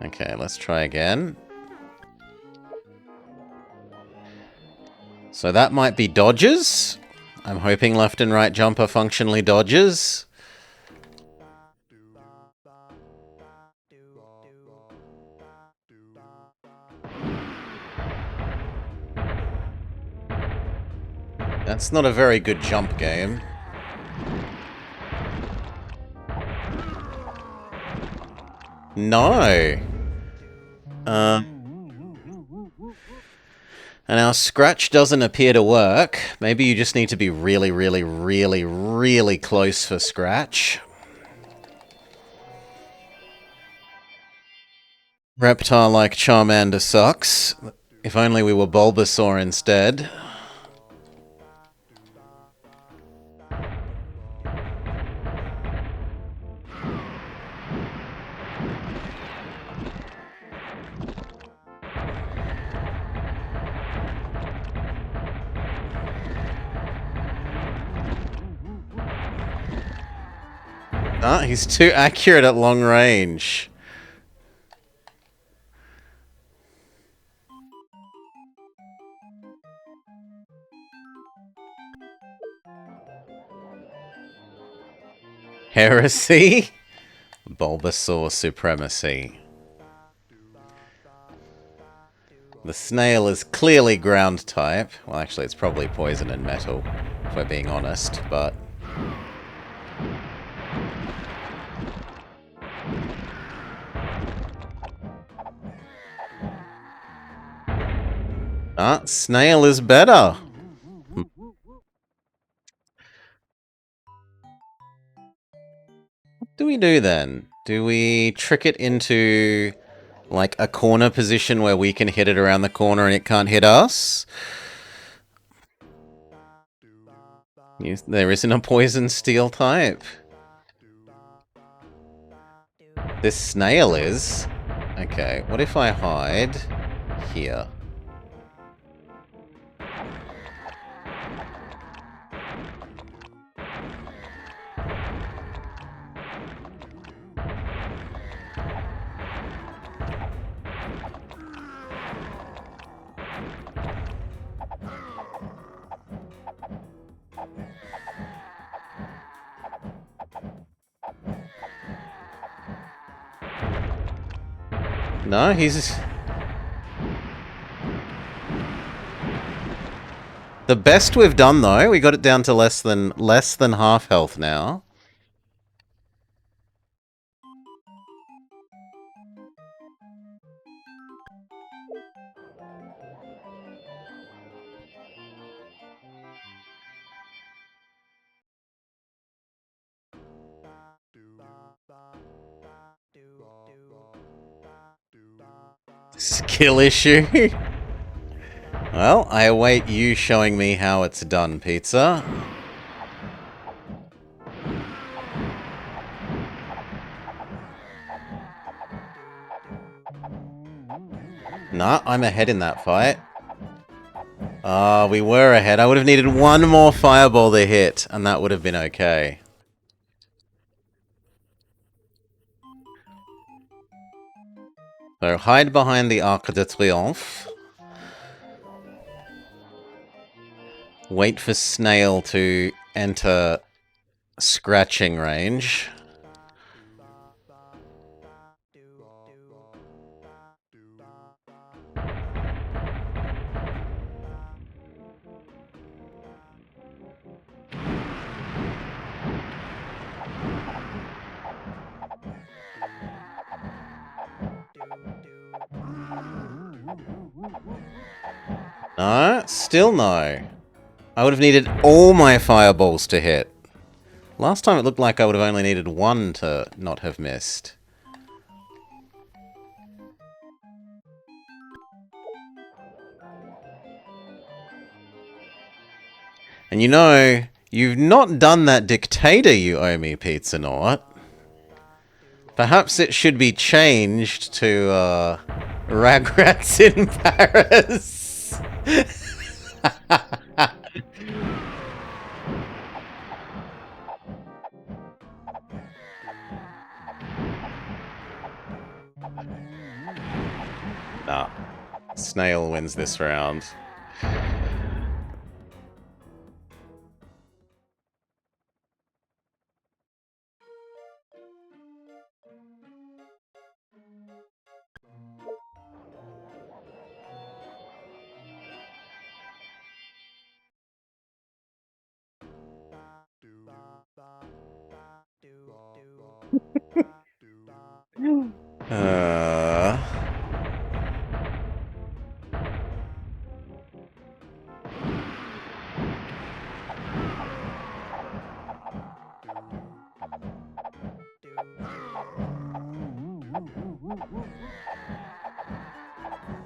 Okay, let's try again. So that might be dodges. I'm hoping left and right jump are functionally dodges. That's not a very good jump game. No. And our scratch doesn't appear to work. Maybe you just need to be really, really, really, really close for scratch. Reptar like Charmander sucks. If only we were Bulbasaur instead. Ah, he's too accurate at long range. Heresy? Bulbasaur supremacy. The snail is clearly ground type. Well, actually, it's probably poison and metal, if we're being honest, but... Ah, snail is better. What do we do then? Do we trick it into, like, a corner position where we can hit it around the corner and it can't hit us? There isn't a poison steel type. This snail is. Okay, what if I hide here? No, he's... The best we've done, though, we got it down to less than half health now. Skill issue. Well, I await you showing me how it's done, Pizza. Nah, I'm ahead in that fight. We were ahead. I would have needed one more fireball to hit, and that would have been okay. So hide behind the Arc de Triomphe. Wait for Snail to enter scratching range. No, still no. I would have needed all my fireballs to hit. Last time it looked like I would have only needed one to not have missed. And you know, you've not done that dictator you owe me, Pizza Nort. Perhaps it should be changed to, Rugrats in Paris. Nah. Snail wins this round.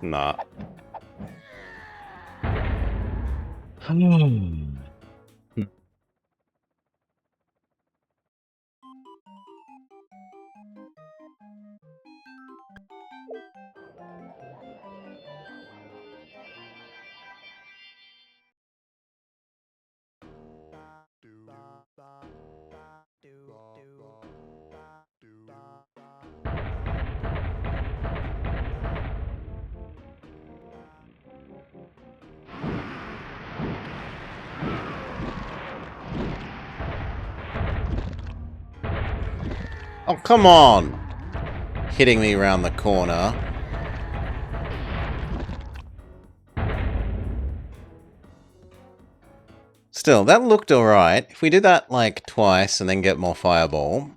Nah. Oh, come on! Hitting me around the corner. Still, that looked alright. If we do that, like, twice and then get more fireball...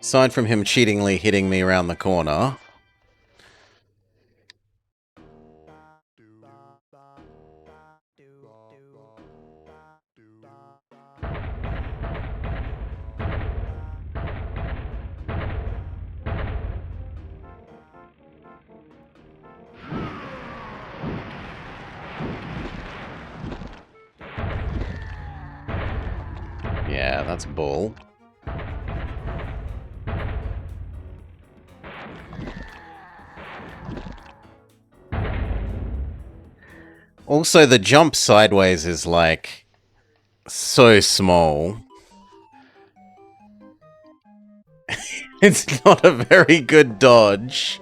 Aside from him cheatingly hitting me around the corner... Yeah, that's bull. Also, the jump sideways is, like, so small. It's not a very good dodge.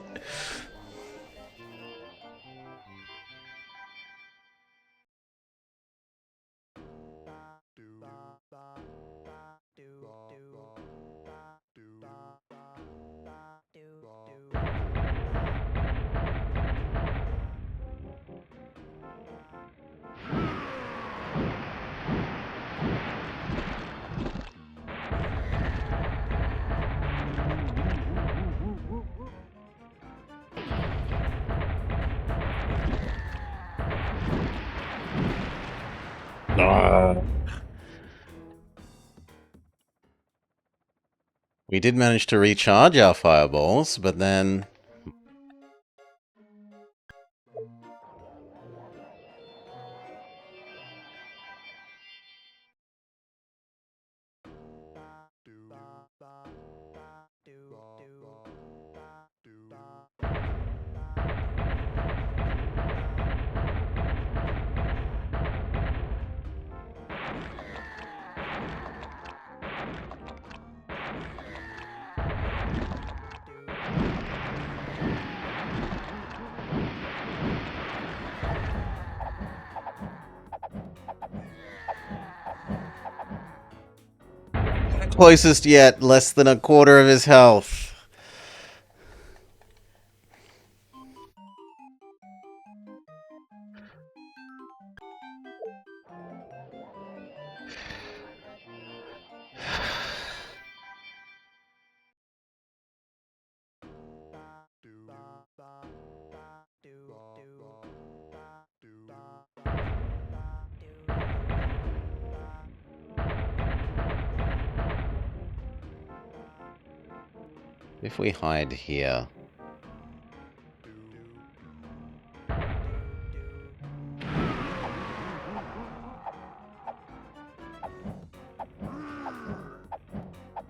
We did manage to recharge our fireballs, but then... Closest yet, less than a quarter of his health. If we hide here...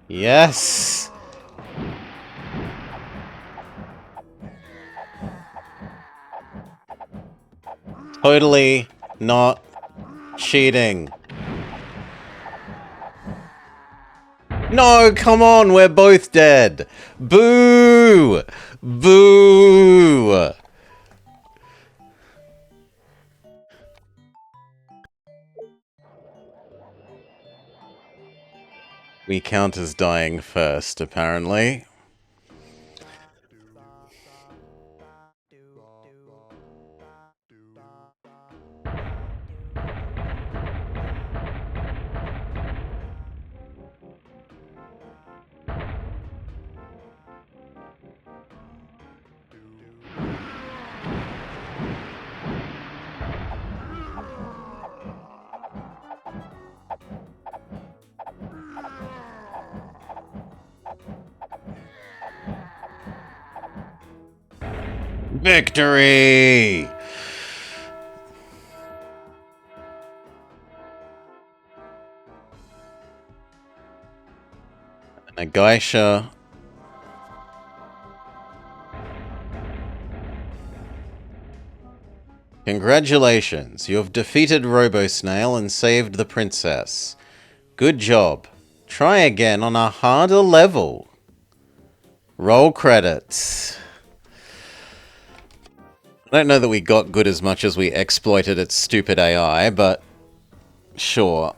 Yes! Totally not cheating. No, come on, we're both dead. Boo! Boo! We count as dying first, apparently. Victory! Nagaisha. Congratulations, you have defeated RoboSnail and saved the princess. Good job. Try again on a harder level. Roll credits. I don't know that we got good as much as we exploited its stupid AI, but sure.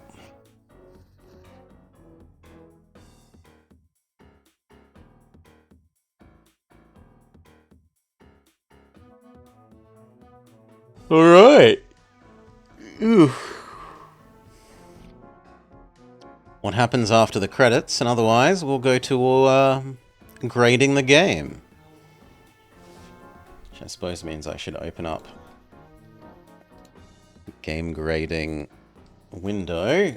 Alright. What happens after the credits, and otherwise we'll go to grading the game. Which I suppose means I should open up game grading window.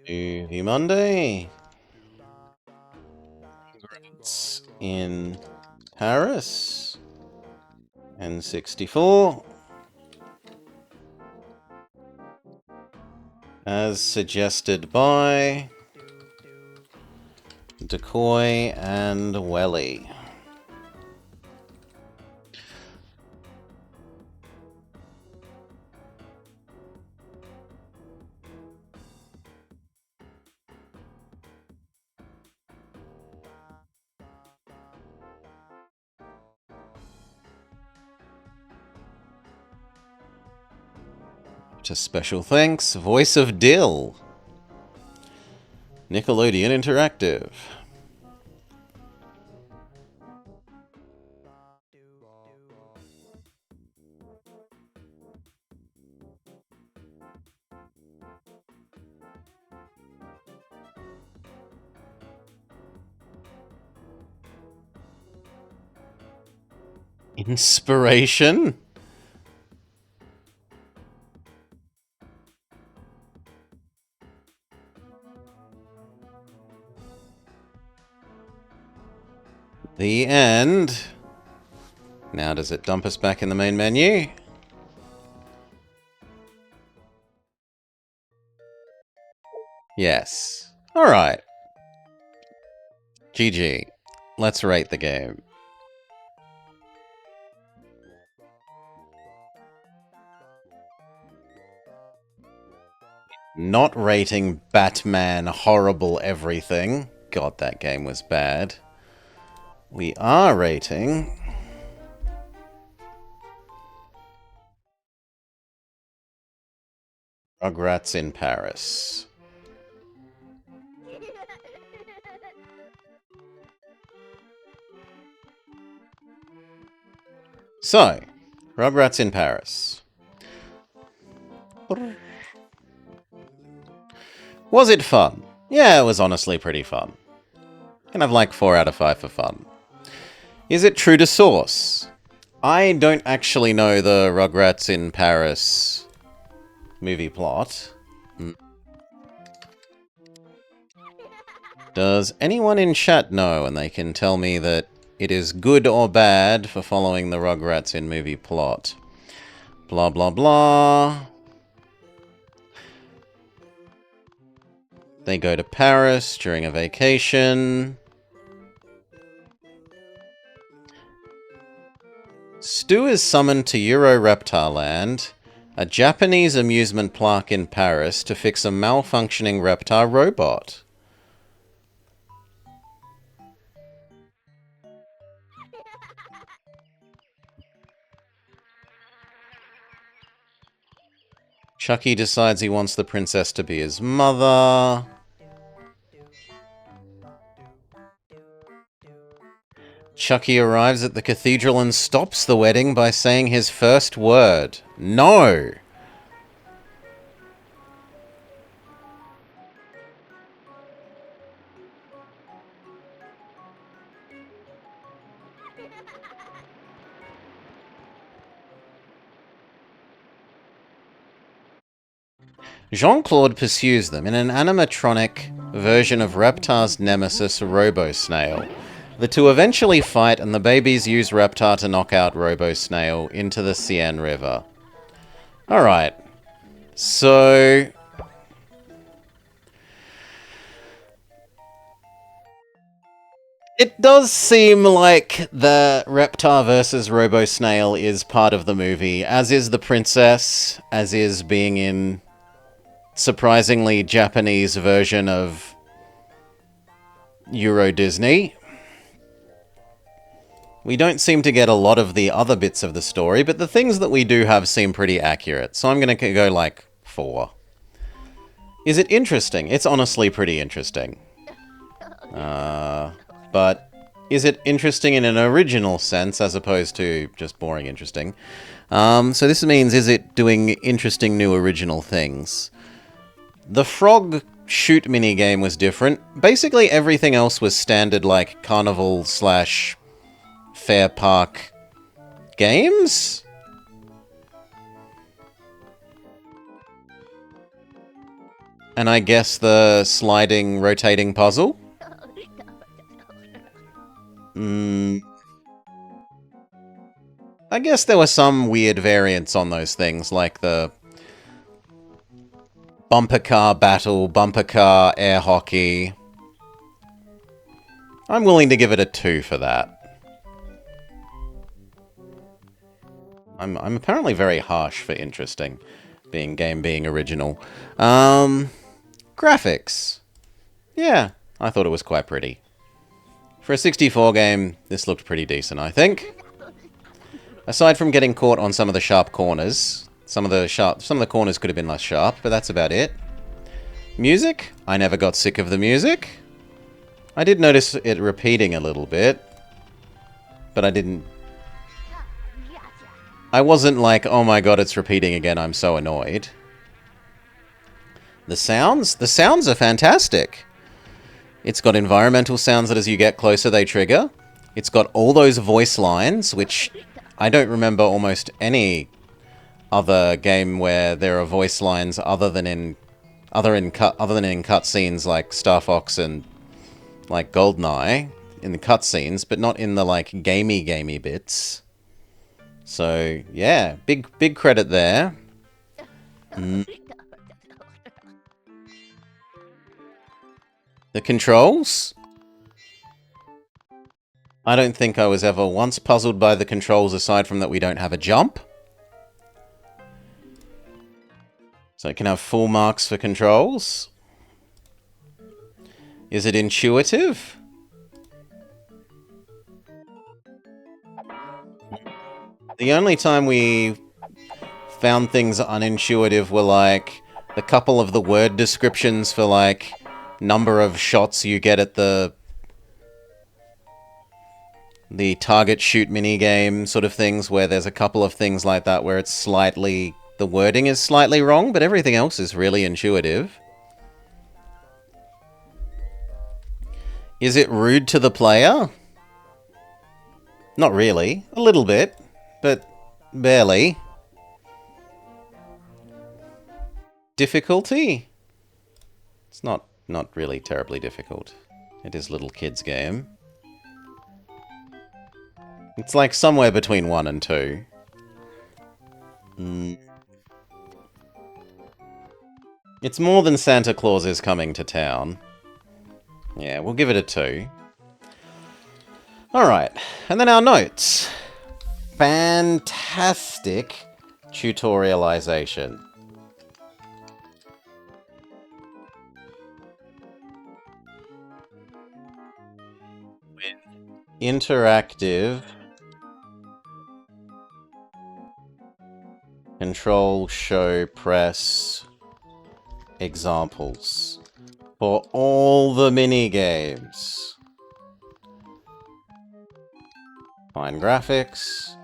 Movie Monday. Rugrats in Paris. N64. As suggested by Decoy and Welly. To special thanks, Voice of Dill. Nickelodeon Interactive. Inspiration? The end. Now does it dump us back in the main menu? Yes. Alright. GG. Let's rate the game. Not rating Batman horrible everything. God, that game was bad. We are rating... Rugrats in Paris. So, Rugrats in Paris. Was it fun? Yeah, it was honestly pretty fun. Can have like 4 out of 5 for fun. Is it true to source? I don't actually know the Rugrats in Paris movie plot. Does anyone in chat know, and they can tell me that it is good or bad for following the Rugrats in movie plot? Blah, blah, blah. They go to Paris during a vacation. Stu is summoned to Euro Reptar Land, a Japanese amusement park in Paris, to fix a malfunctioning Reptar robot. Chucky decides he wants the princess to be his mother. Chucky arrives at the cathedral and stops the wedding by saying his first word. No! Jean-Claude pursues them in an animatronic version of Reptar's nemesis, Robo-Snail. The two eventually fight, and the babies use Reptar to knock out Robo-Snail into the Seine River. Alright. So... it does seem like the Reptar versus Robo-Snail is part of the movie, as is the princess, as is being in surprisingly Japanese version of Euro Disney. We don't seem to get a lot of the other bits of the story, but the things that we do have seem pretty accurate, so I'm going to go like 4. Is it interesting? It's honestly pretty interesting. But is it interesting in an original sense as opposed to just boring interesting? So this means, is it doing interesting new original things? The frog shoot minigame was different. Basically everything else was standard like carnival slash fair park games? And I guess the sliding, rotating puzzle? I guess there were some weird variants on those things, like the bumper car battle, bumper car air hockey. I'm willing to give it a 2 for that. I'm apparently very harsh for interesting, being original. Graphics. Yeah, I thought it was quite pretty. For a 64 game, this looked pretty decent, I think. Aside from getting caught on some of the sharp corners, some of the corners could have been less sharp, but that's about it. Music? I never got sick of the music. I did notice it repeating a little bit, but I wasn't like, oh my god, it's repeating again, I'm so annoyed. The sounds? The sounds are fantastic. It's got environmental sounds that as you get closer, they trigger. It's got all those voice lines, which I don't remember almost any other game where there are voice lines other than in cutscenes like Star Fox and like GoldenEye. in the cutscenes, but not in the like gamey bits. So yeah, big credit there. The controls? I don't think I was ever once puzzled by the controls aside from that we don't have a jump. So I can have full marks for controls. Is it intuitive? The only time we found things unintuitive were like a couple of the word descriptions for like number of shots you get at the target shoot minigame sort of things, where there's a couple of things like that where it's slightly, the wording is slightly wrong, but everything else is really intuitive. Is it rude to the player? Not really. A little bit, but barely. Difficulty? It's not really terribly difficult. It is a little kid's game. It's like somewhere between 1 and 2. It's more than Santa Claus is coming to town. Yeah, we'll give it a 2. Alright, and then our notes. Fantastic tutorialization. Interactive control, show, press examples for all the mini-games. Fine graphics,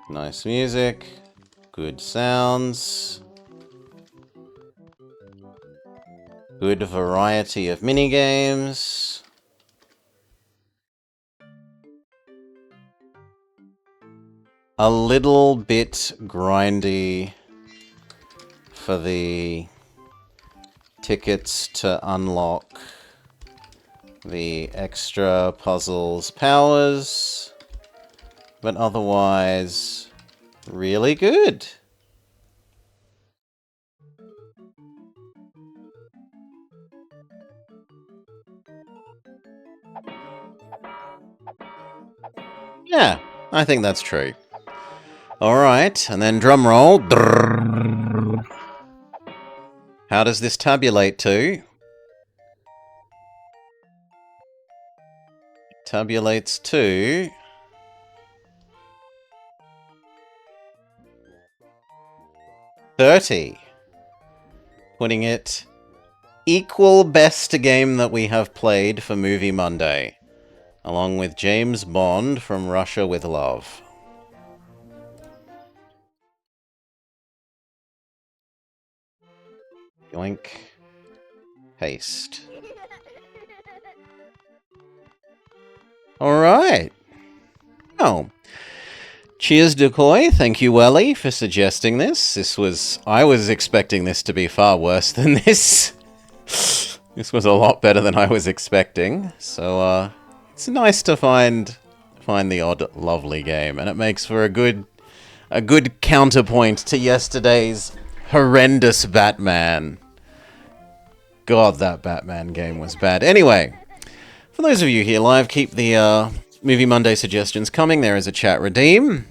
nice music, good sounds, good variety of mini-games. A little bit grindy for the tickets to unlock the extra puzzles powers, but otherwise really good. Yeah, I think that's true. Alright, and then drum roll. How does this tabulate to? Tabulates to 30. Putting it equal best game that we have played for Movie Monday, along with James Bond from Russia with Love. Yoink. Paste. Alright. Oh. Cheers, Decoy. Thank you, Welly, for suggesting this. I was expecting this to be far worse than this. This was a lot better than I was expecting. So, it's nice to find the odd lovely game, and it makes for a good counterpoint to yesterday's horrendous Batman. God, that Batman game was bad. Anyway, for those of you here live, keep the Movie Monday suggestions coming. There is a chat redeem.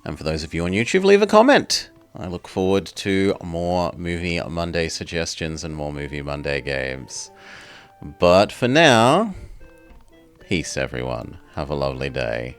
And for those of you on YouTube, leave a comment. I look forward to more Movie Monday suggestions and more Movie Monday games. But for now, peace everyone. Have a lovely day.